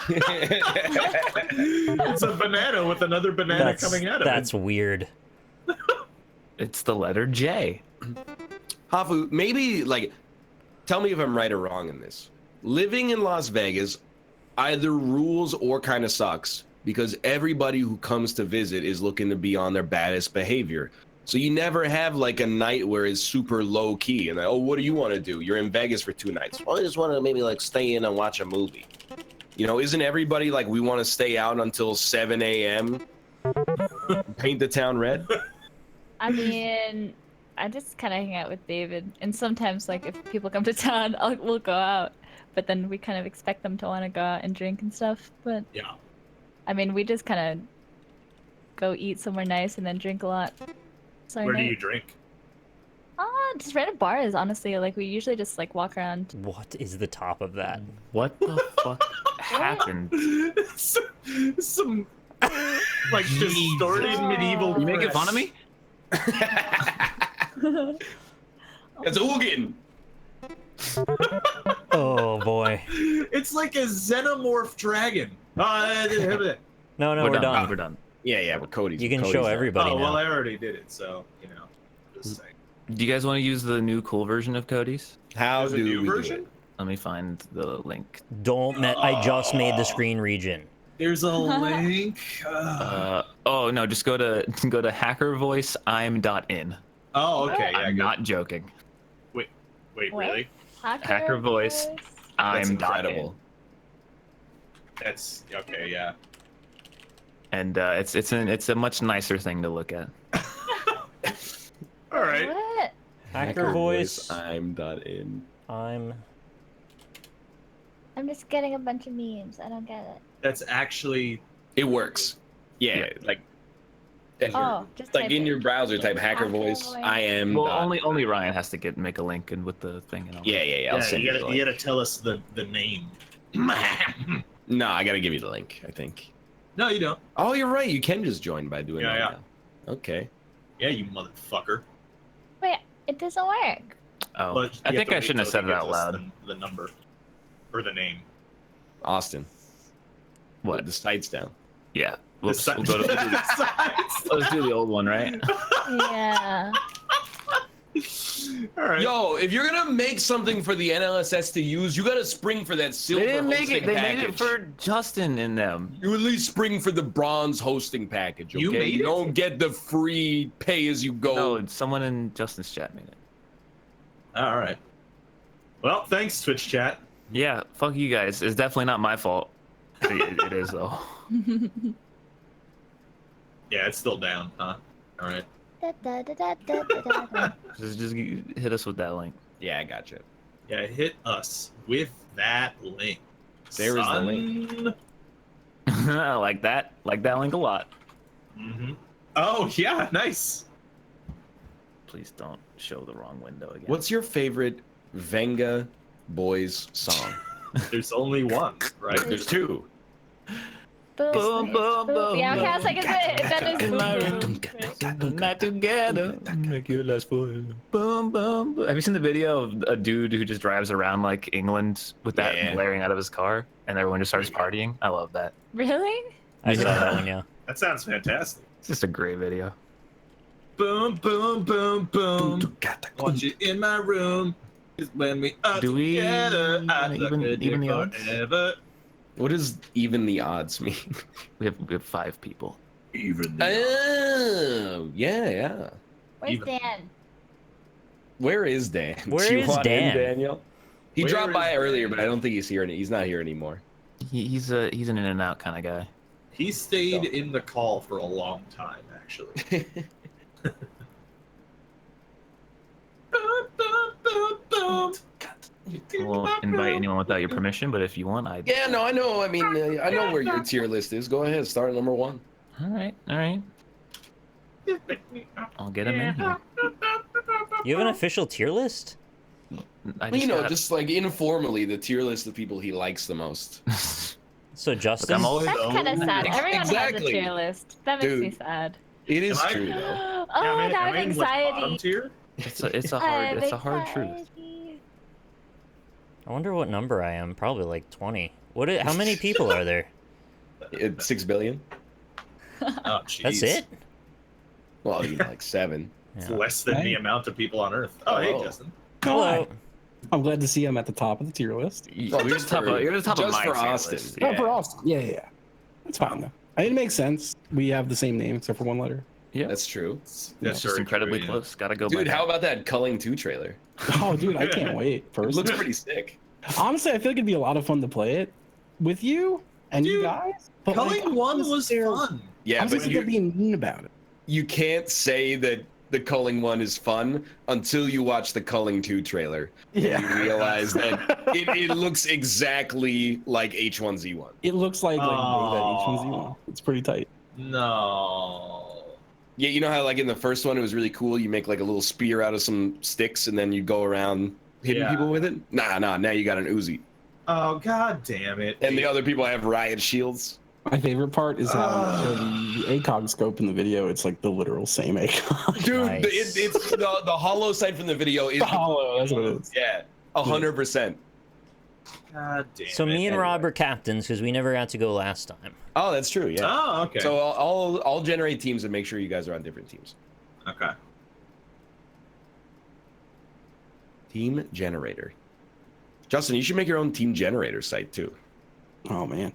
It's a banana with another banana coming out of That's weird. It's the letter J. Hafu, maybe like, tell me if I'm right or wrong in this. Living in Las Vegas either rules or kind of sucks because everybody who comes to visit is looking to be on their baddest behavior. So you never have like a night where it's super low key and like, oh, what do you want to do? You're in Vegas for 2 nights. Well, I just want to maybe like stay in and watch a movie. You know, isn't everybody like, we want to stay out until 7 a.m. Paint the town red? I mean, I just kind of hang out with David, and sometimes like if people come to town, we'll go out. But then we kind of expect them to want to go out and drink and stuff. But Yeah. I mean, we just kind of go eat somewhere nice and then drink a lot. Sorry, Where do Nate. you drink? Just random bars, honestly. Like we usually just like walk around. What is the top of that? What the fuck happened? Some like distorted medieval. You making fun of me? It's a hooligan. Oh boy. It's like a xenomorph dragon. No, we're we're done. done. We're done. Yeah, we're Cody's. You can Cody's show done. everybody Oh now. well, I already did it, so you know. Just saying. Do you guys want to use the new cool version of Cody's? How There's a do new we version? do it? Let me find the link. I just made the screen region. There's a link. Oh no, just go to hackervoiceim.in. Oh, okay. Yeah, I'm good. not joking. Wait, What? really? Hacker voice. That's I'm incredible. That's okay. Yeah. And it's a much nicer thing to look at. All right. What? Hacker voice. I'm.in. I'm. I'm just getting a bunch of memes. I don't get it. That's actually. It works. Yeah, like. Oh, just like type in it. your browser, type hacker Hacker voice. voice. I am. Well, dot- only Ryan has to make a link and with the thing. And all Yeah. I'll Yeah, send you you the gotta, link. you gotta tell us the name. No, I gotta give you the link. I think. No, you don't. Oh, you're right. You can just join by doing Yeah, that. Yeah. Okay. Yeah, you motherfucker. Wait, it doesn't work. Oh, But I you have think to I wait shouldn't have till said he it out gives us loud. The number or the name. Austin. What? The site's down. Yeah. The Whoops, si- we'll go to, let's do the old one, right? Yeah. All right. Yo, if you're gonna make something for the NLSS to use, you gotta spring for that silver They didn't make hosting it. They package. made it for Justin in them. You at least spring for the bronze hosting package, okay? You made it? don't get the free pay-as-you-go. No, someone in Justin's chat made it. All right. Well, thanks, Twitch chat. Yeah, fuck you guys. It's definitely not my fault. It is though. Yeah, it's still down, huh? All right. Da, da, da, da, da, da, da, da. Just hit us with that link. Yeah, I gotcha. Yeah, hit us with that link. There is the link. I like that. Like that link a lot. Mm-hmm. Oh yeah, nice. Please don't show the wrong window again. What's your favorite Venga Boys song? There's only one, right? There's two. Boom, boom, boom. Yeah, okay, I was like, is it? That is In my boom, room. boom. Not together. Make you last forever. Boom, boom, boom. Have you seen the video of a dude who just drives around like England with that Yeah. blaring out of his car, and everyone just starts partying? I love that. Really? I saw that one, yeah. That sounds fantastic. It's just a great video. Boom, boom, boom, boom. Want you in my room. 'Cause when we are Do we together, I even the odds? forever. What does even the odds mean? We have 5 people. Even Oh, yeah. Where's Even- Dan? Where is Dan? Where Do you is want in, Dan? Daniel? He Where dropped is by earlier, Dan? but I don't think he's here. He's not here anymore. He's an in and out kind of guy. He stayed in the call for a long time, actually. Boom, boom, boom, boom. I won't invite anyone without your permission, but if you want, I. Yeah, no, I know. I mean, I know where your tier list is. Go ahead, start at number 1. All right. I'll get him in here. You have an official tier list? I You know, got- just like informally, the tier list of people he likes the most. So Look, Justin, I'm always That's kind of sad. Everyone Exactly. has a tier list. That makes me Dude. sad. It is Am I- true, though. Oh, Am I- now I am I have in, like, bottom anxiety. tier? It's a hard truth. I wonder what number I am. Probably like 20. How many people are there? 6 billion? Oh, jeez. That's it? Well, you know, like 7. It's Yeah. less than the Hey. amount of people on Earth. Oh, hey, Oh. Justin. Hello. I'm glad to see I'm at the top of the tier list. Well, You're the top of just my for tier Austin. list. Oh, for Austin. Yeah. That's fine though. It makes sense. We have the same name except for one letter. Yeah. That's true. It's That's just very incredibly true, yeah. close. Gotta go. by Dude, that. how about that Culling 2 trailer? Oh, dude, I can't wait. It First, looks pretty sick. honestly, I feel like it'd be a lot of fun to play it with you and you Dude, guys. But like, Culling 1 was fun. Yeah, I'm but just they're being mean about it. you can't say that the Culling 1 is fun until you watch the Culling 2 trailer. Yeah. You realize that it looks exactly like H1Z1. It looks like that Oh. H1Z1. It's pretty tight. No. Yeah, you know how like in the first one it was really cool. You make like a little spear out of some sticks and then you go around hitting Yeah. people with it. Nah. Now you got an Uzi, Oh, god damn it. and the other people have riot shields. My favorite part is how the ACOG scope in the video, it's like the literal same ACOG. Dude, Nice. it's the hollow sight from the video is The hollow, that's what it is. Yeah, 100%. God damn So it. me and Anyway. Rob are captains because we never got to go last time. Oh, that's true. Yeah. Oh, okay. So I'll generate teams and make sure you guys are on different teams. okay. Team generator. Justin, you should make your own team generator site too. Oh man.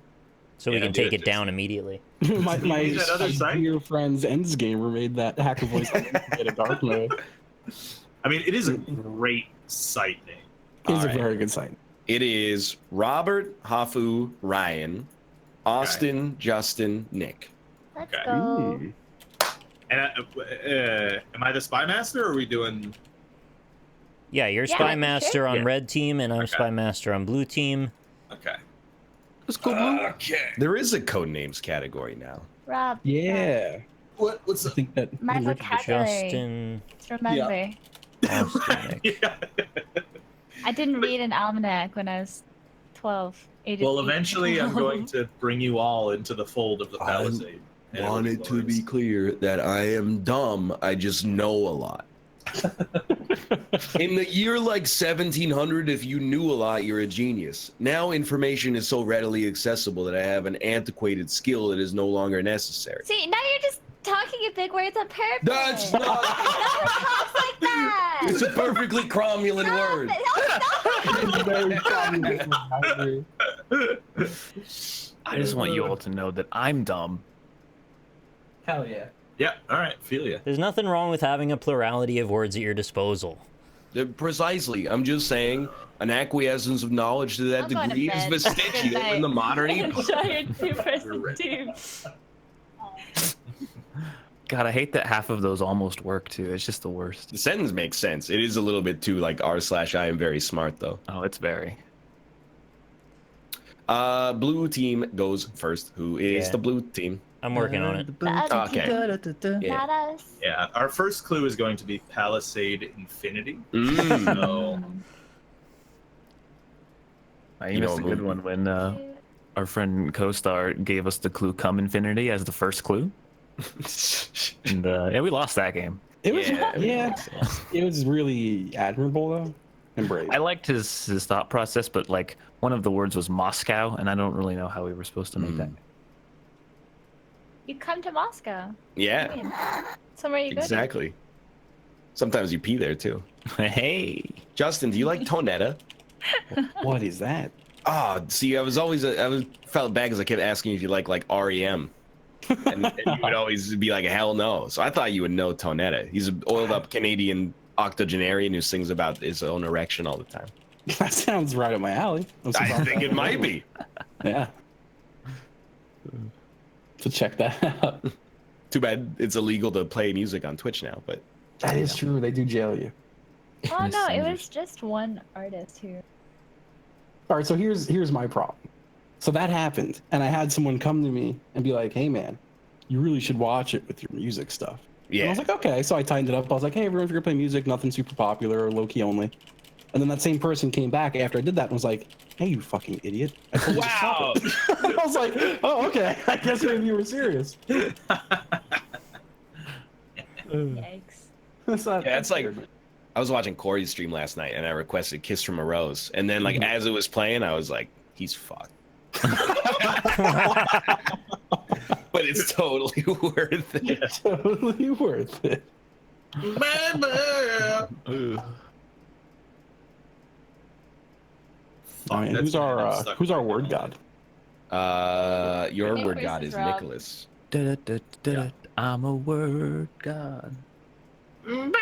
So we Yeah, can do take it, it down immediately. my use that other site? dear friend's Ends Gamer made that hacker voice get a dark mode. I mean, it is a great site name. It's a Alright. very good site. It is Robert, Hafu, Ryan, Austin, Justin, Nick. Let's Okay. go. Mm. And am I the spy master, or are we doing? Yeah, you're Yeah, Spy sure. Master on Yeah. red team, and I'm Okay. Spy Master on blue team. Okay. Let's go, Blue. Okay. There is a Codenames category now. Rob. Yeah. What's I think that My Rick- vocabulary. Justin, Just remember. Austin, Nick. Yeah. I didn't read an almanac when I was 12. Well, eventually, I'm going to bring you all into the fold of the I Palisade. and it'll be glorious. clear that I am dumb. I just know a lot. In the year like 1700, if you knew a lot, you're a genius. Now information is so readily accessible that I have an antiquated skill that is no longer necessary. See, now you're just talking in big words on purpose. That's No not. one talks like that. It's a perfectly cromulent Stop word. it. I just want you all to know that I'm dumb. Hell yeah. Yeah. All right. Feel ya. There's nothing wrong with having a plurality of words at your disposal. Precisely. I'm just saying an acquiescence of knowledge to that I'm going to degree is bed. vestigial Good in the night. modern Enjoy epoch. your two-person team. God, I hate that half of those almost work too. It's just the worst. The sentence makes sense. It is a little bit too like r/I am very smart though. Oh, it's very. Blue team goes first. Who is Yeah. the blue team? I'm working on it. The other Okay. team, Yeah. not us. Yeah. Our first clue is going to be Palisade Infinity. Mm. So You You missed know, a good one when our our friend Co-Star gave us the clue "Come Infinity" as the first clue, and yeah, we lost that game. It was Yeah. it was really admirable though, and brave. I liked his thought process, but like one of the words was Moscow, and I don't really know how we were supposed to make that. You come to Moscow. Yeah, Somewhere you go to. exactly. Sometimes you pee there too. Hey, Justin, do you like Tonetta? What is that? Ah, see, I felt bad because I kept asking you if you like REM, and you would always be like, hell no. So I thought you would know Tonetta. He's an oiled up Canadian octogenarian who sings about his own erection all the time. That sounds right up my alley. I think it might be. Yeah. So check that out. Too bad it's illegal to play music on Twitch now, but That is true. They do jail you. Oh no, it was just one artist who. All right, so here's my problem. So that happened, and I had someone come to me and be like, "Hey, man, you really should watch it with your music stuff." yeah. And I was like, "Okay." So I tightened it up. I was like, "Hey, everyone, if you're gonna play music, nothing super popular or low key only." And then that same person came back after I did that and was like, "Hey, you fucking idiot!" I told you to stop it." I was like, "Oh, okay. I guess maybe you were serious." Yikes. Yeah, it's like I was watching Corey's stream last night and I requested "Kiss from a Rose," and then like as it was playing, I was like, "He's fucked." But it's totally worth it. Yeah. Totally worth it. I mean, who's our word god? Your Nick word god versus is Rob. Nicholas. I'm a word god. Dude,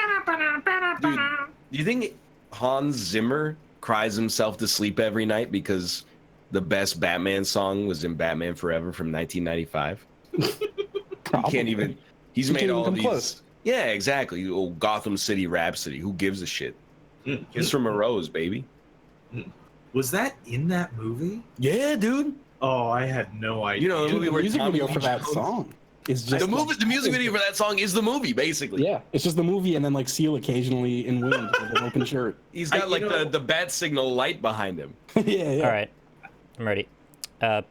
do you think Hans Zimmer cries himself to sleep every night because the best Batman song was in Batman Forever from 1995? He can't even. He's made can't all even these. come close. Yeah, exactly. Oh, Gotham City Rhapsody. Who gives a shit? Kiss from a Rose, baby. Was that in that movie? Yeah, dude. Oh, I had no idea. You know the Dude, movie the where music Tommy video for Lee that Jones- song is just The music video for that song is the movie, basically. Yeah, it's just the movie, and then like Seal occasionally in wind with an open shirt. He's got like the bat signal light behind him. Yeah. All right, I'm ready.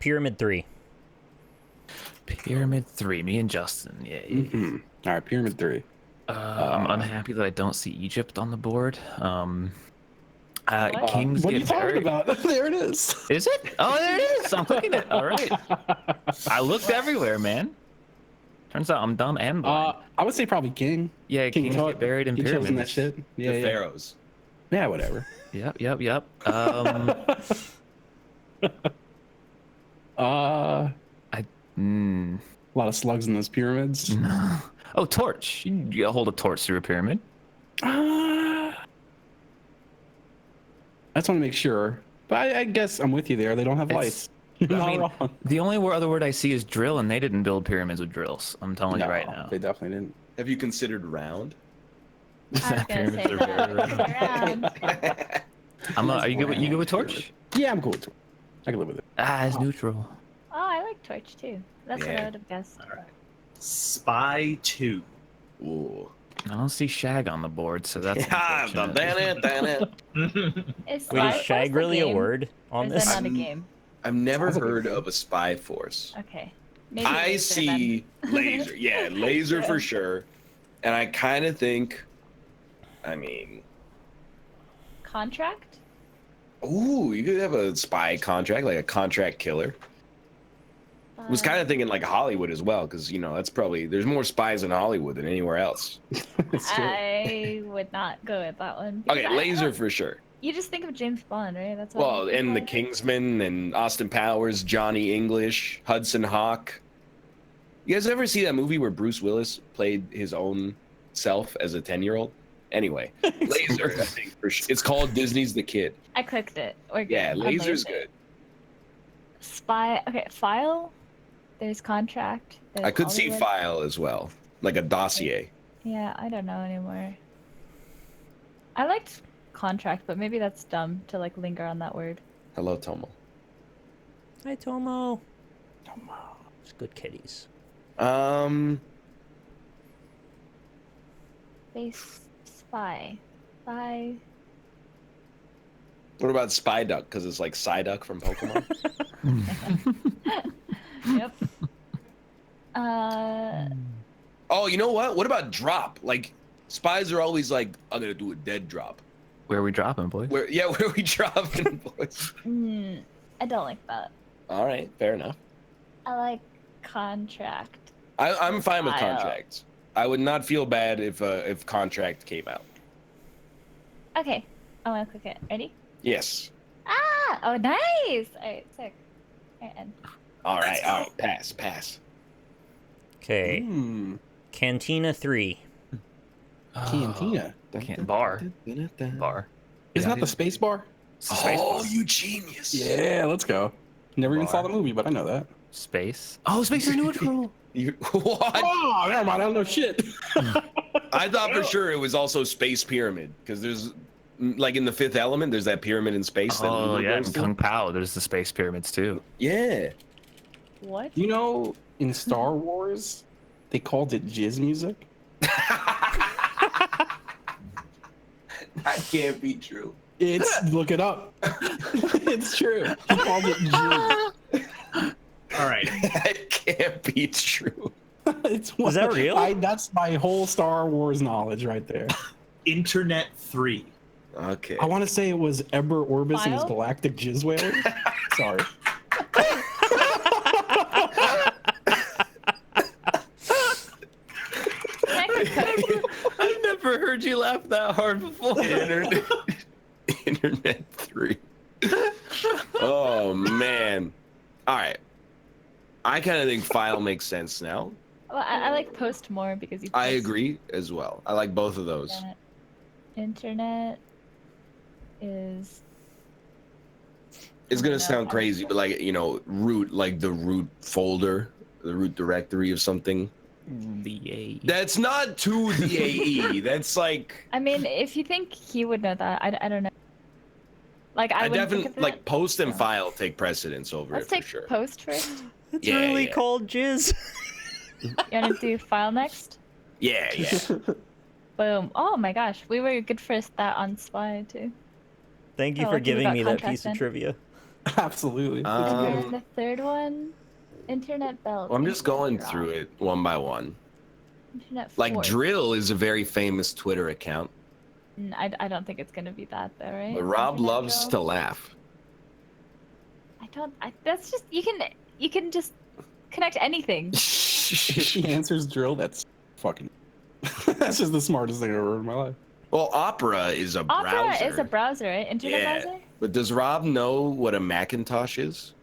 Pyramid 3. Pyramid 3, me and Justin. Yeah. Mhm. All right, Pyramid 3. I'm unhappy that I don't see Egypt on the board. What? Kings What are you get talking buried. about? There it is. Is it? Oh, there it is. I'm clicking it. All right. I looked everywhere, man. Turns out I'm dumb and blind. I would say probably King. Yeah, King kings Tut. get buried in King Tut's in that pyramids. shit. Yeah, The yeah. Pharaohs. Yeah, whatever. Yep. A Mm, lot of slugs in those pyramids. oh, torch. You hold a torch through a pyramid. I just want to make sure. But I guess I'm with you there. They don't have It's- lights. You're I not mean, wrong. The only other word I see is drill, and they didn't build pyramids with drills. I'm telling you right No, now. They definitely didn't. Have you considered round? I was gonna say Pyramids are very that. round. Are you good with torch? Yeah, I'm cool with it. I can live with it. It's neutral. Oh, I like Torch too. That's what Yeah. I would have guessed. All right. Spy 2. Ooh. I don't see Shag on the board, so that's Yeah, unfortunate. damn it. Is Wait, Spy is Force Shag really a game? word Or on is this? that not a game? I've never Sounds like a heard game. of a spy force. Okay. Maybe I laser, see laser. Yeah, laser for sure. And I kind of think, I mean, then. Contract? ooh, you could have a spy contract, like a contract killer. I was kind of thinking like Hollywood as well, because, you know, that's probably, there's more spies in Hollywood than anywhere else. It's true. I would not go with that one. Okay, because I laser don't- for sure. You just think of James Bond, right? That's what Well, and the Kingsman and Austin Powers, Johnny English, Hudson Hawk. You guys ever see that movie where Bruce Willis played his own self as a 10-year-old? Anyway, laser, I think for sure. It's called Disney's The Kid. I clicked it. We're good. Yeah, on laser's laser. good. Spy. Okay, file. There's contract. There's I could see Hollywood. file as well, like a dossier. Yeah, I don't know anymore. I liked contract, but maybe that's dumb to like linger on that word. Hello, Tomo. Hi, Tomo. It's good kitties. Base spy. Spy. What about Spy Duck? Because it's like Psyduck from Pokemon. Yep. Oh, you know what? What about drop? Like, spies are always like, I'm gonna do a dead drop. Where are we dropping, boys? Where we dropping, boys? I don't like that. All right, fair enough. I like contract. I'm fine with Style. contracts. I would not feel bad if contract came out. Okay, I want to click it. Ready? Yes. Ah! Oh, nice! Alright, sick. Alright, end. All right. Pass. Okay. Hmm. Cantina 3. Cantina. Bar. Isn't that the space bar? Oh, you genius. Yeah, let's go. Never even saw Bar. the movie, but I know that. Space. Oh, space is neutral. What? Oh, never mind. I don't know shit. I thought for sure it was also Space Pyramid, because there's, like in the Fifth Element, there's that pyramid in space. That Oh Ludo yeah, goes in to. Kung Pao, there's the space pyramids too. Yeah. What? You know, in Star Wars, they called it jizz music. That can't be true. It's look it up. It's true. He called it jizz. All right. That can't be true. It's Was that real? That's my whole Star Wars knowledge right there. Internet 3. Okay. I want to say it was Eber Orbis and his File? galactic jizz whaler. Sorry. I've never heard you laugh that hard before. Internet 3. Oh man. All right. I kind of think file makes sense now. Well, I like post more because you. I post agree as well. I like both of those. Internet is. It's gonna No, sound I- crazy, but like, you know, root, like the root folder, the root directory of something. The A. That's not to the AE. That's like I mean, if you think he would know that, I don't know. Like I I wouldn't think definitely of like that. post and so. file take precedence over Let's it take for sure. post first. It's Yeah, really yeah. called jizz. You wanna do file next? Yeah. Boom. Oh my gosh, we were good for that on Spy too. Thank you Oh, for lucky we giving got me that contract piece of then. trivia. Absolutely. And then the third one, Internet Belt. Well, I'm just Internet going Drop, through it one by one. Internet Like Force. Drill is a very famous Twitter account, I don't think it's gonna be that though, right? but Rob Internet loves Drill? to laugh. That's just you can just connect anything. If she answers drill, that's fucking. That's just the smartest thing I've ever heard in my life. Well, Opera is a Opera browser. is a browser, right? Internet Yeah. browser. But does Rob know what a Macintosh is?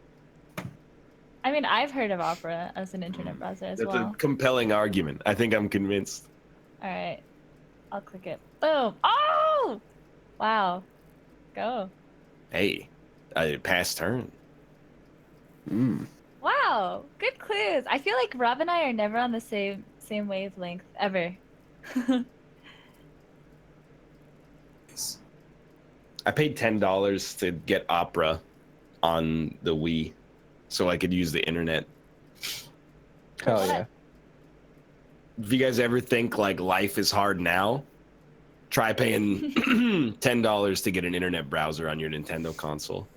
I mean, I've heard of Opera as an internet browser as That's well. a compelling argument. I think I'm convinced. All right, I'll click it. Boom! Oh! Wow. Go. Hey, I passed turn. Wow. Good clues. I feel like Rob and I are never on the same wavelength ever. I paid $10 to get Opera on the Wii, so I could use the internet. Hell yeah. If you guys ever think like life is hard now, try paying $10 to get an internet browser on your Nintendo console.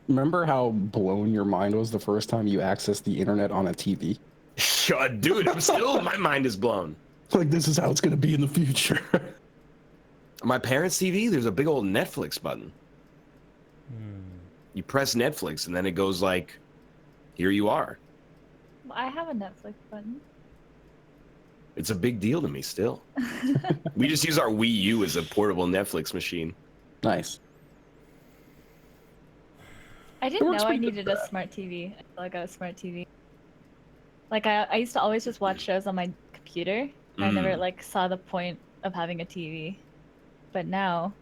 Remember how blown your mind was the first time you accessed the internet on a TV? Dude, I'm still, my mind is blown. Like, this is how it's going to be in the future. My parents' TV, there's a big old Netflix button. You press Netflix and then it goes like, here you are. I have a Netflix button. It's a big deal to me still. We just use our Wii U as a portable Netflix machine. Nice. I didn't works know I pretty good needed for a that. smart TV. I feel like I was smart TV. Like I used to always just watch shows on my computer. And I never like saw the point of having a TV. But now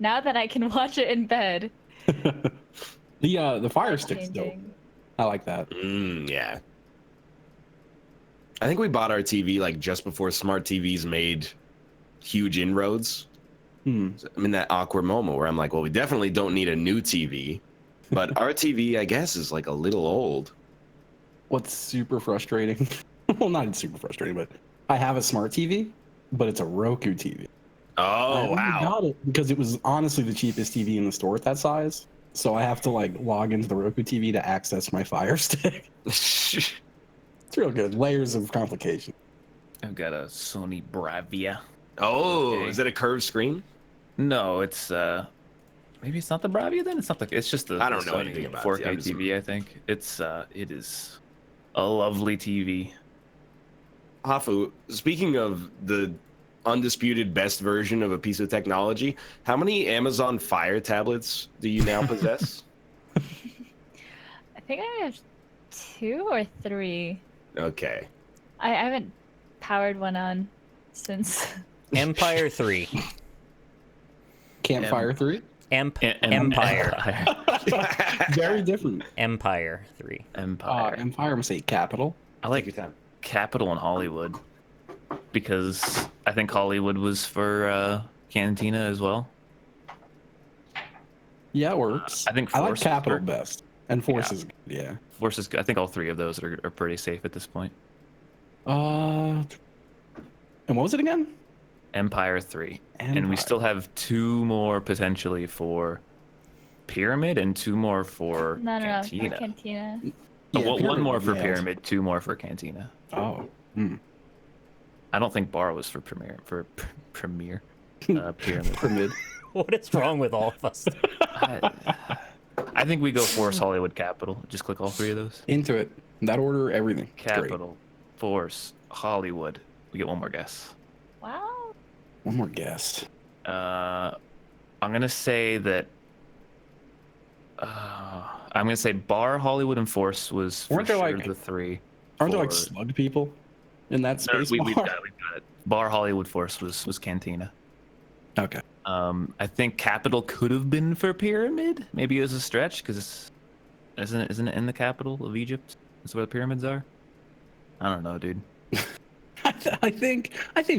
that I can watch it in bed, The Fire Stick's dope. changing. I like that. Yeah. I think we bought our TV like just before smart TVs made huge inroads. I'm in that awkward moment where I'm like, well, we definitely don't need a new TV. But our TV, I guess, is like a little old. What's super frustrating? Well, not super frustrating, but I have a smart TV, but it's a Roku TV. I Oh, only wow. got it because it was honestly the cheapest TV in the store at that size. so I have to like log into the Roku TV to access my Fire Stick. It's real good. Layers of complication. I've got a Sony Bravia. Oh, Okay. is it a curved screen? No, it's maybe it's not the Bravia then. It's just the I don't the know Sony anything about 4K it. I'm just- TV. I think it is a lovely TV. Hafu, speaking of the undisputed best version of a piece of technology, how many Amazon Fire tablets do you now possess? I think I have 2 or 3. Okay. I haven't powered one on since. Empire 3. Campfire 3? Empire. Very different. Empire 3. Empire. Empire must say capital. I like Capital and Hollywood because I think Hollywood was for Cantina as well. Yeah, it works. I think I like Force capital work. best. And Force is good, yeah. Force is good. I think all 3 of those are pretty safe at this point. And what was it again? Empire 3. And we Empire. still have 2 more potentially for Pyramid and 2 more for No, Cantina. for Cantina. Yeah, One Pyramid, more for yeah. Pyramid, 2 more for Cantina. Oh. I don't think Bar was for Pyramid. Pyramid. What is wrong with all of us? I think we go Force, Hollywood, Capital. Just click all 3 of those. Into it. In that order, everything. It's great. Capital, Force, Hollywood. We get one more guess. Wow. One more guess. I'm gonna say that. I'm gonna say Bar, Hollywood, and Force was for Weren't there, sure like- the 3. Aren't there like for- slug people in that No, space we've bar? got it. Bar, Hollywood, Force was Cantina. Okay. I think Capital could have been for Pyramid. Maybe it was a stretch because isn't it in the capital of Egypt? That's where the pyramids are. I don't know, dude. I think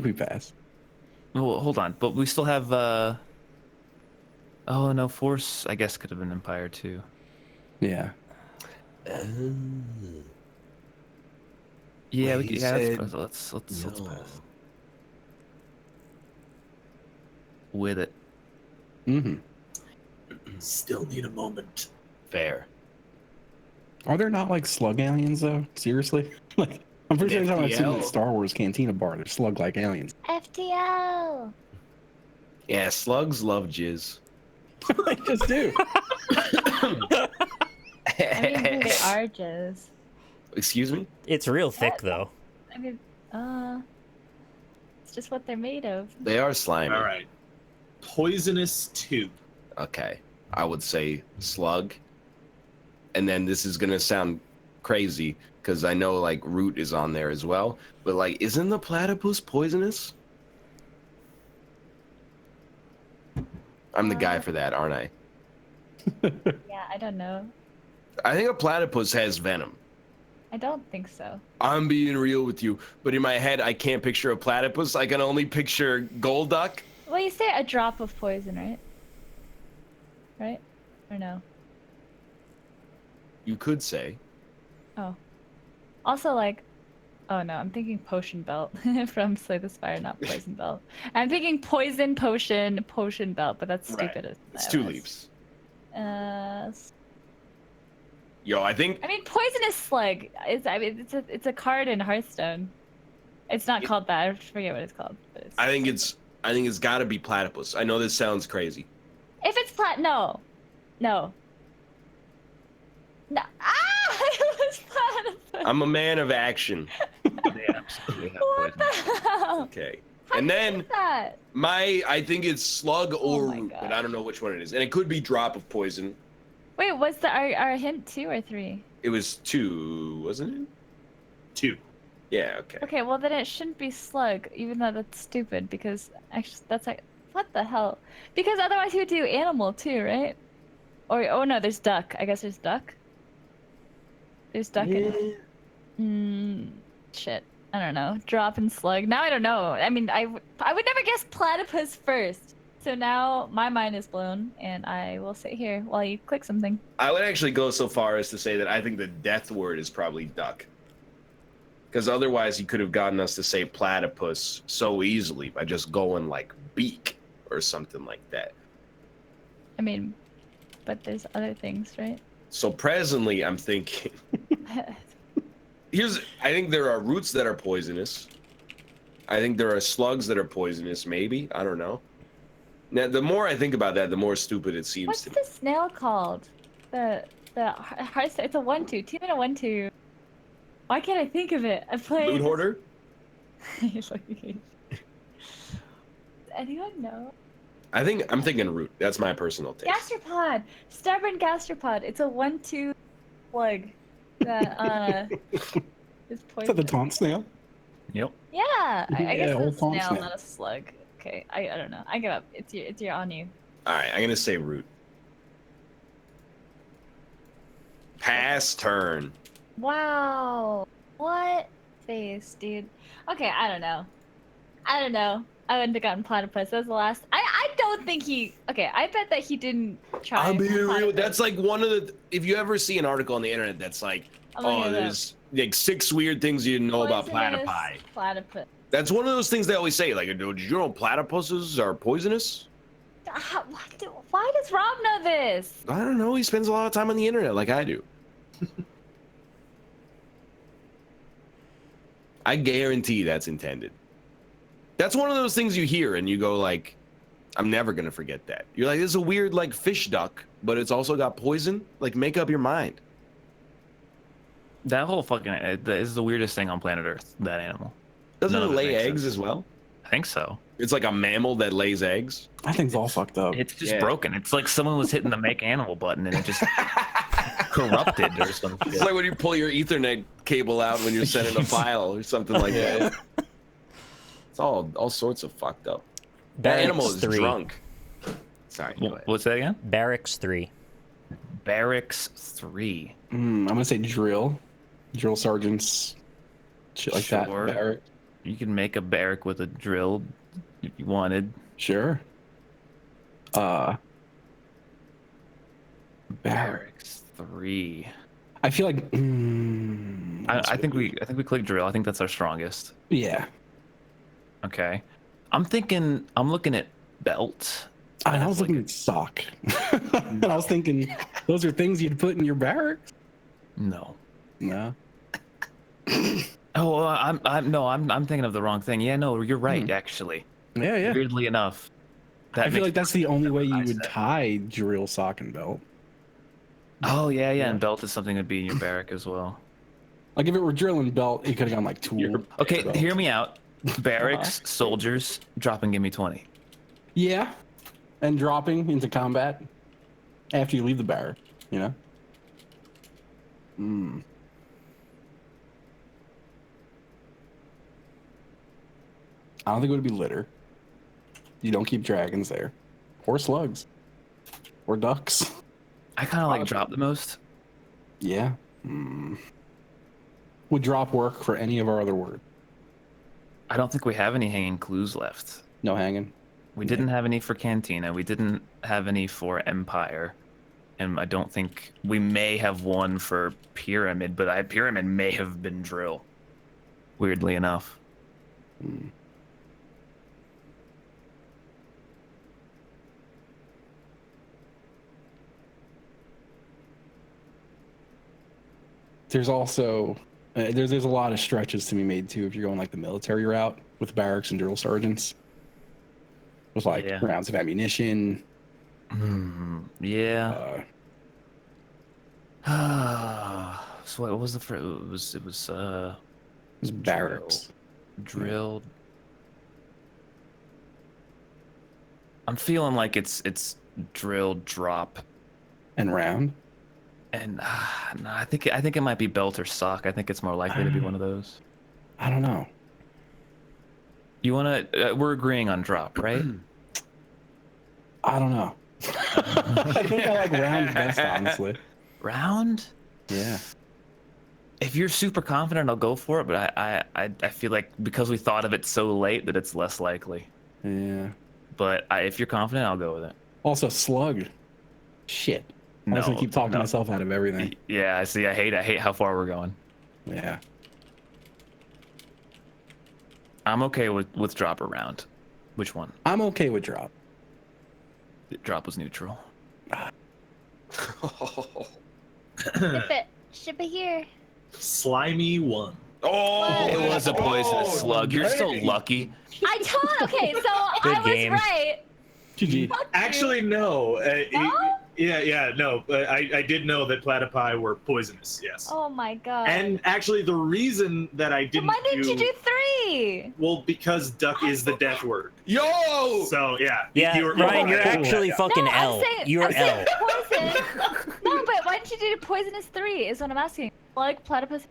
we pass. Well, hold on, but we still have. Oh no, Force. I guess could have been Empire too. Yeah. Yeah, Well, he let's pass. With it. Mm-hmm. Still need a moment. Fair. Are there not like slug aliens though? Seriously? Like I'm pretty sure every time I've seen FTL. the Star Wars Cantina bar, they're slug like aliens. FTO. Yeah, slugs love jizz. They just do. I mean, they are jizz. Excuse me? It's real thick, though. I mean, it's just what they're made of. They are slimy. All right. Poisonous 2. Okay. I would say slug. And then this is going to sound crazy because I know like root is on there as well. But like, isn't the platypus poisonous? I'm the guy for that, aren't I? Yeah, I don't know. I think a platypus has venom. I don't think so. I'm being real with you, but in my head, I can't picture a platypus. I can only picture Golduck. Well, you say a drop of poison, right? Right? Or no? You could say. Oh. Also, like, oh no, I'm thinking potion belt from Slay the Spire, not poison belt. I'm thinking poison potion belt, but that's Right. stupid. It's 2 leaps. Yo, I think I mean, poisonous slug. It's a card in Hearthstone. It's not called that. I forget what it's called. But I think it's got to be platypus. I know this sounds crazy. If it's no. It was platypus. I'm a man of action. They absolutely have What the poison. hell? Okay. How And do you then do that? I think it's slug or my root, God. but I don't know which one it is. And it could be drop of poison. Wait, was our hint 2 or 3? It was 2, wasn't it? 2. Yeah, okay. Okay, well then it shouldn't be slug, even though that's stupid because actually that's like what the hell? Because otherwise he would do animal too, right? Or oh no, there's duck. I guess there's duck. There's duck in shit. I don't know. Drop and slug. Now I don't know. I mean, I would never guess platypus first. So now my mind is blown, and I will sit here while you click something. I would actually go so far as to say that I think the death word is probably duck. Because otherwise he could have gotten us to say platypus so easily by just going like beak or something like that. I mean, but there's other things, right? So presently, I'm thinking. I think there are roots that are poisonous. I think there are slugs that are poisonous. Maybe, I don't know. Now, the more I think about that, the more stupid it seems What's to me. the snail called? The hard. It's a 1-2. Team in a 1-2. Why can't I think of it? I played. Loot hoarder. Does anyone know? I'm thinking root. That's my personal take. Gastropod. Stubborn gastropod. It's a 1-2 slug that is Is that poisonous. the taunt snail? Yep. Yeah, I guess Yeah, old it's a snail, taunt snail. not a slug. Okay, I don't know. I give up. It's your on you. All right, I'm gonna say root. Pass turn. Wow. What face, dude? Okay, I don't know. I wouldn't have gotten platypus. That was the last. I don't think he. Okay, I bet that he didn't try. I'm being real. platypus. That's like one of the. If you ever see an article on the internet that's like, I'm looking oh, it up. there's like 6 weird things you didn't know about Poisonous platypi. Platypus. That's one of those things they always say. Like, did you know platypuses are poisonous? Why does Rob know this? I don't know. He spends a lot of time on the internet, like I do. I guarantee that's intended. That's one of those things you hear and you go like, I'm never gonna forget that. You're like, this is a weird like fish duck, but it's also got poison. Like, make up your mind. That whole fucking is the weirdest thing on planet Earth. That animal. Doesn't None it of it lay makes eggs sense. as well? I think so. It's like a mammal that lays eggs. I think it's all fucked up. It's just Yeah. broken. It's like someone was hitting the make animal button and it just corrupted or some It's shit. like when you pull your Ethernet cable out when you're sending a file or something like that. It's all sorts of fucked up. That animal is drunk. Sorry. Go ahead. What's that again? Barracks 3. Barracks 3. I'm gonna say drill sergeants, shit like Sure. that. Barrack. You can make a barrack with a drill if you wanted. Sure. Barrack. Barracks 3. I feel like. I think we click drill. I think that's our strongest. Yeah. Okay. I'm looking at belt. I was looking at sock. And I was thinking, those are things you'd put in your barracks. No. No. Oh, well, I'm thinking of the wrong thing. Yeah, no, you're right. Actually, Yeah, yeah. weirdly enough, I feel like that's the only way you I would said. tie drill, sock, and belt. Oh yeah, and belt is something that'd be in your barrack as well. Like if it were drill and belt, it could have gone like tool. Okay, belt. hear me out. Barracks, soldiers, drop and give me 20. Yeah, and dropping into combat after you leave the barrack. You know. I don't think it would be litter. You don't keep dragons there, or slugs, or ducks. I kind of like drop the most. Yeah. Would drop work for any of our other words? I don't think we have any hanging clues left. No hanging. We didn't have any for Cantina. We didn't have any for Empire. And I don't think we may have one for Pyramid, but Pyramid may have been Drill. Weirdly enough. There's also there's a lot of stretches to be made too if you're going like the military route with barracks and drill sergeants. With like Yeah. rounds of ammunition. Yeah. So what was the first? It was Barracks. drilled. I'm feeling like it's drill, drop, And round. and no, I think it might be belt or sock. I think it's more likely to be one of those. I don't know. You wanna? We're agreeing on drop, right? I don't know. I think I like round best, honestly. Round. Yeah. If you're super confident, I'll go for it. But I feel like because we thought of it so late that it's less likely. Yeah. But if you're confident, I'll go with it. Also, slug. Shit. I was gonna keep talking myself out of everything. Yeah, I see. I hate how far we're going. Yeah. I'm okay with drop or round. Which one? I'm okay with drop. Drop was neutral. Ship it. Ship it here. Slimy 1. Oh, It was a poisonous slug. You're so lucky. I told. Okay, so Good I game. was right. GG. Fuck you. Actually, no. No? No. I did know that platypi were poisonous. Yes. Oh my god. And actually, the reason that I Then didn't why didn't you do 3? well, because duck is the death word. yo! So yeah. Yeah, you were Ryan, you're right. actually fucking No, L. I'm saying, You're I'm saying L. poison. No, but why didn't you do poisonous 3? Is what I'm asking. Like platypus.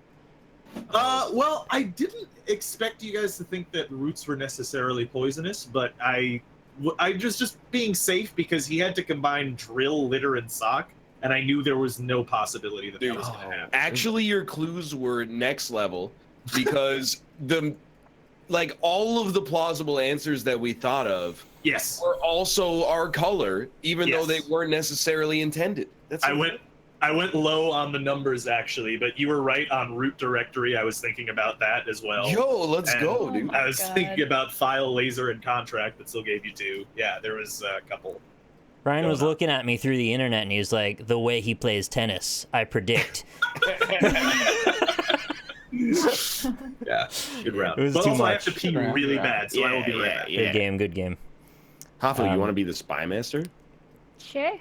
Well, I didn't expect you guys to think that roots were necessarily poisonous, but I just being safe because he had to combine drill, litter, and sock, and I knew there was no possibility that that was going to happen. Actually, your clues were next level because all of the plausible answers that we thought of Yes. were also our color, even though Yes. they weren't necessarily intended. That's I went low on the numbers actually, but you were right on root directory. I was thinking about that as well. Yo, let's And go, dude. I was God. thinking about file, laser, and contract that still gave you 2. Yeah, there was a couple. Ryan was Going on. looking at me through the internet and he was like, the way he plays tennis, I predict. Yeah, good round. It was But too also I much. have to pee really bad, so I will be right back. Good game, good game. Hafu, you Um, want to be the spy master? Sure.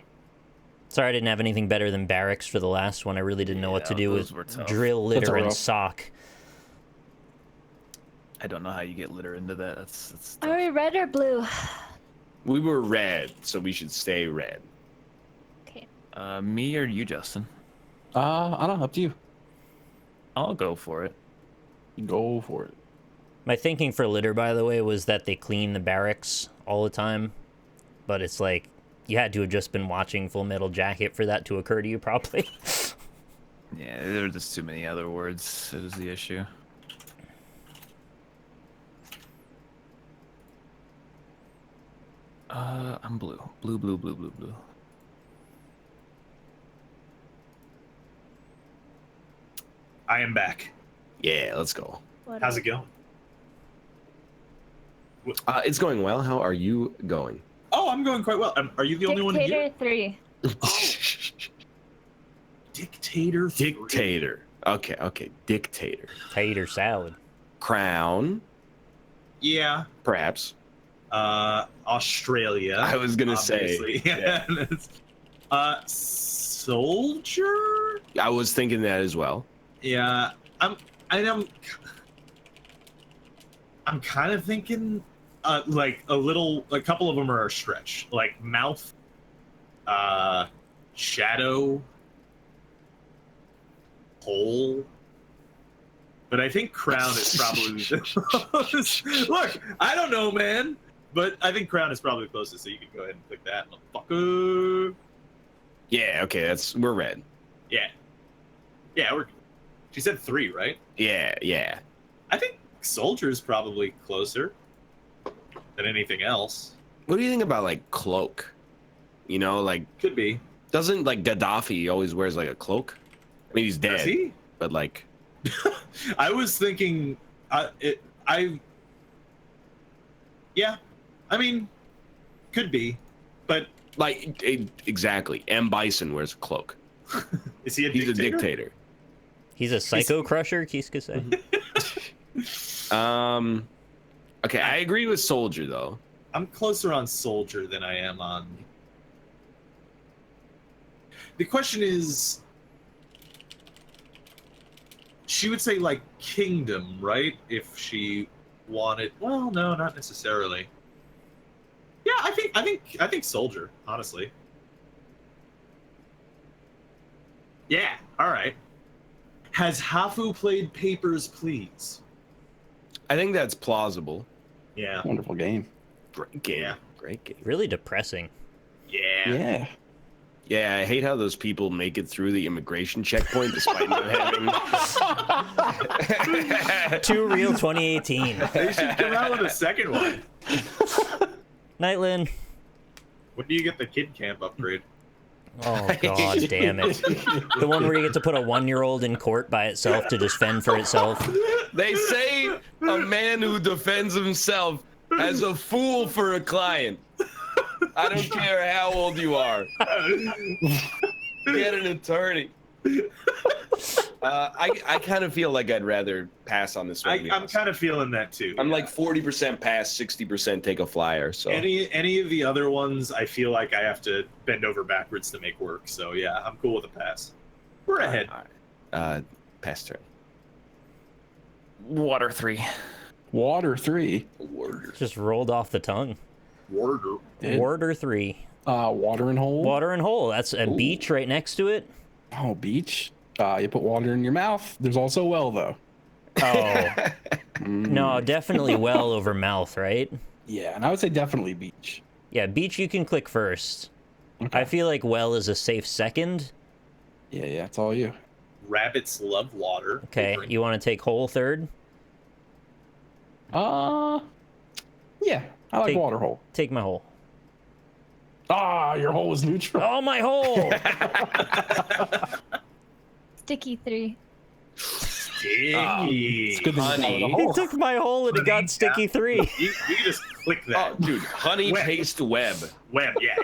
Sorry I didn't have anything better than barracks for the last one. I really didn't know what to Yeah, do those with were tough. drill, litter, and rough. sock. I don't know how you get litter into that. That's Are we red or blue? We were red, so we should stay red. Okay. me or you, Justin? I don't know, up to you. I'll go for it. Go for it. My thinking for litter, by the way, was that they clean the barracks all the time. But it's like, you had to have just been watching Full Metal Jacket for that to occur to you, probably. Yeah, there were just too many other words. It was the issue. I'm blue. Blue, blue, blue, blue, blue. I am back. Yeah, let's go. How's it going? It's going well. How are you going? Oh, I'm going quite well. Are you the only one here? Dictator 3. Dictator 3. Dictator. Okay. Dictator. Tater salad. Crown, Yeah. perhaps. Australia. I was gonna obviously. say. Yeah. Soldier. I was thinking that as well. Yeah. I'm kind of thinking, like a couple of them are a stretch, like mouth, shadow, hole. But I think crown is probably the closest. Look, I don't know, man, but I think crown is probably the closest. So you can go ahead and click that, motherfucker. Yeah. Okay. We're red. Yeah. She said 3, right? Yeah. I think soldier is probably closer than anything else. What do you think about like cloak? You know, like Could be. doesn't like Gaddafi always wears like a cloak? I mean, he's dead, Does he? but like. I was thinking, yeah, I mean, could be, but Like exactly. M. Bison wears a cloak. is he a He's dictator? a dictator. He's a psycho crusher, Kiss could say. Okay, I agree with soldier though. I'm closer on soldier than I am on. The question is, she would say like kingdom, right? If she wanted, well, no, not necessarily. Yeah, I think soldier, honestly. Yeah, all right. Has Hafu played Papers, Please? I think that's plausible. Yeah. Wonderful game. Great game. Yeah. Great game. Really depressing. Yeah. Yeah. Yeah, I hate how those people make it through the immigration checkpoint despite not having. Too real 2018. They should come out with a second one. Nightlin. When do you get the kid camp upgrade? Oh, god damn it. The one where you get to put a 1-year-old in court by itself to just fend for itself. They say a man who defends himself as a fool for a client. I don't care how old you are. Get an attorney. I kind of feel like I'd rather pass on this one. to be I'm honest. kind of feeling that too. I'm yeah. like 40% pass, 60% take a flyer. So Any of the other ones, I feel like I have to bend over backwards to make work. So yeah, I'm cool with a pass. We're ahead. All right. Pass turn. Water 3. Water 3. Just rolled off the tongue. Warder. Water 3. Water and hole. Water and hole. That's a beach right next to it. Oh, beach. You put water in your mouth. There's also well though. Oh. No, definitely well over mouth, right? Yeah, and I would say definitely beach. Yeah, beach you can click first. Okay. I feel like well is a safe second. Yeah, it's all you. Rabbits love water. Okay, you want to take hole third? Yeah, I like Take- water hole. Take my hole. Your hole is neutral. Oh, my hole! Sticky 3. Sticky. It's good that you Honey. got a He hole. took my hole and it got sticky 3. You can just click that. Oh, dude, honey Web. paste web. Web. Yeah.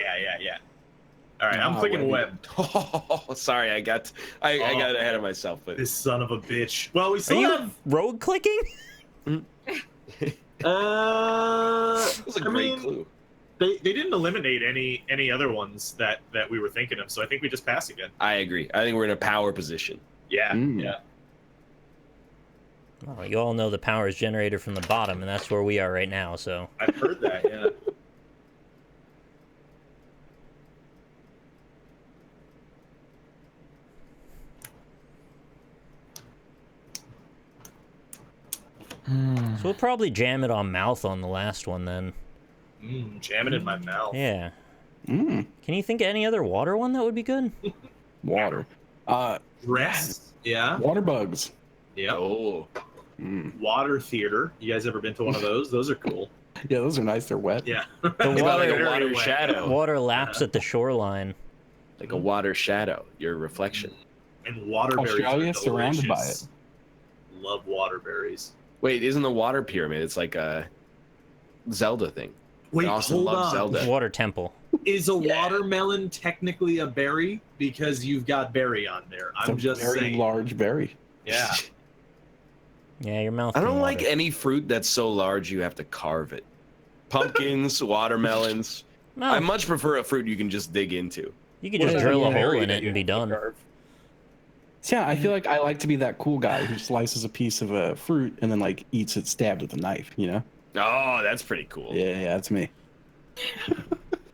All right, I'm clicking web. Oh, sorry, I got ahead of myself. But This son of a bitch. Well, we Are still you have. rogue clicking? that was a great clue. They didn't eliminate any other ones that we were thinking of, so I think we just pass again. I agree. I think we're in a power position. Yeah. Mm. Yeah. Well, you all know the power is generated from the bottom, and that's where we are right now, so... I've heard that. Yeah. So we'll probably jam it on mouth on the last one, then. Jam it in my mouth. Yeah. Mm. Can you think of any other water one that would be good? Water. Rest. Yeah. Water bugs. Yep. Oh, Mm. Water theater. You guys ever been to one of those? Those are cool. Yeah, those are nice. They're wet. Yeah. The it's about like water, a water Very wet. shadow. water laps at the shoreline. Like a water shadow, your reflection. And waterberries. Australia, are surrounded by delicious. Love waterberries. Wait, isn't the water pyramid? It's like a Zelda thing. Wait, Austin hold loves on. Zelda. Water temple. Is a watermelon technically a berry because you've got berry on there? It's I'm a just very saying. large berry. Yeah. Yeah, your mouth I can don't like water. any fruit that's so large you have to carve it. Pumpkins, watermelons. No, I much prefer a fruit you can just dig into. you could just Yeah, drill a yeah, hole berry in that it you and be have to done. carve. So yeah, I feel like I like to be that cool guy who slices a piece of a fruit and then like eats it stabbed with a knife. You know? Oh, that's pretty cool. Yeah, that's me.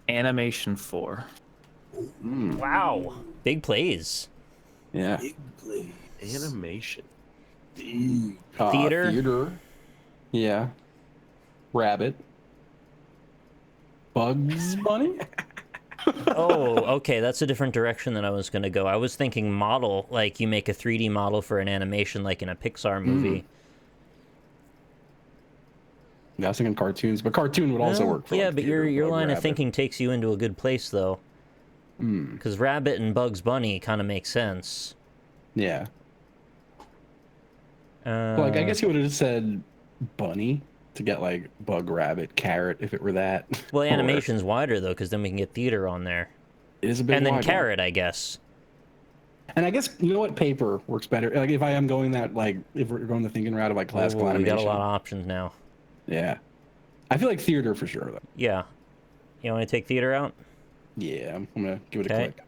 Animation 4. Mm. Wow. Big plays. Yeah. Animation. Theater? Theater. Yeah. Rabbit. Bugs Bunny. Oh, okay, that's a different direction than I was gonna go. I was thinking model, like you make a 3D model for an animation like in a Pixar movie. Yeah, I was thinking cartoons, but cartoon would also Well, work for yeah, like, but theater, your Bug line of Rabbit. thinking takes you into a good place though. Mm. Because Rabbit and Bugs Bunny kind of make sense. Yeah. Uh, Like, I guess you would have said bunny to get like bug, rabbit, carrot if it were that. well, Or- animation's wider though, because then we can get theater on there, It is a big and then wide one. carrot, I guess. And I guess you know what, paper works better. Like if I am going that like if we're going the thinking route of like classical Ooh, we animation. got a lot of options now. Yeah. I feel like theater for sure though. Yeah. You want to take theater out? Yeah, I'm gonna give it a Okay. click.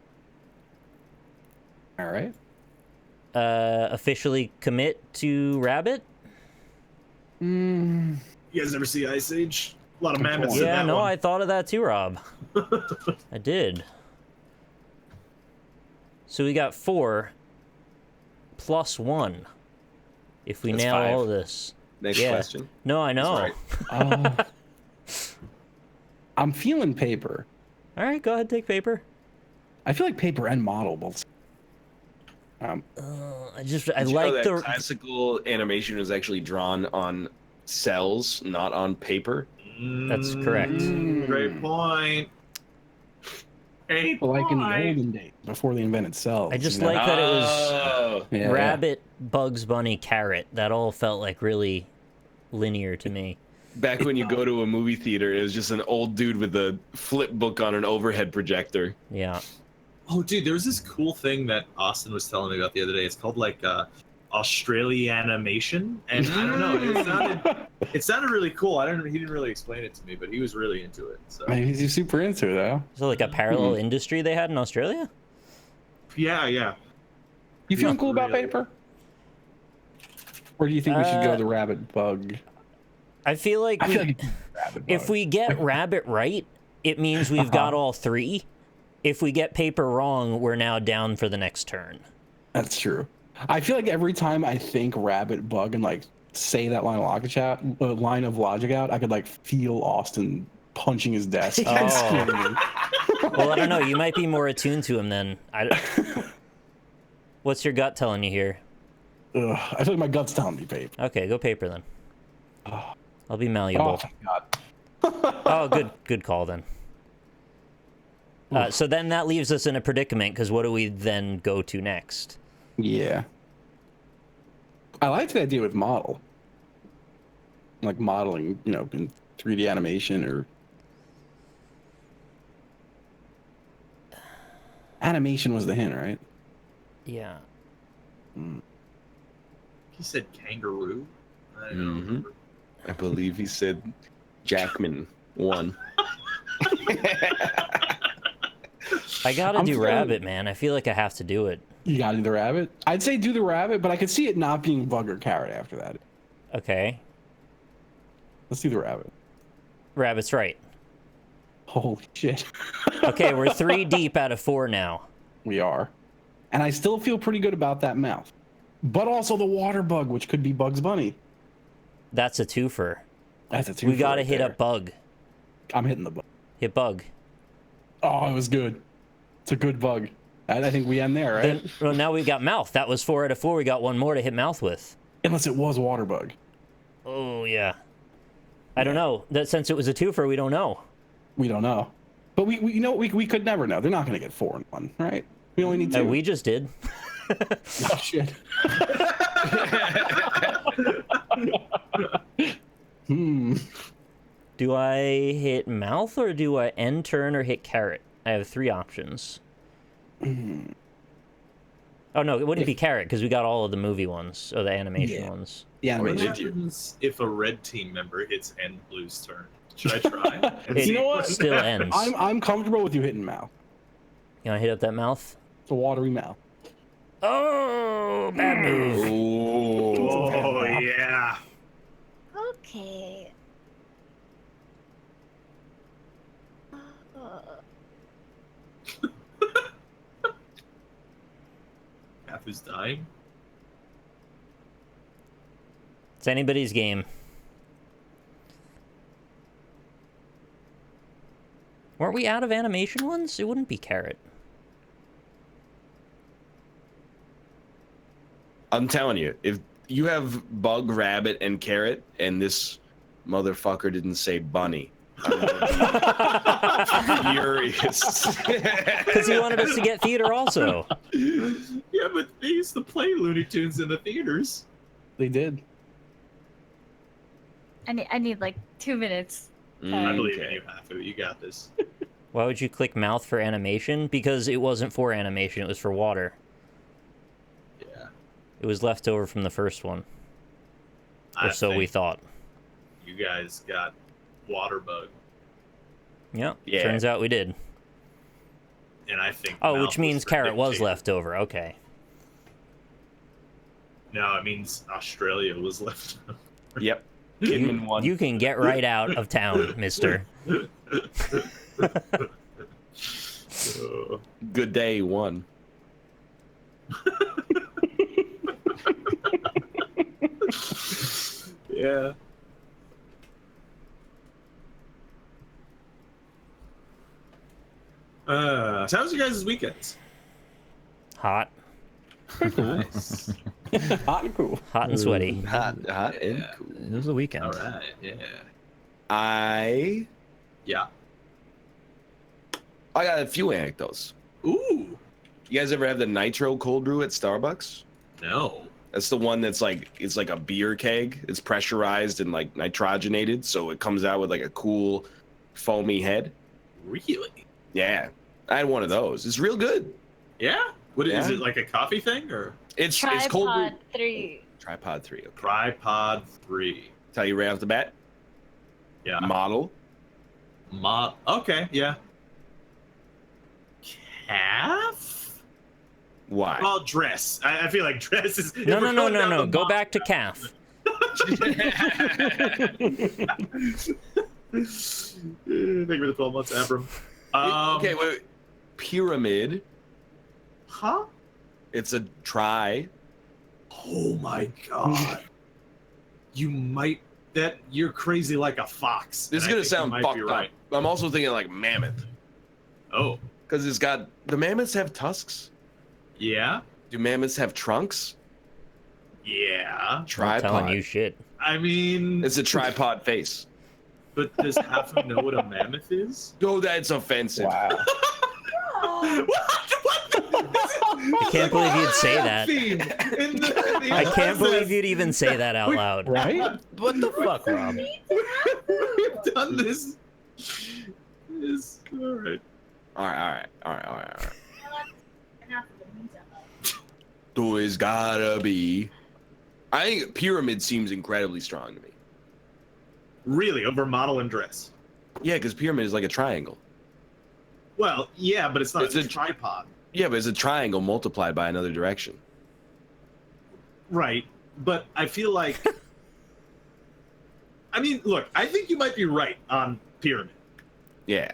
All right. Officially commit to Rabbit? Mm, You guys ever see Ice Age? A lot of Which mammoths one? in Yeah, that no, one. I thought of that too, Rob. I did. So we got 4 plus 1. If we That's nail 5. all of this. Next Yeah. question. No, I know. right. I'm feeling paper. All right, go ahead, take paper. I feel like paper and model both. I Did you know like that the classical animation was actually drawn on cells, not on paper. That's correct. Great point. Great Like in the point. olden days before they invented cells. I just you know? like that it was Oh, Yeah, Rabbit, Bugs Bunny, Carrot. That all felt like really linear to me. back when you go to a movie theater, it was just an old dude with a flip book on an overhead projector. Yeah. Oh, dude, there was this cool thing that Austin was telling me about the other day. It's called like Australia animation, and I don't know. It sounded really cool. He didn't really explain it to me, but he was really into it. So Maybe he's super into it though. So like a parallel industry they had in Australia? yeah. You feeling cool about really. paper? Or do you think we should go the rabbit bug? I feel like, rabbit bug. if we get rabbit right, it means we've got all three. If we get paper wrong, we're now down for the next turn. That's true. I feel like every time I think rabbit bug and like say that line of logic out, I could like feel Austin punching his desk. And screaming. Well, I don't know. You might be more attuned to him then. What's your gut telling you here? I feel like my gut's telling me paper. Okay, go paper then. I'll be malleable. Oh, thank God. Oh, good call then. So then that leaves us in a predicament, because what do we then go to next? Yeah. I like the idea with model. Like modeling, you know, in 3D animation or... Animation was the hint, right? Yeah. He said kangaroo. I don't remember. I believe he said Jackman won. I gotta do rabbit, man. I feel like I have to do it. You gotta do the rabbit? I'd say do the rabbit, but I could see it not being bug or carrot after that. Okay. Let's do the rabbit. Rabbit's right. Holy shit. Okay, we're 3 deep out of 4 now. We are. And I still feel pretty good about that mouth. But also the water bug, which could be Bugs Bunny. That's a twofer. That's a twofer. We gotta right hit there. up bug. I'm hitting the bug. Hit bug. Oh, it was good. It's a good bug. I think we end there, right? Then, well, now we got mouth. That was 4 out of 4. We got one more to hit mouth with. Unless it was water bug. Oh, yeah. I don't know. That since it was a twofer, we don't know. We don't know. But we could never know. They're not going to get 4 in 1, right? We only need 2. We just did. Oh, shit. Do I hit mouth or do I end turn or hit carrot? I have 3 options. Oh, no, it wouldn't be carrot because we got all of the movie ones or the animation ones. The What animation. happens if a red team member hits end blue's turn? Should I try? It You know what? still ends. I'm comfortable with you hitting mouth. You want to hit up that mouth? It's a watery mouth. Oh, bad move. Oh, yeah. Okay. Hafu's dying. It's anybody's game. Weren't we out of animation ones? It wouldn't be carrot. I'm telling you, if you have bug, rabbit, and carrot, and this motherfucker didn't say bunny, I'm furious. Because he wanted us to get theater also. Yeah, but they used to play Looney Tunes in the theaters. They did. I need like 2 minutes. I believe in you, Hafu. You got this. Why would you click mouth for animation? Because it wasn't for animation, it was for water. Yeah. It was left over from the first one. Or so we thought. You guys got water bug, Yep. Yeah. Turns out we did. and I think. Oh, mouth which means for carrot was dictator. left over. Okay. No, it means Australia was left. Yep. Kidman won. You can get right out of town, mister. Good day won. Yeah. So how's your guys' weekends? Hot. Nice. Hot and cool. Hot and sweaty. Hot and Yeah. cool. It was a weekend. All right. Yeah. I got a few anecdotes. Ooh. You guys ever have the nitro cold brew at Starbucks? No. That's the one that's like, it's like a beer keg. It's pressurized and like nitrogenated, so it comes out with like a cool foamy head. Really? Yeah. I had one of those. It's real good. Yeah. What is Yeah. it, like a coffee thing or It's cold. Tripod 3. Tripod 3. Okay. tripod 3? Tell you right off the bat. Yeah. Model. Okay. Yeah. Calf. Why? Well, dress. I feel like dress is. No. Go back to calf. Thank you for the 12 months, Abram. Okay, wait. Pyramid. Huh? It's a try. Oh my god. You're crazy like a fox. This is and I gonna think you sound might fucked be up. right. I'm also thinking like mammoth. Oh. Because it's got. Do mammoths have tusks? Yeah. Do mammoths have trunks? Yeah. I'm Tripod. telling you shit. I mean, It's a tripod face. but does Hafu know what a mammoth is? Oh, that's offensive. Wow. I can't believe you'd say that. I can't believe you'd even say that out loud. Right? What the fuck, Rob? We've done this. All right. All right. There's gotta be. I think pyramid seems incredibly strong to me. Really, over model and dress. Yeah, because pyramid is like a triangle. Well, yeah, but it's not It's a a- tripod. Yeah, but it's a triangle multiplied by another direction. Right, but I feel like. I mean, look, I think you might be right on pyramid, Yeah.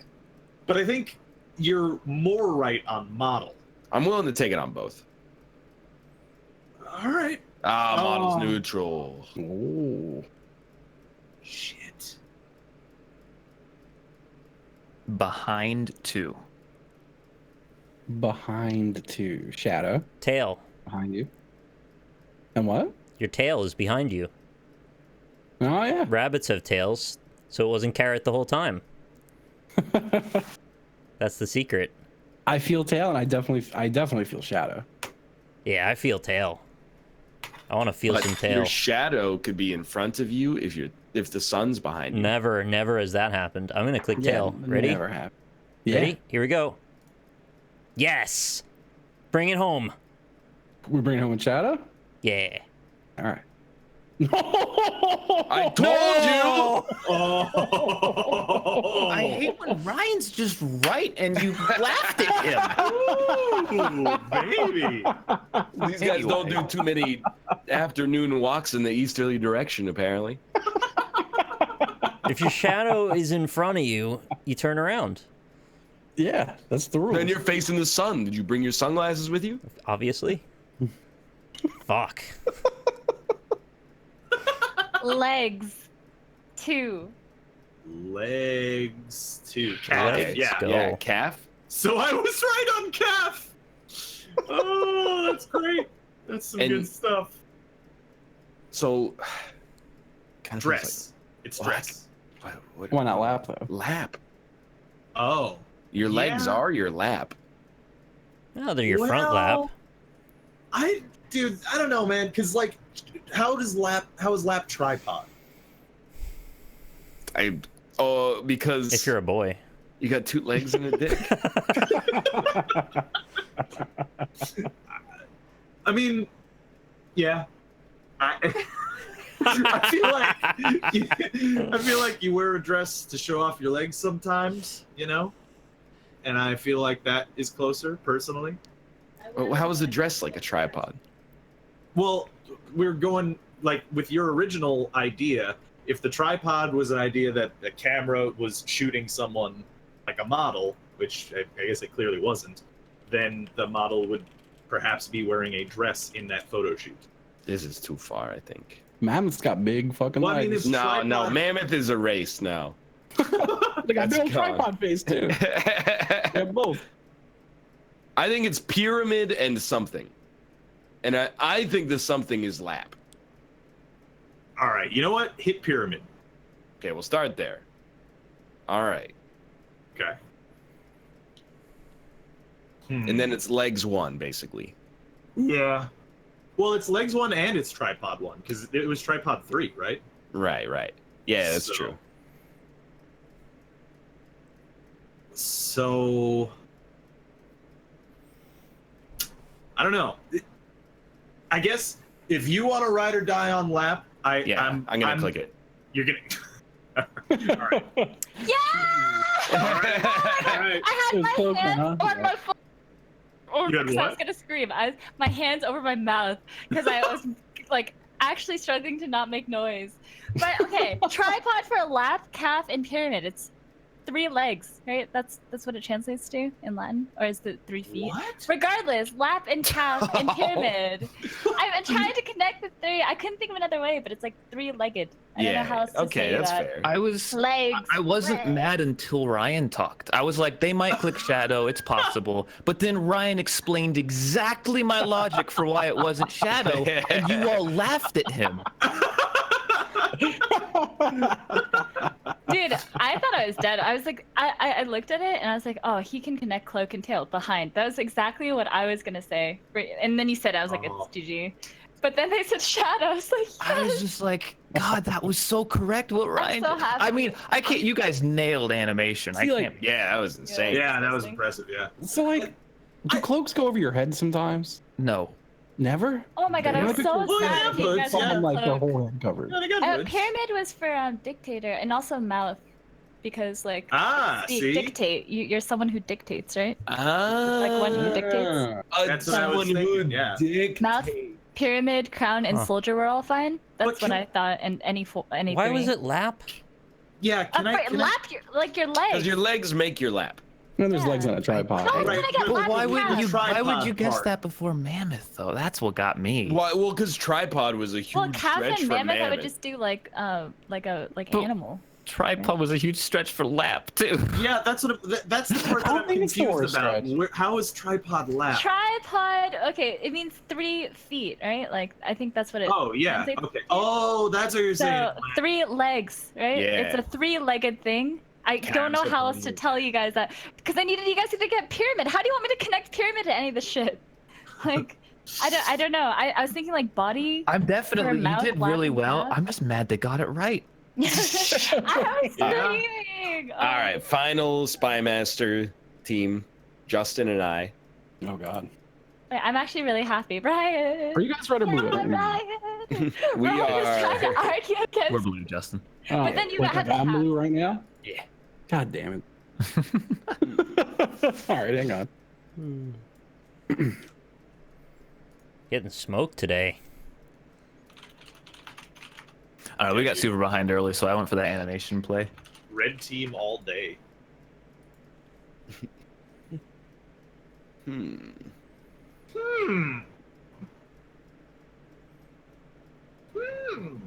but I think you're more right on model. I'm willing to take it on both. All right. Model's Oh. neutral. Ooh. Shit. Behind 2. Behind 2. Shadow. Tail. Behind you. And what? Your tail is behind you. Oh, yeah. Rabbits have tails, so it wasn't carrot the whole time. That's the secret. I feel tail, and I definitely feel shadow. Yeah, I feel tail. I want to feel But some tail. your shadow could be in front of you if the sun's behind you. Never has that happened. I'm gonna click tail. Ready? Never have. Yeah. Ready? Here we go. Yes. Bring it home. We bring home with shadow. Yeah. All right. I told you. Oh. I hate when Ryan's just right and you laughed at him. Ooh, baby. These guys don't do too many afternoon walks in the easterly direction, apparently. If your shadow is in front of you, you turn around. Yeah, that's the rule. Then you're facing the sun. Did you bring your sunglasses with you? Obviously. Fuck. Legs 2. Legs 2. Calf. Legs, Yeah. go. Yeah, calf. So I was right on calf. Oh, that's great. That's some And- good stuff. So, kind of Dress. It's What? dress. Why not lap though? Lap. Oh. Your legs Yeah. are your lap. No, they're your front lap. Dude, I don't know, man. Cause like, how is lap tripod? Because If you're a boy. you got 2 legs and a dick. I mean, yeah. I feel like you wear a dress to show off your legs sometimes, you know? And I feel like that is closer, personally. How is the dress like a tripod? Well, we're going, like, with your original idea, if the tripod was an idea that the camera was shooting someone like a model, which I guess it clearly wasn't, then the model would perhaps be wearing a dress in that photo shoot. This is too far, I think. Mammoth's got big fucking Well, I mean, legs. if- No, Tripod. Mammoth is a race now. They got That's big gone. tripod face too. They have both. I think it's pyramid and something. And I think the something is lap. All right, you know what? Hit pyramid. Okay, we'll start there. All right. Okay. And then it's legs 1, basically. Yeah. Well, it's legs 1 and it's tripod 1 because it was tripod 3, right? Right. Yeah, that's So- true. So, I don't know. I guess if you want to ride or die on Lap, I'm gonna click it. You're gonna. All right. Yeah! All right. I had It was my close, hands huh? on my phone. Or You had because I was what? gonna scream. My hands over my mouth because I was like actually struggling to not make noise. But okay, tripod for a lap, calf, and pyramid. It's 3 legs, right? That's what it translates to in Latin, or is it 3 feet? What? Regardless, lap and calf and pyramid. I've tried to connect the 3. I couldn't think of another way, but it's like 3-legged. I don't know how else to okay, say that's that. fair. Legs. I wasn't legs. mad until Ryan talked. I was like, they might click Shadow, it's possible. But then Ryan explained exactly my logic for why it wasn't Shadow, and you all laughed at him. Dude, I thought I was dead. I was like, I looked at it and I was like, oh, he can connect cloak and tail behind. That was exactly what I was gonna say. And then you said, I was like, it's GG. But then they said shadow. I was like, yes. I was just like, God, that was so correct. What Ryan? so happy. I mean, I can't. You guys nailed animation. I See, can't. Yeah, that was insane. Yeah, that was impressive. Yeah. So like, do cloaks go over your head sometimes? No. Never? Oh my god, I was so Well, yeah, sad. that you but guys yeah. had Something like the cloak. whole head covered. Yeah, they got hoods. Pyramid was for dictator and also mouth, because like See? dictate. You're someone who dictates, right? Ah, Like one who dictates. That's what I was thinking, yeah. Mouth, pyramid, crown, and Huh. soldier were all fine. That's what I thought. And any Why was it lap? Yeah, can I lap your your legs? Because your legs make your lap. No, there's Yeah. legs on a tripod. No, Right, I get but lap Why and wouldn't calf. you? Why would you Tripod guess part. that before Mammoth though? That's what got me. Why? Well, because tripod was a huge Well, calf stretch and for mammoth, I would mammoth. just do like But- animal. Tripod was a huge stretch for lap too. Yeah, that's what. That's the part I that don't I'm think it's for confused a about. stretch. How is tripod lap? Tripod. Okay, it means 3 feet, right? Like I think that's what it. Oh yeah. translates Okay. to. Oh, that's what you're saying. So 3 legs, right? It's Yeah. a 3-legged thing. I don't know how else to tell you guys that because I needed you guys to get pyramid. How do you want me to connect pyramid to any of this shit? Like, I don't know. I was thinking like body. I'm For definitely. You mouth, did lap, really and well. calf? I'm just mad they got it right. I was Yeah. screaming. All right, final Spy Master team, Justin and I. Oh god. I'm actually really happy, Brian. Are you guys red or blue? I don't know. Brian. We We're all just trying to are. argue against. We're blue, Justin. Oh, But then you like had I'm the blue right now? Yeah. God damn it. Alright, hang on. Getting smoked today. All right, we got super behind early, so I went for that animation play. Red team all day. Hmm. Hmm. Hmm.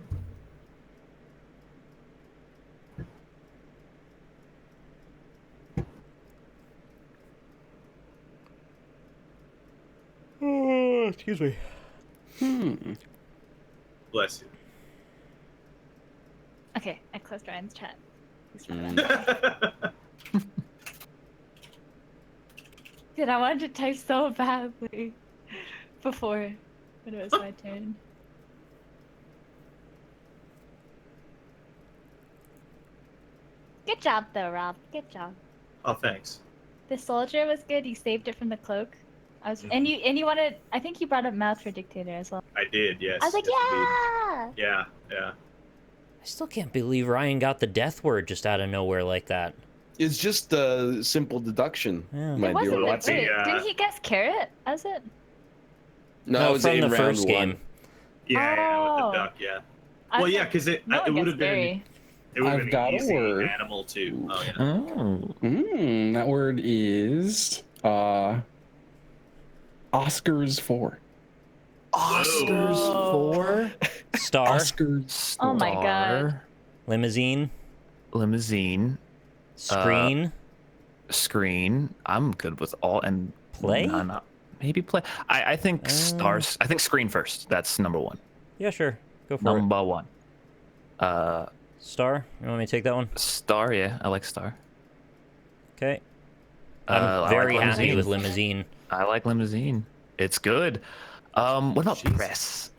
Excuse me. Bless you. Okay, I closed Ryan's chat. He's not Mm. on. Dude, I wanted to type so badly before when it was my turn. Good job though, Rob. Good job. Oh, thanks. The soldier was good. You saved it from the cloak. I was, and you wanted. I think you brought up mouth for dictator as well. I did. Yes. I was like, yes, yeah. indeed. Yeah. I still can't believe Ryan got the death word just out of nowhere like that. It's just a simple deduction, Yeah. my It dear wasn't. Watson. Wait, Yeah. didn't he guess carrot as it? No, it was from in the round first one. game. Yeah, with Oh. the duck. Yeah. I Well, yeah, thought- because it no one would guessed have been berry. it would I've have got been a an easy word. animal too. Oh yeah. Oh. That word is Oscars 4. Oscars Whoa. 4. Star, Oscars. Oh my God. Star, limousine, Limousine. screen, Screen. I'm good with all and Play? No, maybe play. I think stars. I think screen first. That's number one. Yeah, sure. Go for it. Number one. Star, you want me to take that one? Star. Yeah, I like star. Okay. I I'm like very happy limousine. with limousine. I like limousine. It's good. What about Jesus. press?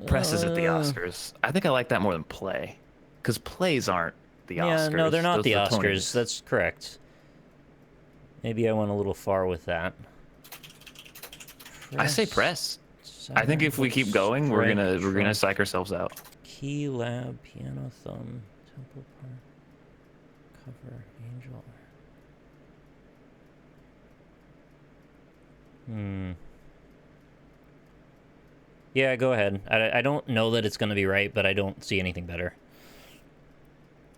Press is at the Oscars. I think I like that more than play, because plays aren't the Yeah, Oscars. no, they're not Those the are Oscars. Tonys. That's correct. Maybe I went a little far with that. I say press. I think if we keep going, we're gonna psych ourselves out. Key, lab, piano, thumb, temple part, cover, angel. Yeah, go ahead. I don't know that it's gonna be right, but I don't see anything better.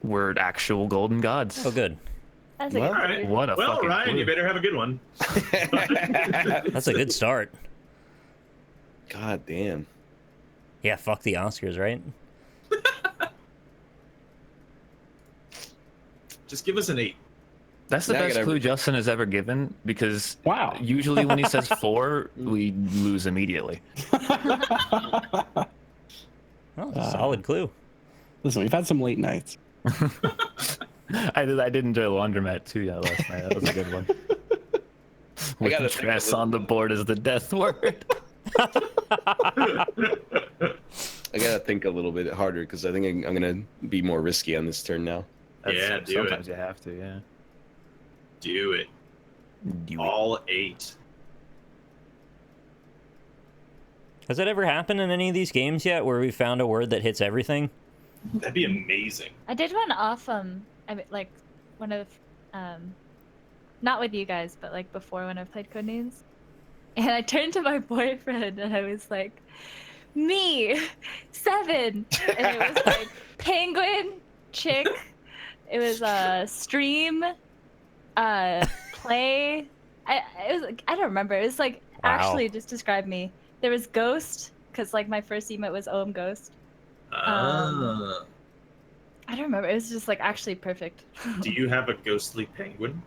We're actual golden gods. Oh, good. That's a Well, good All right. clue. What a Well, fucking Ryan, clue. you better have a good one. That's a good start. God damn. Yeah, fuck the Oscars, right? Just give us an 8. That's the Now I best gotta- clue Justin has ever given, because Wow. usually when he says 4, we lose immediately. Oh, solid clue. Listen, we've had some late nights. I did enjoy Laundromat too, yeah, last night. That was a good one. With gotta the think stress a little- on the board is the death word. I gotta think a little bit harder because I think I'm gonna be more risky on this turn now. Yeah, do it. Sometimes you have to, yeah. Do it. All 8. Has that ever happened in any of these games yet, where we found a word that hits everything? That'd be amazing. I did one off I mean, like one of not with you guys, but like before when I played Codenames. And I turned to my boyfriend and I was like, me 7. And it was like penguin, chick, it was stream, play. I don't remember. It was like Wow. actually just describe me. There was ghost, because like my first emote was OM ghost. Ah. I don't remember. It was just like actually perfect. Do you have a ghostly penguin?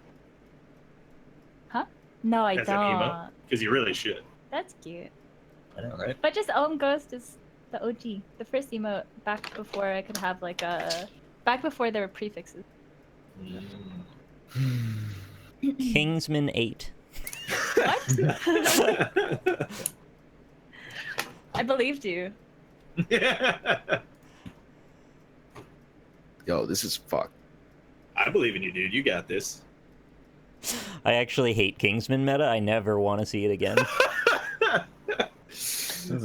No, I As an emote? don't. Because you really should. That's cute. I know, right? But just OM ghost is the OG, the first emote back before I could have like back before there were prefixes. Kingsman 8. What? I believed you. Yo, this is fucked. I believe in you, dude. You got this. I actually hate Kingsman meta. I never want to see it again.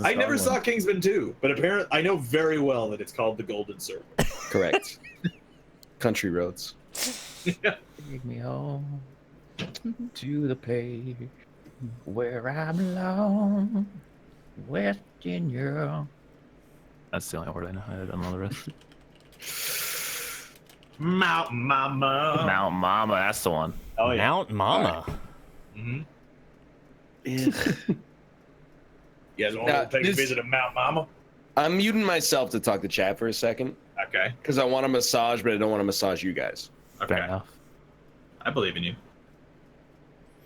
I never saw Kingsman 2, but apparently I know very well that it's called the Golden Circle. Correct. Country roads. Take me home to the place where I belong, Western Europe. That's the only word I know. I don't know the rest. Mountain Mama. Mount Mama, that's the one. Oh, yeah. Mount Mama. Mm-hmm. Yeah. You guys want Now, to take a this- visit of Mount Mama? I'm muting myself to talk to chat for a second Okay. because I want a massage, but I don't want to massage you guys. Okay. Fair enough. I believe in you.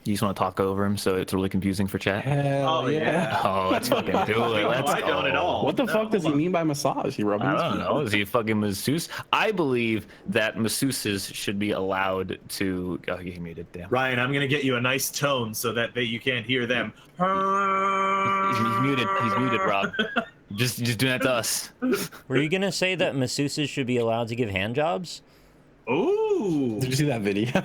You just want to talk over him so it's really confusing for chat? Hell Oh, yeah. Oh, let's fucking do it. No, Let's I don't go. at all. What the No, fuck does he come on. mean by massage? He rubbing I his don't feet? know. Is he a fucking masseuse? I believe that masseuses should be allowed to. Oh, he muted. Damn. Ryan, I'm gonna get you a nice tone so that you can't hear them. He's muted. He's muted, Rob. Just doing that to us. Were you gonna say that masseuses should be allowed to give hand jobs? Ooh. Did you see that video?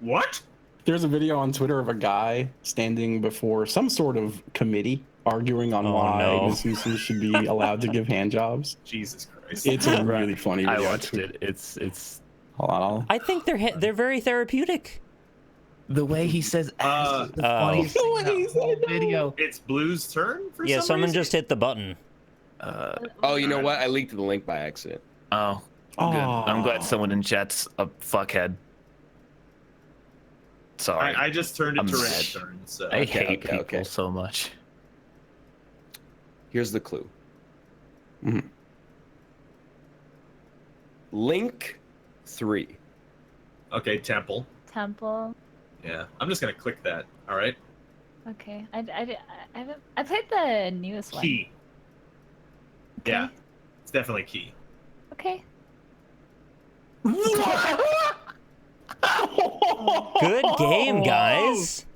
What? There's a video on Twitter of a guy standing before some sort of committee arguing on Oh, why no. masseuses should be allowed to give hand jobs. Jesus Christ. It's a really funny I video. watched it. It's Hold on. I think they're very therapeutic. the way he says ass is the Oh. funniest thing in that whole video. It's Blue's turn for Yeah, some someone reason? just hit the button. Oh, you know what? I leaked the link by accident. Oh, good. I'm glad someone in chat's a fuckhead. Sorry. I just turned it I'm to red mad. turn, so. I hate okay, people okay. so much. Here's the clue. Mhm. Link 3. Okay, temple. Temple. Yeah, I'm just gonna click that. All right. Okay. I played the newest one. Key. Yeah, Okay. it's definitely key. Okay. Good game, guys.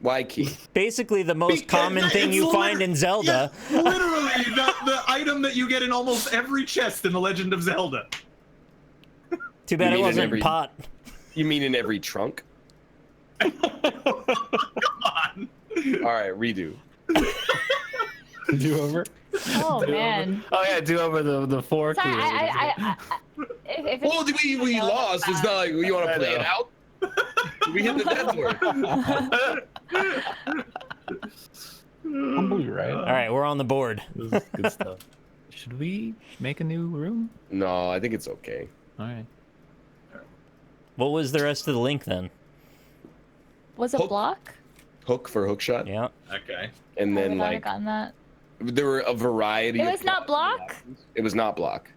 Why key? Basically, the most common thing you find in Zelda. Yeah, literally, the item that you get in almost every chest in The Legend of Zelda. Too bad You it mean in wasn't every- pot. You mean in every trunk? on. All right, redo. Do over. Oh man. Oh yeah, do over the four. Sorry, if Well, we lost. It's not like you want to play it out. We hit the death word. I'm blue, right? All right, we're on the board. This is good stuff. Should we make a new room? No, I think it's okay. All right. What was the rest of the link then? was a Hook. block? Hook for hook shot, Yeah. Okay. and I then would not have like gotten that. there were a variety. It of was not block? It was not block.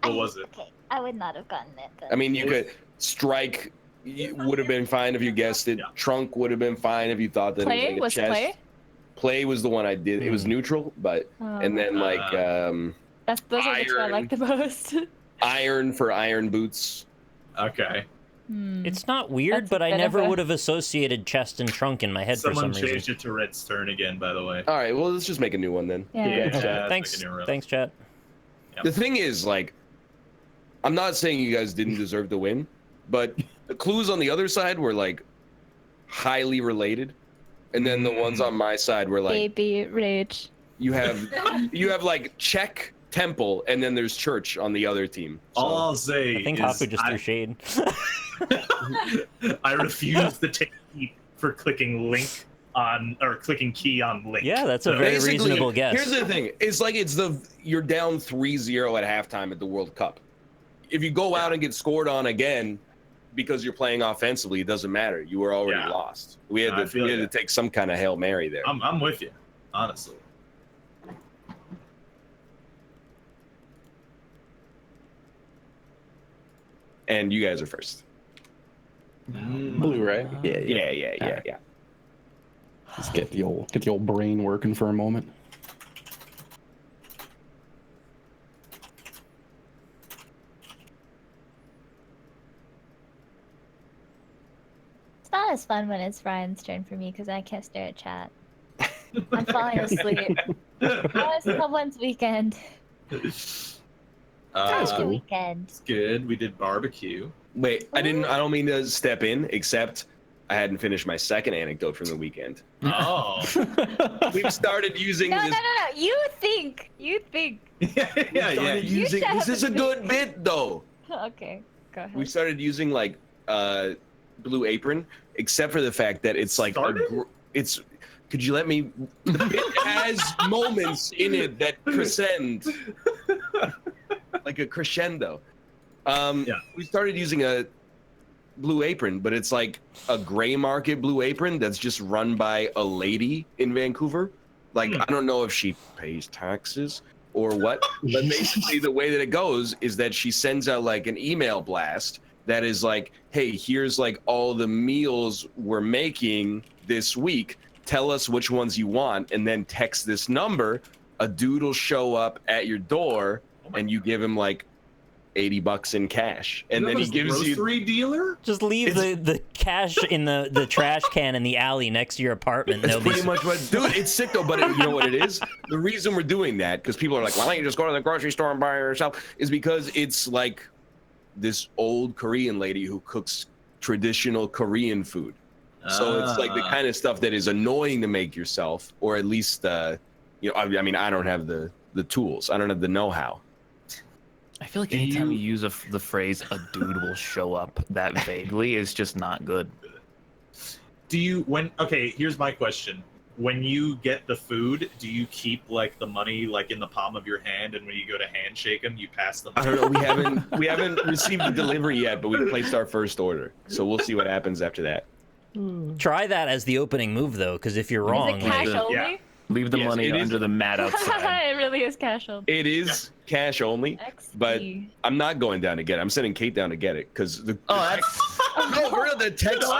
What was it? Okay, I would not have gotten it then. I mean, you could strike. Would have been fine if you guessed it. Yeah. Trunk would have been fine if you thought that Play? it was Was like a chest. play? Play was the one I did. It was neutral, but and then like those are the two I like the most. iron for iron boots. Okay. It's not weird, That's but a I bit never of a- would have associated chest and trunk in my head for Someone some reason. changed it to Red's turn again, by the way. All right, well, let's just make a new one then. Yeah. let's Thanks, make a new room. thanks, chat. The thing is, like, I'm not saying you guys didn't deserve to win, but the clues on the other side were like highly related, and then the ones on my side were like Baby rage. you have like check temple, and then there's church on the other team. So, All I'll say I think is Hafu just threw shade. I refuse to take heat for clicking link on or clicking key on link. Yeah, that's a very basically, reasonable guess. Here's the thing: it's like you're down 3-0 at halftime at the World Cup. If you go out and get scored on again because you're playing offensively, it doesn't matter. You were already Yeah. lost. We had I to feel ya. take some kind of Hail Mary there. I'm with you, honestly. And you guys are first. Blue, right? Yeah. Let's get the old brain working for a moment. It's not as fun when it's Ryan's turn for me because I can't stare at chat. I'm falling asleep. How was someone's weekend? That's Your cool. weekend. It's good. We did barbecue. Wait, I don't mean to step in, except I hadn't finished my second anecdote from the weekend. Oh. We've started using No, this. no, no, no. You think. yeah. Started using You this is a good bit though. Okay, go ahead. We started using like Blue Apron, except for the fact that it's like it's. Could you let me? The bit has moments in it that crescend, like a crescendo. We started using a Blue Apron, but it's like a gray market Blue Apron that's just run by a lady in Vancouver. Like I don't know if she pays taxes or what, but basically the way that it goes is that she sends out like an email blast that is like, hey, here's like all the meals we're making this week. Tell us which ones you want, and then text this number. A dude will show up at your door, and you give him like $80 in cash, and then he gives you. Grocery dealer. Just leave the cash in the trash can in the alley next to your apartment. That's Nobody's- pretty much what, dude. It's sick though, but you know what it is? The reason we're doing that, because people are like, why don't you just go to the grocery store and buy it yourself? Is because it's like this old Korean lady who cooks traditional Korean food. So it's like the kind of stuff that is annoying to make yourself, or at least, I mean, I don't have the tools. I don't have the know-how. I feel like anytime you use the phrase "a dude will show up" that vaguely is just not good. Here's my question. When you get the food, do you keep like the money like in the palm of your hand, and when you go to handshake them, you pass them? I don't know. We haven't received the delivery yet, but we placed our first order. So we'll see what happens after that. Try that as the opening move, though, because if you're Is wrong, it cash like, only? yeah. Leave the Yes, money it is. under the mat outside. It really is cash only. It is cash only, but XD. I'm not going down to get it. I'm sending Kate down to get it because the that's no, the texts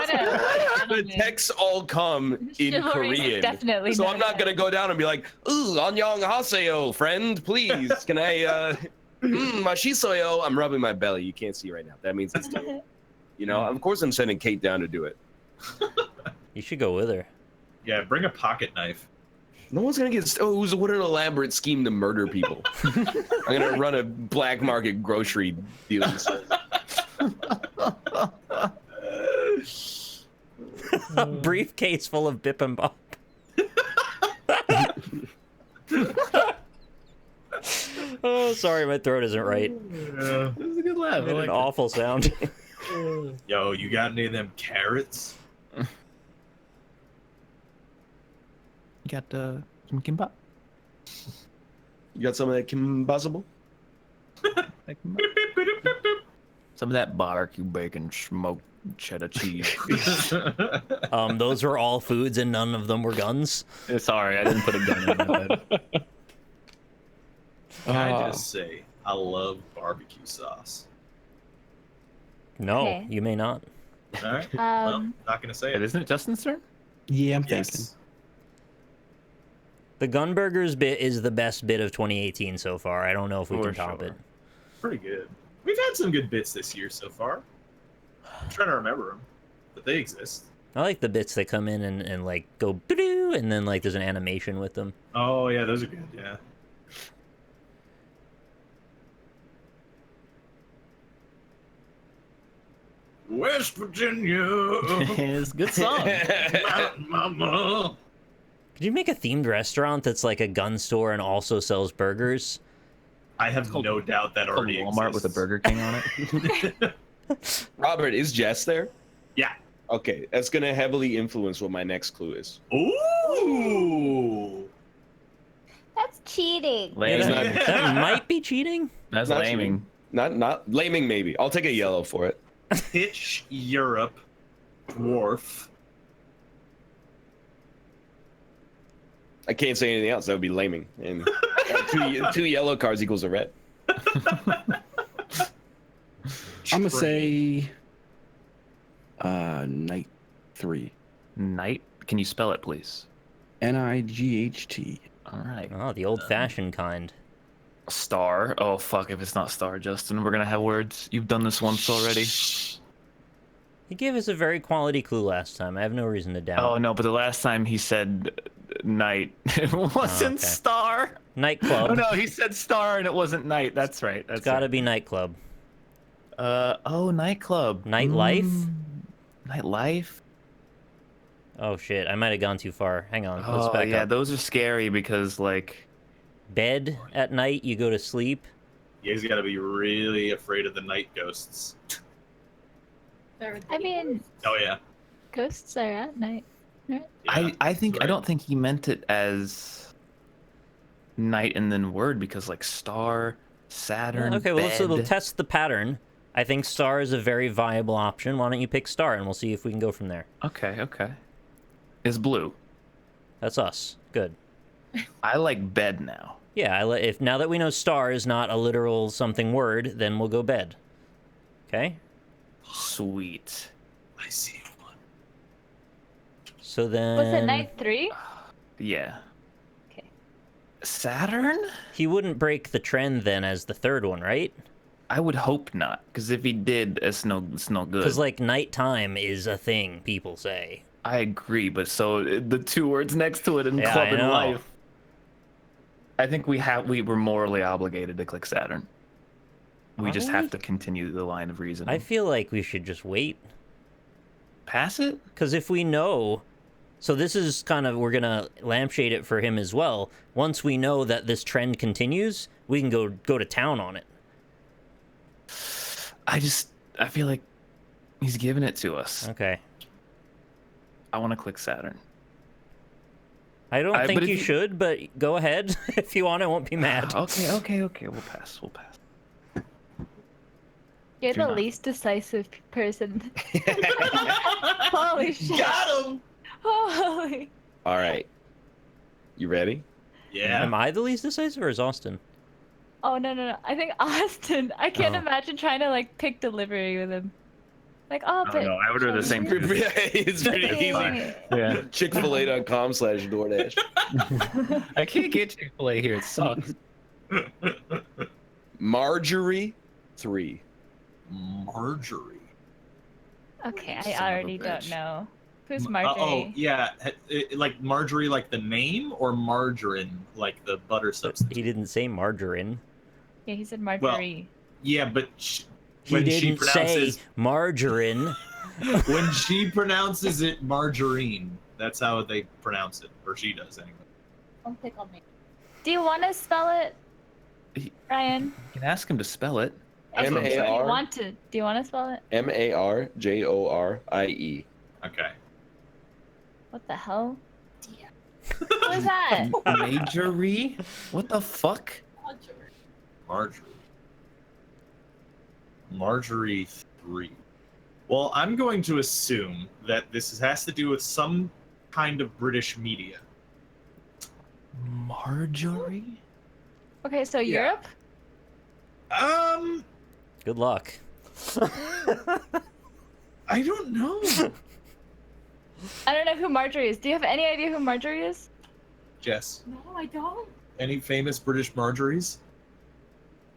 the texts all come in Chivalry is Korean. definitely So not I'm not gonna go down and be like, "Ooh, annyeonghaseyo, friend, please. Can I mashisoyo?" I'm rubbing my belly. You can't see right now. That means it's done. You know, of course I'm sending Kate down to do it. you should go with her. Yeah, bring a pocket knife. No one's gonna get. Oh, what an elaborate scheme to murder people. I'm gonna run a black market grocery dealing site. A briefcase full of bibimbap. Oh, sorry, my throat isn't right. Yeah. This is a good laugh. Made an awful sound. Yo, you got any of them carrots? You got some kimbap? You got some of that Kimpossible? Some of that barbecue bacon, smoked cheddar cheese. Those were all foods and none of them were guns. Sorry, I didn't put a gun in my head. Can I just say, I love barbecue sauce. No, Okay. you may not. All right. Well, not gonna say it. Isn't it Justin's turn? Yeah, I'm thinking. Yes. The Gunburgers bit is the best bit of 2018 so far. I don't know if we For can top sure. it. Pretty good. We've had some good bits this year so far. I'm trying to remember them, but they exist. I like the bits that come in and like go doo and then like there's an animation with them. Oh yeah, those are good. Yeah. West Virginia, It's a good song. Mountain Mama. Could you make a themed restaurant that's like a gun store and also sells burgers? I have no doubt that Called already Walmart with a exists. Burger King on it. Robert, is Jess there? Yeah. Okay, that's gonna heavily influence what my next clue is. Ooh. That's cheating. Laming. not- That might be cheating. That's Not laming. Not laming, maybe. I'll take a yellow for it. Pitch Europe dwarf. I can't say anything else. That would be laming. And two yellow cards equals a red. I'm gonna say Night 3. Night. Can you spell it, please? Night. All right. Oh, the old-fashioned kind. Star. Oh fuck! If it's not Star, Justin, we're gonna have words. You've done this once already. He gave us a very quality clue last time. I have no reason to doubt. Oh no! But the last time he said night, it wasn't okay. Star. Nightclub. Oh no, he said Star and it wasn't night. That's right. That's It's gotta right. be nightclub. Oh, nightclub. Nightlife? Nightlife. Oh shit, I might have gone too far. Hang on, let's Oh back yeah, up. those are scary because like. Bed at night, you go to sleep. You guys gotta be really afraid of the night ghosts. I mean, Oh yeah. ghosts are at night. Right? Yeah, I think right. I don't think he meant it as night and then word because like star, Saturn. Okay, well, so we'll bed. test the pattern. I think star is a very viable option. Why don't you pick star and we'll see if we can go from there. Okay. Is blue. That's us. Good. I like bed now. Yeah, if now that we know star is not a literal something word, then we'll go bed. Okay? Sweet. I see one. So then... Was it night 3? Yeah. Okay. Saturn? He wouldn't break the trend then as the third one, right? I would hope not, because if he did, it's no good. Because, like, nighttime is a thing, people say. I agree, but so the two words next to it in Yeah, club I and know. life. I think we were morally obligated to click Saturn. We just Are have we? to continue the line of reasoning. I feel like we should just wait. Pass it? Because if we know... So this is kind of... We're going to lampshade it for him as well. Once we know that this trend continues, we can go to town on it. I feel like he's giving it to us. Okay. I want to click Saturn. I don't but think if you you- should, but go ahead. If you want, I won't be mad. Okay. We'll pass. You're Do the not. least decisive person. Holy shit. Got him. Holy. All right. You ready? Yeah. Am I the least decisive or is Austin? Oh, no. I think Austin. I can't Oh. imagine trying to, like, pick delivery with him. Like, oh, Oh but... no, I would do the same thing. It's pretty easy. Yeah. Chick-fil-A.com/DoorDash. I can't get Chick-fil-A here. It sucks. Marjorie 3. Marjorie. Okay, Son of I a already don't bitch. know. Who's Oh Marjorie? yeah, like Marjorie, like the name, or margarine, like the butter substance. He didn't say margarine. Yeah, he said Marjorie. Yeah, but He when she didn't say pronounces margarine. When she pronounces it margarine, that's how they pronounce it, or she does anyway. Don't pick on me. Do you want to spell it, Ryan? You can ask him to spell it. That's what I'm Do you M-A-R. want to? Do you want to spell it? MARJORIE. Okay. What the hell? What is that? Majorie? What the fuck? Marjorie 3. Well, I'm going to assume that this has to do with some kind of British media. Marjorie? Okay, so Europe? Good luck. I don't know. I don't know who Marjorie is. Do you have any idea who Marjorie is? Jess, No, I don't. any famous British Marjories?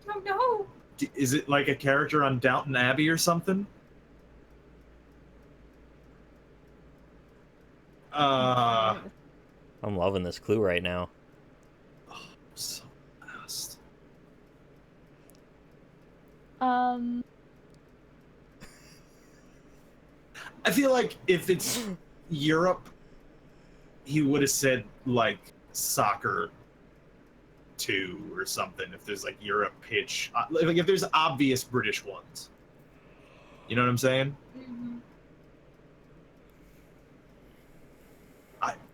Don't know. Is it like a character on Downton Abbey or something? I'm loving this clue right now. So fast. Um, I feel like if it's Europe, he would have said like soccer 2 or something. If there's like Europe pitch, like if there's obvious British ones, you know what I'm saying? Mm-hmm.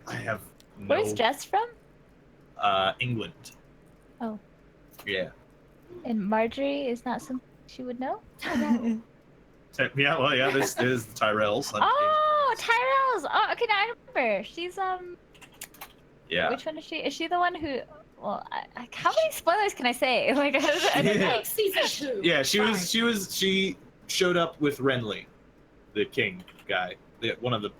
I have no. where's Jess from? England. Oh. Yeah. And Marjorie is not something she would know? Yeah. Well, yeah. This is the Tyrells. Oh, Tyrells! Oh, okay, now I remember. She's, Yeah. which one is she? Is she the one who, well, how many spoilers can I say? Like, I don't know. Like season 2. Yeah. She showed up with Renly, the king guy. One of the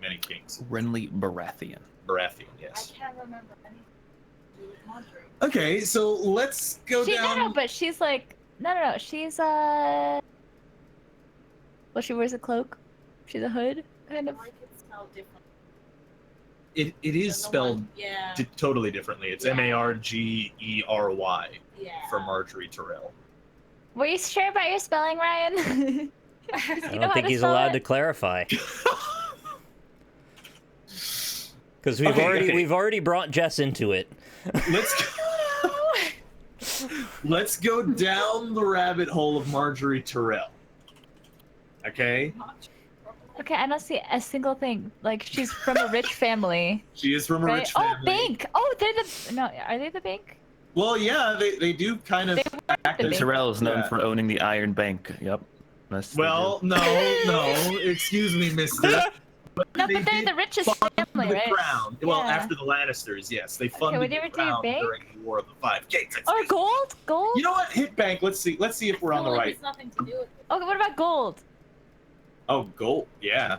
many kings. Renly Baratheon. Baratheon. Yes. I can't remember anything to do with Marjorie. Okay, so let's go down. No, but she's like, no, she's, well, she wears a cloak. She's a hood, kind of. I can spell different. It is than the spelled one- Yeah. totally differently. It's Yeah. Margery Yeah. for Marjorie Tyrell. Were you sure about your spelling, Ryan? I don't think he's allowed to clarify. Because we've already brought Jess into it. Let's go down the rabbit hole of Marjorie Tyrell. Okay, Okay, I don't see a single thing. Like, she's from a rich family, she is from a right? rich Oh, family. bank! Oh, they're the, no, are they the bank? Well, yeah, they do kind of act the as bank. Tyrell is known Yeah. for owning the Iron Bank. Yep. That's the Well, no, excuse me, mister. But No, they but they're did the richest fund family, the right? crown. Well, Yeah. after the Lannisters, yes, they funded would the you ever do crown bank? during the War of the Five Gates. Oh, gold? Gold? You know what? Hit bank. Let's see if we're on the Well, right. It's nothing to do with it. Okay, what about gold? Oh, gold. Yeah.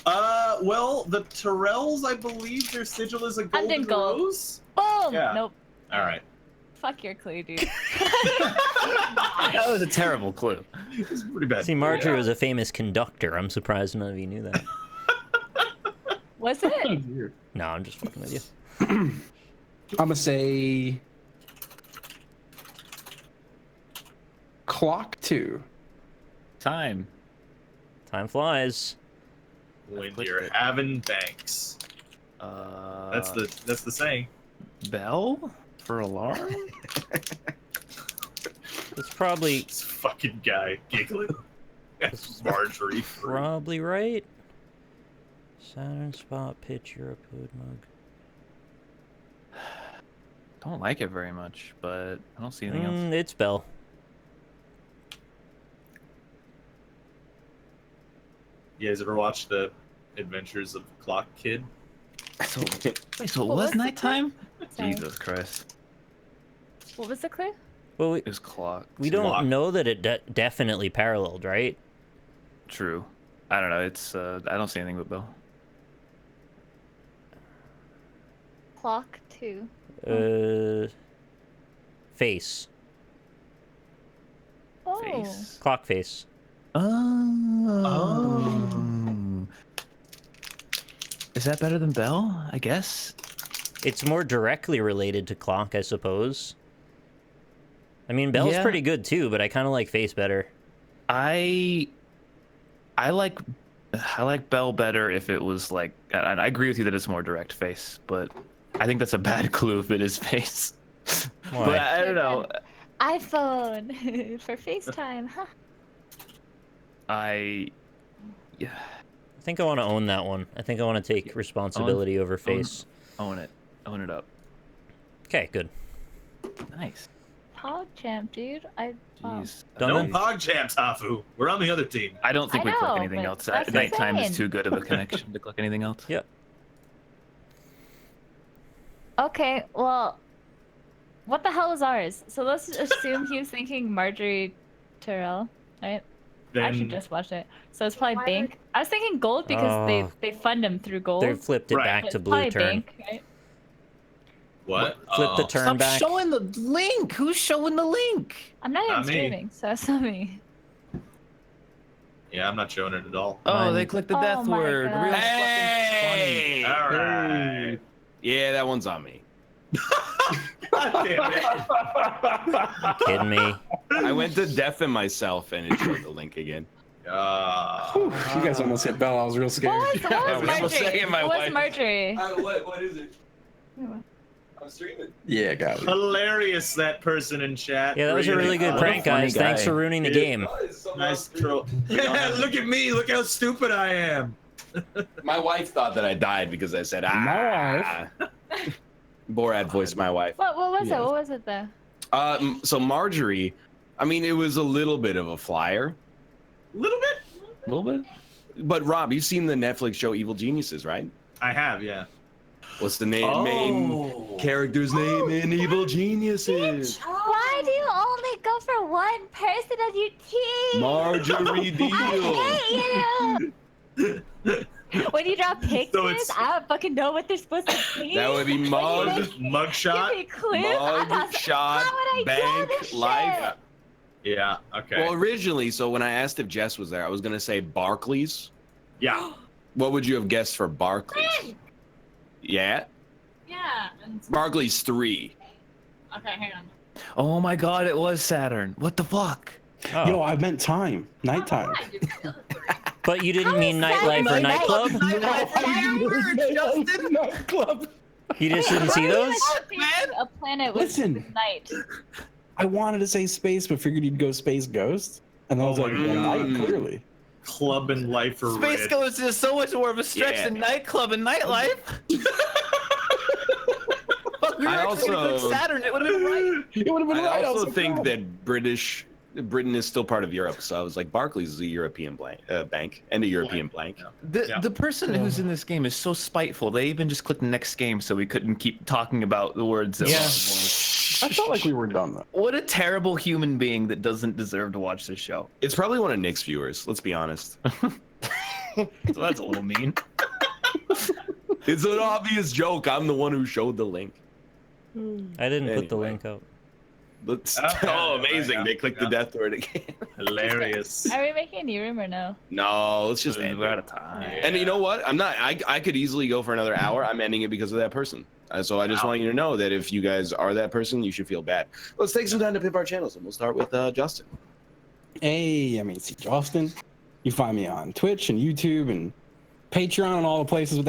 Well, the Tyrells, I believe their sigil is a golden gold. rose. Boom! Yeah. Nope. All right. Fuck your clue, dude. That was a terrible clue. It's pretty bad. See, Marjorie was a famous conductor. I'm surprised none of you knew that. Was it? Weird. No, I'm just fucking with you. I'm gonna say clock 2. Time. Time flies. When you're having banks. That's the saying. Bell for alarm. It's probably This fucking guy giggling. That's Marjorie. probably right. Saturn spot pitch Europe hood mug. Don't like it very much, but I don't see anything else. It's Bell. You guys ever watch the Adventures of Clock Kid? So it What was was the nighttime? Sorry. Jesus Christ. What was the clue? Well, It was clock. we too. don't Clock. know that it definitely paralleled, right? True. I don't know. It's I don't see anything but Bell. Clock 2. Face. Oh. Face. Clock face. Oh. Is that better than Bell? I guess. It's more directly related to clock, I suppose. I mean, Bell's Yeah. pretty good too, but I kind of like face better. I I like Bell better if it was like. And I agree with you that it's more direct face, but I think that's a bad clue if it is face. Why? But I don't know. iPhone for FaceTime, huh? Yeah. I think I want to own that one. I think I want to take responsibility over face. Own it. Own it up. Okay, good. Nice. PogChamp, dude. Jeez. Done No then? pog champs, Hafu. We're on the other team. I don't think I we click know, anything but else. that's Nighttime is insane. too good of a connection to click anything else. Yep. Okay, well, what the hell is ours? So let's assume he was thinking Marjorie Terrell, right? I actually Then just watched it. So it's probably Bank. I was thinking Gold because they fund him through Gold. They flipped it Right. back But to it's blue probably turn. Bank, right? what? Flip the turn Stop back. showing the link. Who's showing the link? I'm not even Not me. streaming, so it's not me. Yeah, I'm not showing it at all. Oh, Mine- they clicked the Oh death my word. God. Real Hey! All right. Yeah, that one's on me. God damn it. Kidding me? I went to deafen myself and it showed the link again. Whew, you guys almost hit Bell. I was real scared. What was I was almost Marjorie? saying my What was wife. Marjorie? What is it? I'm streaming. Yeah, got it. Hilarious, that person in chat. Yeah, that was a really good What a prank, funny guys. Thanks guy. for ruining the Yeah. game. Nice troll. Look at me. Look how stupid I am. My wife thought that I died because I said, My Borat voiced my wife. What was Yeah. it? What was it though? So Marjorie, I mean, it was a little bit of a flyer. A little bit. A little bit. But Rob, you've seen the Netflix show Evil Geniuses, right? I have, yeah. What's the main character's name in Evil Geniuses? Why do you only go for one person on your team? Marjorie Deal. I hate you. When you draw pictures, it's- I don't fucking know what they're supposed to mean. That would be mug, Mugshot. Give me clues. I'm mug, not- shot, How would I draw bank, this life. shit? Yeah. Okay. Well, originally, so when I asked if Jess was there, I was gonna say Barclays. yeah. What would you have guessed for Barclays? Yeah, Yeah. Barclays 3. Okay, hang on. Oh my God! It was Saturn. What the fuck? Oh. Yo, I meant time. Nighttime. But you didn't mean How is nightlife or Saturday nightclub? Nightclub. You just didn't Why see are you those? associating a planet with Listen. night. I wanted to say space, but figured you'd go Space Ghost. And then I was Oh like, my well, God. night, clearly. Club and life are Space red. Ghost is so much more of a stretch Yeah. than nightclub and nightlife. Fuck, we were I actually gonna also- click Saturn. It would have been right. It would have been I right. also was think like, that Britain is still part of Europe, so I was like, Barclays is a European bank and a European bank. The person who's in this game is so spiteful. They even just clicked next game so we couldn't keep talking about the words. That Yeah. I felt like we were done, though. What a terrible human being that doesn't deserve to watch this show. It's probably one of Nick's viewers. Let's be honest. So that's a little mean. It's an obvious joke. I'm the one who showed the link. I didn't put the Anyway. link out. Let's, Okay. oh, amazing! They clicked the Yeah. death word again. Hilarious. Are we making a new room or no? No, let's just We're end out it. of time. And you know what? I'm not. I could easily go for another hour. I'm ending it because of that person. So I just want you to know that if you guys are that person, you should feel bad. Let's take some time to pip our channels, and we'll start with Justin. Hey, I'm HCJustin. You find me on Twitch and YouTube and Patreon and all the places with